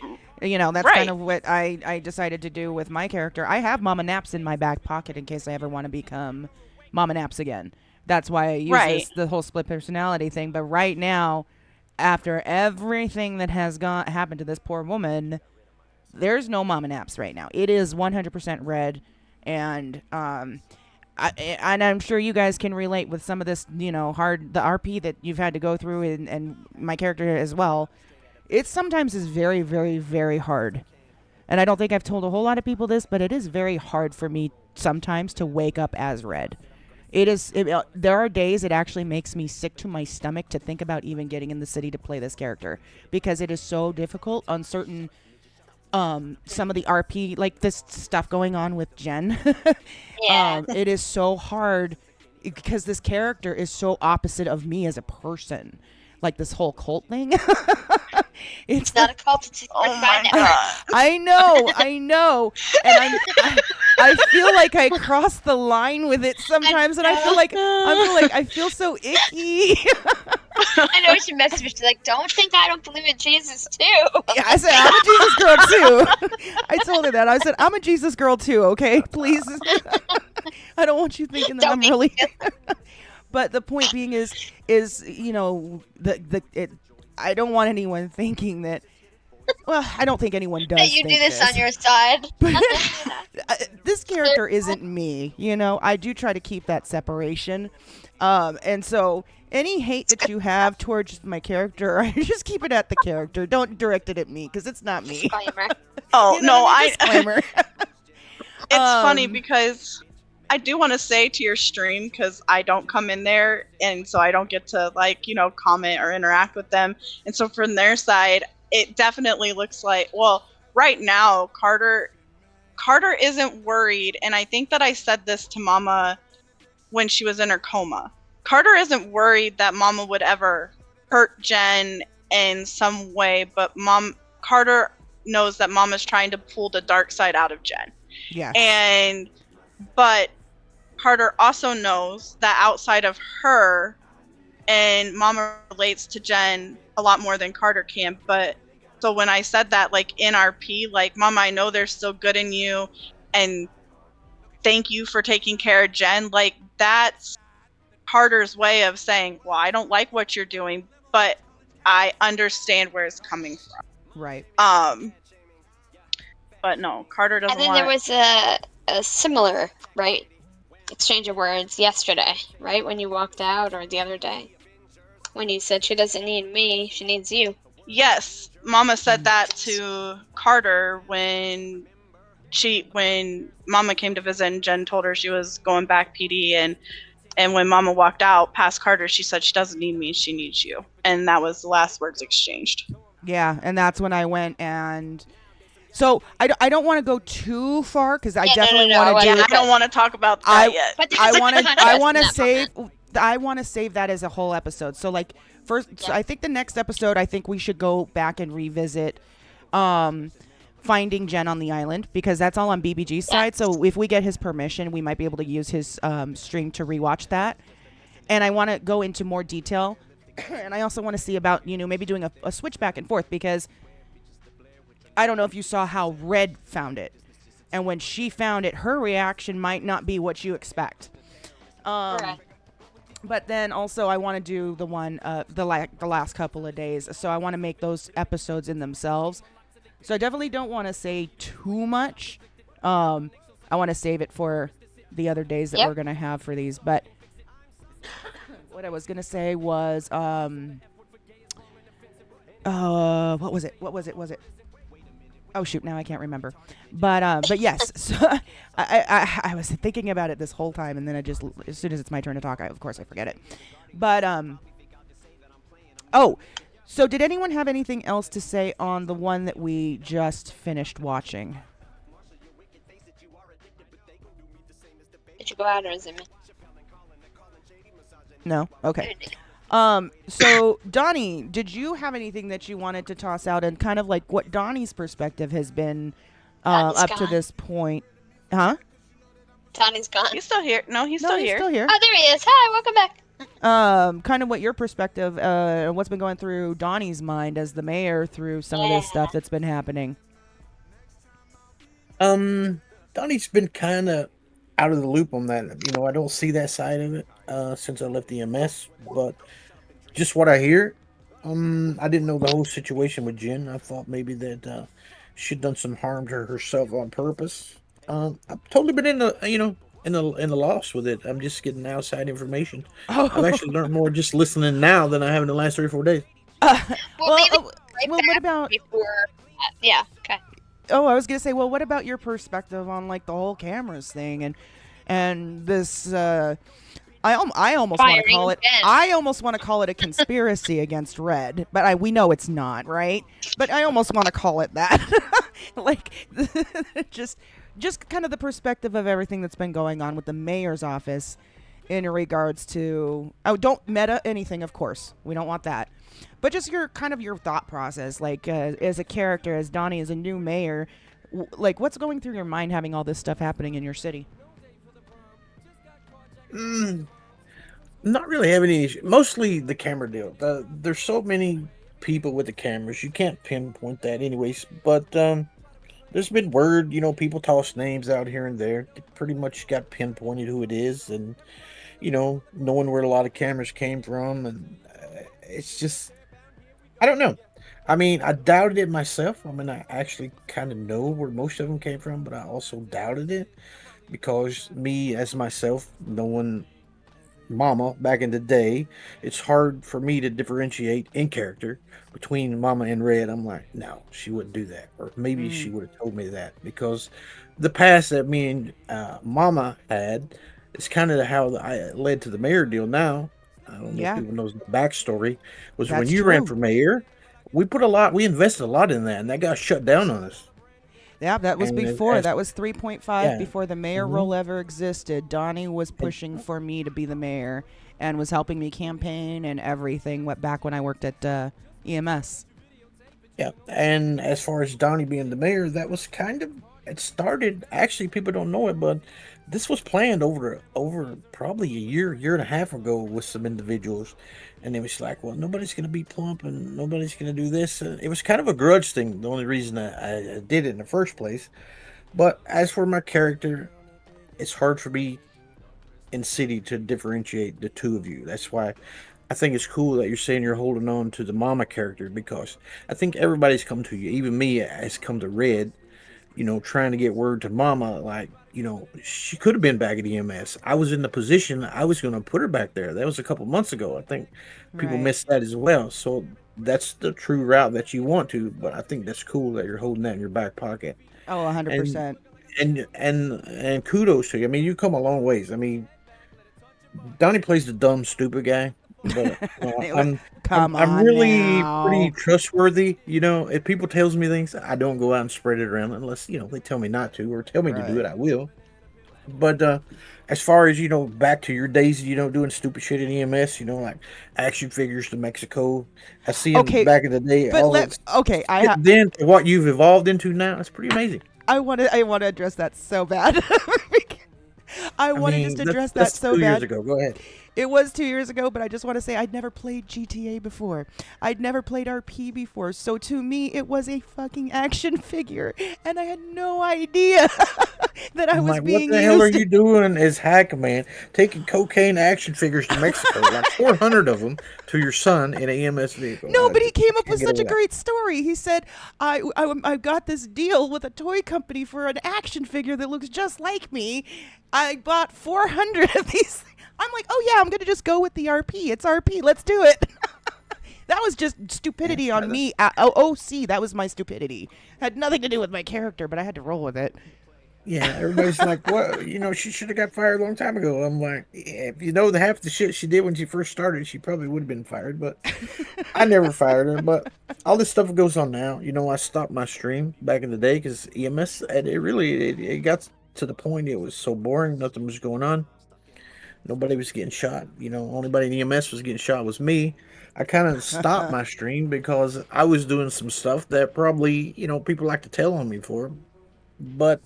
Speaker 2: That's
Speaker 5: Right.
Speaker 2: kind of what I decided to do with my character. I have Mama Naps in my back pocket in case I ever want to become Mama Naps again. That's why I use the whole split personality thing. But right now, after everything that has happened to this poor woman, there's no Mama Naps right now. It is 100% red, and and I'm sure you guys can relate with some of this, the RP that you've had to go through, and my character as well. It sometimes is very, very, very hard. And I don't think I've told a whole lot of people this, but it is very hard for me sometimes to wake up as red. There are days it actually makes me sick to my stomach to think about even getting in the city to play this character, because it is so difficult on certain some of the RP, like this stuff going on with Jen. It is so hard because this character is so opposite of me as a person, like this whole cult thing. It's
Speaker 3: Not a call to Secret
Speaker 5: Oh
Speaker 3: Spy
Speaker 5: my
Speaker 3: Network.
Speaker 5: god.
Speaker 2: I know, and I feel like I cross the line with it sometimes, and I feel so icky.
Speaker 3: I know she messaged me. She's like, "Don't think I don't believe in Jesus too."
Speaker 2: Yeah, I said I'm a Jesus girl too. I told her that. I said I'm a Jesus girl too. Okay, please. I don't want you thinking that
Speaker 3: Don't
Speaker 2: I'm
Speaker 3: make me
Speaker 2: really.
Speaker 3: feel-
Speaker 2: But the point being is I don't want anyone thinking that. Well, I don't think anyone does
Speaker 3: that you do
Speaker 2: think
Speaker 3: this on your side.
Speaker 2: But this character isn't me, I do try to keep that separation, and so any hate that you have towards my character, just keep it at the character. Don't direct it at me because it's not me.
Speaker 3: Disclaimer.
Speaker 5: Oh
Speaker 2: You know
Speaker 5: no,
Speaker 2: what
Speaker 5: I.
Speaker 2: Disclaimer.
Speaker 5: It's funny
Speaker 2: Um,
Speaker 5: because I do want to say to your stream, because I don't come in there, and so I don't get to comment or interact with them. And so from their side, it definitely looks like, well, right now Carter isn't worried, and I think that I said this to Mama when she was in her coma. Carter isn't worried that Mama would ever hurt Jen in some way, but Carter knows that Mama's trying to pull the dark side out of Jen.
Speaker 2: yes.
Speaker 5: But Carter also knows that outside of her, and Mama relates to Jen a lot more than Carter can. But so when I said that, in RP, Mama, I know there's still good in you, and thank you for taking care of Jen. That's Carter's way of saying, well, I don't like what you're doing, but I understand where it's coming from.
Speaker 2: Right.
Speaker 5: But no, Carter doesn't
Speaker 3: And then
Speaker 5: want.
Speaker 3: there was a similar, right, exchange of words yesterday, right, when you walked out, or the other day, when you said she doesn't need me, she needs you.
Speaker 5: Yes, Mama said that to Carter when Mama came to visit and Jen told her she was going back PD, and when Mama walked out past Carter, she said she doesn't need me, she needs you. And that was the last words exchanged.
Speaker 2: Yeah, and that's when I went and. So I don't want to go too far because I definitely
Speaker 3: no,
Speaker 2: want to do.
Speaker 5: I don't want to talk about that yet.
Speaker 3: But
Speaker 2: I
Speaker 3: there's a
Speaker 2: want to.
Speaker 3: contrast
Speaker 2: I want
Speaker 3: in
Speaker 2: to
Speaker 3: that
Speaker 2: save.
Speaker 3: moment.
Speaker 2: I want to save that as a whole episode. So first, so I think the next episode, I think we should go back and revisit, finding Jen on the island because that's all on BBG's side. So if we get his permission, we might be able to use his stream to rewatch that. And I want to go into more detail, and I also want to see about maybe doing a switch back and forth because. I don't know if you saw how Red found it. And when she found it, her reaction might not be what you expect.
Speaker 3: Correct.
Speaker 2: But then also I want to do the one, the last couple of days. So I want to make those episodes in themselves. So I definitely don't want to say too much. I want to save it for the other days that we're going to have for these. But what I was going to say was, what was it? Oh shoot! Now I can't remember, but yes. So I was thinking about it this whole time, and then as soon as it's my turn to talk, of course I forget it. But so did anyone have anything else to say on the one that we just finished watching?
Speaker 3: Did you go out or is it me?
Speaker 2: No. Okay. So Donnie, did you have anything that you wanted to toss out and kind of like what Donnie's perspective has been up to this point? Huh?
Speaker 3: Donnie's gone.
Speaker 5: He's still here. No, he's still here.
Speaker 2: Still here.
Speaker 3: Oh, there he is. Hi, welcome back.
Speaker 2: Kind of what your perspective, what's been going through Donnie's mind as the mayor through some of this stuff that's been happening.
Speaker 6: Donnie's been kind of out of the loop on that. I don't see that side of it since I left the MS, but just what I hear, I didn't know the whole situation with Jen. I thought maybe that she'd done some harm to herself on purpose. I've totally been in the loss with it. I'm just getting outside information. I've actually learned more just listening now than I have in the last 3 or 4 days.
Speaker 2: What about
Speaker 3: before? Yeah. Okay.
Speaker 2: Oh, I was gonna say, well, what about your perspective on like the whole cameras thing and this? I almost want to call it. I almost want to call it a conspiracy against Red, but we know it's not, right? But I almost want to call it that. Like, just kind of the perspective of everything that's been going on with the mayor's office in regards to, oh, don't meta anything, of course. We don't want that. But just your kind of your thought process, like as a character, as Donnie is a new mayor, like what's going through your mind having all this stuff happening in your city?
Speaker 6: Mm, not really have any issue. Mostly the camera deal. There's so many people with the cameras, you can't pinpoint that, anyways. But there's been word, people toss names out here and there. They pretty much got pinpointed who it is, and knowing where a lot of cameras came from, and it's just I don't know. I mean, I doubted it myself. I mean, I actually kind of know where most of them came from, but I also doubted it because me as myself, knowing Mama back in the day, it's hard for me to differentiate in character between Mama and Red. I'm like, no, she wouldn't do that, or maybe she
Speaker 2: Mm,
Speaker 6: would have told me that because the past that me and Mama had is kind of how I led to the mayor deal. Now, I don't know if
Speaker 2: yeah,
Speaker 6: people knows the backstory was when
Speaker 2: that's
Speaker 6: you ran
Speaker 2: true.
Speaker 6: for mayor. We invested a lot in that, and that got shut down on us.
Speaker 2: Yeah, that was
Speaker 6: And
Speaker 2: before.
Speaker 6: as
Speaker 2: That was 3.5
Speaker 6: yeah,
Speaker 2: before the mayor
Speaker 6: hmm
Speaker 2: role ever existed. Donnie was
Speaker 6: and
Speaker 2: pushing for me to be the mayor and was helping me campaign and everything. What back when I worked at EMS.
Speaker 6: Yeah, and as far as Donnie being the mayor, that was kind of it started. Actually, people don't know it, but this was planned over probably a year and a half ago with some individuals, and it was like, well, nobody's going to be plump, and nobody's going to do this. And it was kind of a grudge thing. The only reason I did it in the first place. But as for my character, it's hard for me in city to differentiate the two of you. That's why I think it's cool that you're saying you're holding on to the mama character because I think everybody's come to you. Even me has come to Red, trying to get word to mama. Like, she could have been back at EMS. I was in the position I was going to put her back there. That was a couple months ago. I think people
Speaker 2: Right.
Speaker 6: missed that as well. So that's the true route that you want to. But I think that's cool that you're holding that in your back pocket.
Speaker 2: Oh,
Speaker 6: And
Speaker 2: 100%.
Speaker 6: and kudos to you. I mean, you come a long ways. I mean, Donnie plays the dumb, stupid guy, but
Speaker 2: It was, come
Speaker 6: I'm
Speaker 2: on
Speaker 6: really pretty
Speaker 2: now.
Speaker 6: trustworthy. If people tells me things, I don't go out and spread it around unless they tell me not to or tell me to do it.
Speaker 2: Right.
Speaker 6: I will. But as far as back to your days, doing stupid shit in EMS, like action figures to Mexico. I see in
Speaker 2: Okay,
Speaker 6: back in the day
Speaker 2: but
Speaker 6: all
Speaker 2: let
Speaker 6: this
Speaker 2: okay,
Speaker 6: shit then to what you've evolved into now. It's pretty amazing.
Speaker 2: I want to address that so bad. I
Speaker 6: I
Speaker 2: want to just
Speaker 6: mean,
Speaker 2: address that
Speaker 6: that's
Speaker 2: so
Speaker 6: 2 years
Speaker 2: bad.
Speaker 6: ago. Go ahead.
Speaker 2: It was 2 years ago, but I just want to say I'd never played GTA before. I'd never played RP before. So to me, it was a fucking action figure. And I had no idea that I
Speaker 6: I'm
Speaker 2: was
Speaker 6: like, what
Speaker 2: being
Speaker 6: the hell are
Speaker 2: used.
Speaker 6: you doing as hack man? Taking cocaine action figures to Mexico, like 400 of them, to your son in an EMS vehicle.
Speaker 2: No, but he
Speaker 6: Just
Speaker 2: came up
Speaker 6: can't
Speaker 2: with
Speaker 6: get
Speaker 2: such
Speaker 6: over
Speaker 2: a
Speaker 6: that.
Speaker 2: great story. He said, I got this deal with a toy company for an action figure that looks just like me. I bought 400 of these. I'm like, oh yeah, I'm going to just go with the RP. It's RP. Let's do it. That was just
Speaker 6: Yeah,
Speaker 2: stupidity on me. OC, that was my stupidity. Had nothing to do with my character, but I had to roll with it.
Speaker 6: yeah, everybody's like, what? She should have got fired a long time ago. I'm like, yeah, if you know the half the shit she did when she first started, she probably would have been fired. But I never fired her. But all this stuff goes on now. I stopped my stream back in the day because EMS, and it got to the point it was so boring, nothing was going on. Nobody was getting shot. Only body in EMS was getting shot was me. I kind of stopped my stream because I was doing some stuff that probably, people like to tell on me for. But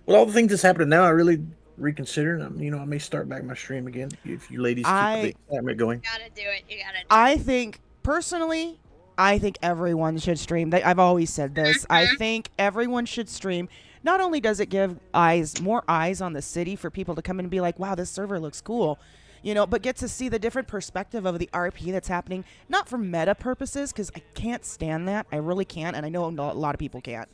Speaker 6: with all the things that's happening now, I really reconsider. I may start back my stream again if you ladies keep the
Speaker 2: I
Speaker 6: excitement going.
Speaker 3: Gotta do it. You gotta do
Speaker 2: I think personally, I think everyone should stream. I've always said this. I
Speaker 3: it.
Speaker 2: think everyone should stream. Not only does it give more eyes on the city for people to come in and be like, "Wow, this server looks cool," but get to see the different perspective of the RP that's happening. Not for meta purposes, because I can't stand that. I really can't, and I know a lot of people can't.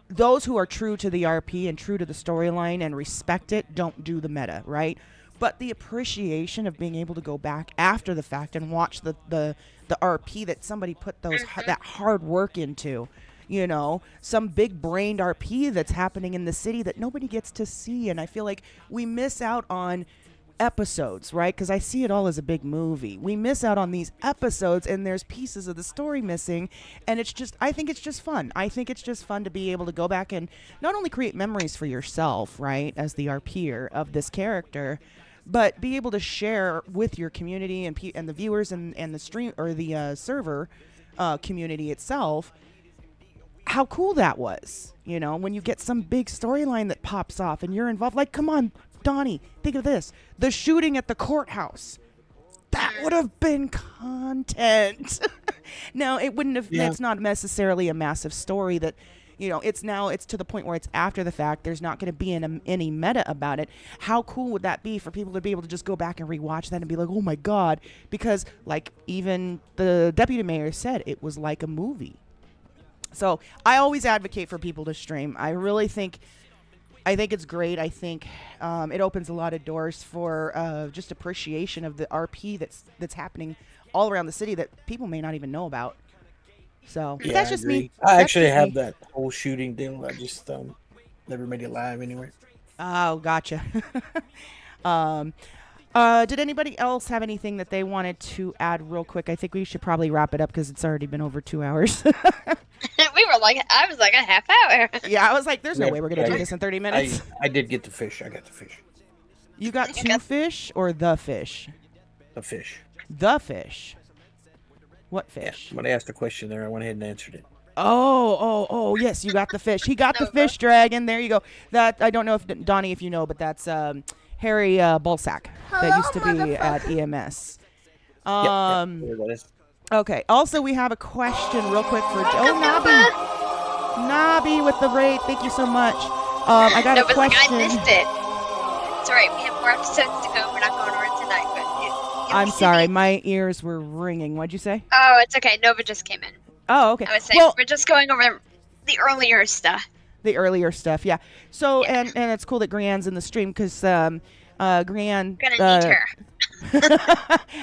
Speaker 2: Those who are true to the RP and true to the storyline and respect it don't do the meta, right? But the appreciation of being able to go back after the fact and watch the RP that somebody put that hard work into, some big brained RP that's happening in the city that nobody gets to see, and I feel like we miss out on episodes, right? Because I see it all as a big movie. We miss out on these episodes, and there's pieces of the story missing. And I think it's just fun. I think it's just fun to be able to go back and not only create memories for yourself, right, as the RPer of this character, but be able to share with your community and the viewers and the stream or the server community itself how cool that was. You know, when you get some big storyline that pops off and you're involved. Like, come on, Donnie, think of this: the shooting at the courthouse. That would have been content. Now, it wouldn't have.
Speaker 6: Yeah.
Speaker 2: It's not necessarily a massive story that. You know, it's to the point where it's after the fact. There's not going to be any meta about it. How cool would that be for people to be able to just go back and rewatch that and be like, oh my God, because like even the deputy mayor said, it was like a movie. So I always advocate for people to stream. I think it's great. I think it opens a lot of doors for just appreciation of the RP that's happening all around the city that people may not even know about. So but
Speaker 6: Yeah,
Speaker 2: that's
Speaker 6: I
Speaker 2: just
Speaker 6: agree.
Speaker 2: me.
Speaker 6: I
Speaker 2: That's
Speaker 6: actually
Speaker 2: just
Speaker 6: have
Speaker 2: me.
Speaker 6: that whole shooting deal. I just never made it live anyway.
Speaker 2: Oh, gotcha. Did anybody else have anything that they wanted to add real quick? I think we should probably wrap it up because it's already been over 2 hours.
Speaker 3: I was like a half hour.
Speaker 2: Yeah, I was like, there's no
Speaker 6: Yeah,
Speaker 2: way we're going to do this in 30 minutes.
Speaker 6: I did get the fish. I got the fish.
Speaker 2: You got two fish or the fish?
Speaker 6: The fish.
Speaker 2: The fish. What
Speaker 6: Yeah.
Speaker 2: fish?
Speaker 6: When I asked the question there, I went ahead and answered it.
Speaker 2: Oh, yes, you got the fish. He got the fish dragon. There you go. That I don't know if Donnie, if you know, but that's Harry Balsack that used to be at EMS.
Speaker 6: Yeah, there that is.
Speaker 2: Okay. Also, we have a question real quick for Nobby with the raid. Thank you so much. I got a
Speaker 3: But
Speaker 2: question.
Speaker 3: I missed it. It's alright, we have more episodes to go. We're not going over it tonight, but
Speaker 2: I'm sorry, my ears were ringing. What'd you say?
Speaker 3: Oh, it's okay. Nova just came in.
Speaker 2: Oh, okay.
Speaker 3: I was saying
Speaker 2: Well,
Speaker 3: we're just going over the earlier stuff.
Speaker 2: the earlier stuff, yeah. So, and it's cool that Grianne's in the stream because Grianne
Speaker 3: Gonna need her.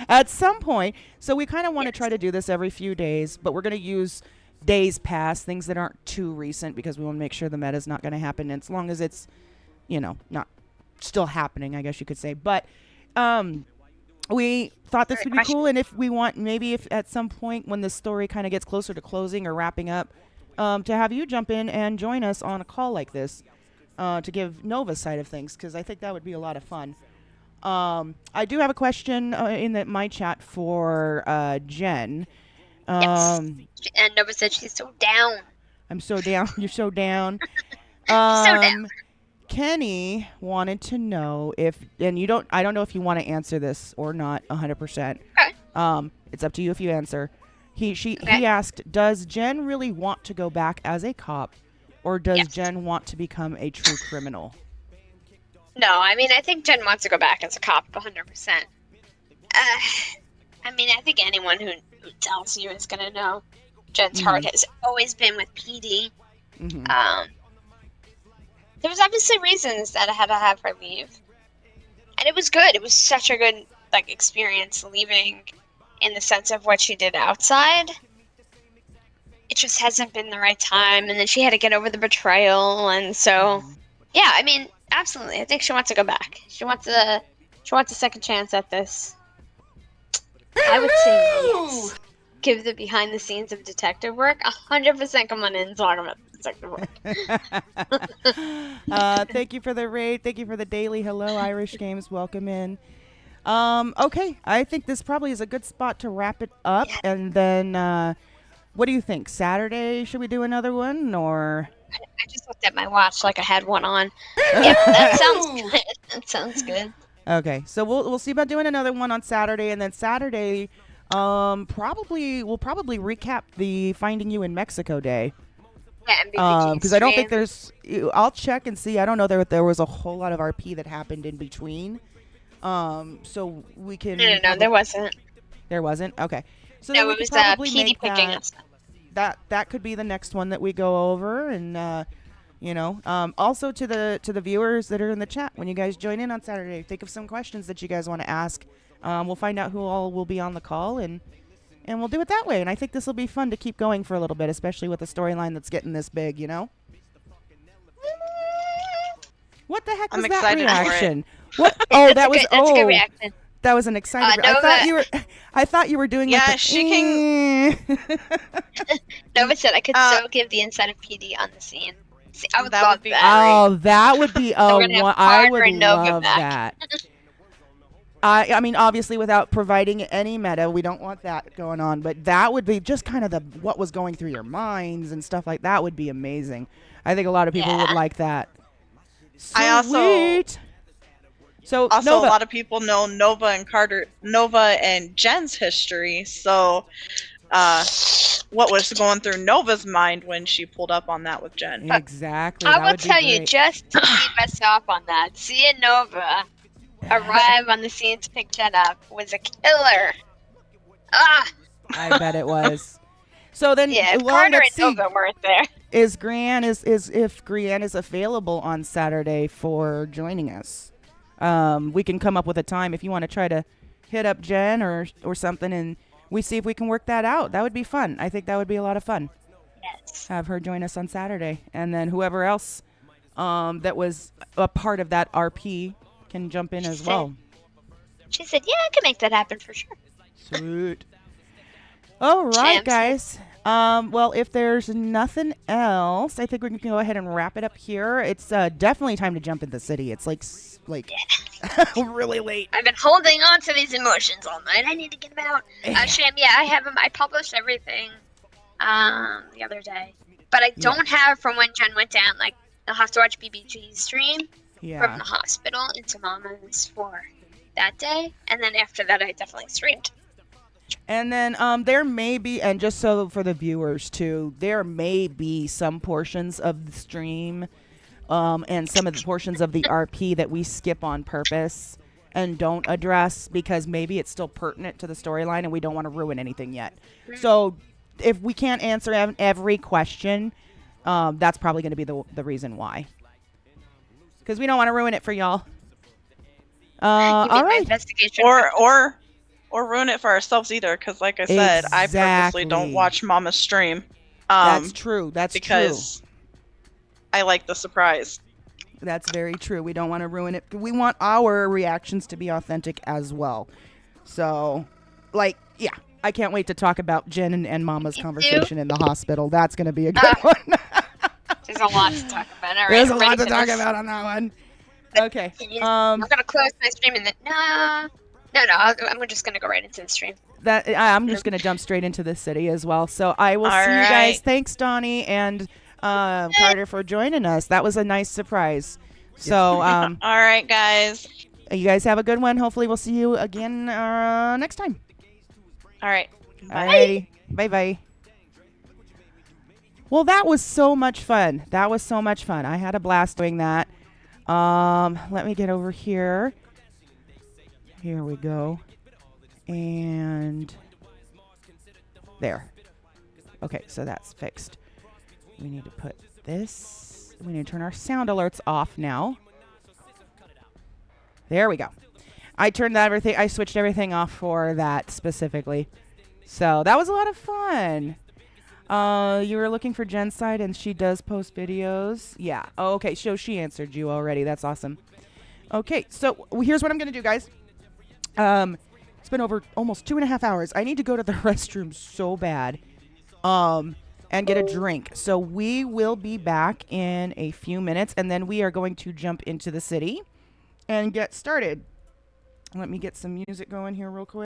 Speaker 2: at some point. So we kind of want to try to do this every few days, but we're going to use days past, things that aren't too recent because we want to make sure the meta is not going to happen as long as it's, not still happening, I guess you could say. But we thought this would be cool, and if we want, maybe if at some point when the story kind of gets closer to closing or wrapping up, to have you jump in and join us on a call like this to give Nova's side of things, because I think that would be a lot of fun. I do have a question in my chat for Jen.
Speaker 3: Yes. And Nova said she's so down.
Speaker 2: I'm so down. You're so down.
Speaker 3: She's so down.
Speaker 2: Kenny wanted to know if, and I don't know if you want to answer this or not 100%.
Speaker 3: Okay.
Speaker 2: It's up to you if you answer. He
Speaker 3: Okay.
Speaker 2: asked, does Jen really want to go back as a cop, or does
Speaker 3: Yes.
Speaker 2: Jen want to become a true criminal?
Speaker 3: No, I mean, I think Jen wants to go back as a cop 100%. I mean, I think anyone who tells you is going to know Jen's heart has always been with PD.
Speaker 2: Mm-hmm.
Speaker 3: There was obviously reasons that I had to have her leave. And it was good. It was such a good experience leaving in the sense of what she did outside. It just hasn't been the right time, and then she had to get over the betrayal, and so yeah, I mean, absolutely. I think she wants to go back. She wants a second chance at this. I would say yes. Give the behind the scenes of detective work 100%. Come on in and talk about detective work.
Speaker 2: Thank you for the raid. Thank you for the daily. Hello, Irish Games. Welcome in. Okay, I think this probably is a good spot to wrap it up.
Speaker 3: Yeah.
Speaker 2: And then, what do you think? Saturday, should we do another one, or?
Speaker 3: I just looked at my watch like I had one on. Yep, that sounds good. That sounds good.
Speaker 2: Okay, so we'll see about doing another one on Saturday, and then Saturday, we'll probably recap the Finding You in Mexico Day.
Speaker 3: Yeah,
Speaker 2: Because I don't think there's. I'll check and see. I don't know there was a whole lot of RP that happened in between. So we can.
Speaker 3: No, there wasn't.
Speaker 2: There wasn't. Okay. So
Speaker 3: No,
Speaker 2: then we
Speaker 3: it
Speaker 2: could
Speaker 3: was
Speaker 2: probably
Speaker 3: PD
Speaker 2: make
Speaker 3: picking
Speaker 2: that,
Speaker 3: us.
Speaker 2: that could be the next one that we go over, and also to the viewers that are in the chat, when you guys join in on Saturday, think of some questions that you guys want to ask. We'll find out who all will be on the call, and we'll do it that way. And I think this will be fun to keep going for a little bit, especially with a storyline that's getting this big, What the heck
Speaker 5: I'm
Speaker 2: was that
Speaker 5: excited for it.
Speaker 2: reaction? What? Oh, that was
Speaker 3: That's a good reaction.
Speaker 2: that was an excited. I thought you were doing.
Speaker 5: Yeah,
Speaker 2: like
Speaker 5: she can.
Speaker 3: Nova said I could so give the inside of PD on the scene. See, I would
Speaker 5: That
Speaker 3: love
Speaker 5: would be
Speaker 3: that.
Speaker 2: Oh, that would be
Speaker 3: we're gonna have
Speaker 2: I would
Speaker 3: Carter and Nova
Speaker 2: love
Speaker 3: back.
Speaker 2: that. I mean, obviously, without providing any meta, we don't want that going on. But that would be just kind of the what was going through your minds and stuff like that would be amazing. I think a lot of people would
Speaker 3: Yeah.
Speaker 2: like that.
Speaker 5: I also
Speaker 2: Sweet. So
Speaker 5: a
Speaker 2: Nova,
Speaker 5: lot of people know Nova and Jen's history. So, what was going through Nova's mind when she pulled up on that with Jen?
Speaker 2: exactly.
Speaker 3: I
Speaker 2: That
Speaker 3: will
Speaker 2: would be
Speaker 3: tell you,
Speaker 2: great.
Speaker 3: just to lead us off on that, seeing Nova arrive on the scene to pick Jen up was a killer. Ah,
Speaker 2: I bet it was. So then,
Speaker 3: yeah. If
Speaker 2: well,
Speaker 3: Carter
Speaker 2: let's
Speaker 3: and
Speaker 2: see.
Speaker 3: Nova weren't there,
Speaker 2: Is Grianne is if Grianne is available on Saturday for joining us? We can come up with a time if you want to try to hit up Jen or something, and we see if we can work that out. That would be fun. I think that would be a lot of fun.
Speaker 3: yes.
Speaker 2: Have her join us on Saturday, and then whoever else that was a part of that RP can jump in as well.
Speaker 3: She said, "Yeah, I can make that happen for sure."
Speaker 2: Sweet. All right,
Speaker 3: Jam.
Speaker 2: guys. Well, if there's nothing else, I think we can go ahead and wrap it up here. It's definitely time to jump in the city. It's like really late.
Speaker 3: I've been holding on to these emotions all night. I need to get them out. Sham, yeah, I have them. I published everything the other day, but I don't have from when Jen went down. Like, I'll have to watch BBG's stream from
Speaker 2: Yeah.
Speaker 3: the hospital into Mama's for that day, and then after that, I definitely streamed.
Speaker 2: And then there may be, and just so for the viewers too, there may be some portions of the stream and some of the portions of the RP that we skip on purpose and don't address because maybe it's still pertinent to the storyline and we don't want to ruin anything yet. So if we can't answer every question, that's probably going to be the reason why. Because we don't want to ruin it for y'all.
Speaker 3: You
Speaker 2: All
Speaker 3: mean my
Speaker 2: right.
Speaker 3: investigation.
Speaker 5: Or ruin it for ourselves either, because like I said, I purposely don't
Speaker 2: Exactly.
Speaker 5: watch Mama's stream.
Speaker 2: That's true. That's
Speaker 5: because I like the surprise.
Speaker 2: That's very true. We don't want to ruin it. We want our reactions to be authentic as well. So, like, yeah, I can't wait to talk about Jen and Mama's conversation in the hospital. That's going to be a good one.
Speaker 3: There's a lot to talk about. All right,
Speaker 2: There's a
Speaker 3: I'm
Speaker 2: lot
Speaker 3: ready
Speaker 2: to
Speaker 3: for
Speaker 2: talk
Speaker 3: this.
Speaker 2: about on that one. Okay.
Speaker 3: I'm gonna close my stream and then no. I'm just gonna go right into the stream.
Speaker 2: I'm just going to jump straight into the city as well. So I will
Speaker 5: All
Speaker 2: see you
Speaker 5: right.
Speaker 2: guys. Thanks, Donnie and Carter, for joining us. That was a nice surprise. So
Speaker 5: All right, guys.
Speaker 2: you guys have a good one. Hopefully we'll see you again next time.
Speaker 5: All right.
Speaker 2: Alrighty. Bye-bye. Well, that was so much fun. I had a blast doing that. Let me get over here. Here we go. And there. Okay, so that's fixed. We need to put this. We need to turn our sound alerts off now. There we go. I switched everything off for that specifically. So that was a lot of fun. You were looking for Jen's side and she does post videos. Yeah. Oh, okay. So she answered you already. That's awesome. Okay. So here's what I'm going to do, guys. It's been over almost 2.5 hours. I need to go to the restroom so bad. And get a drink. So we will be back in a few minutes and then we are going to jump into the city and get started. Let me get some music going here real quick.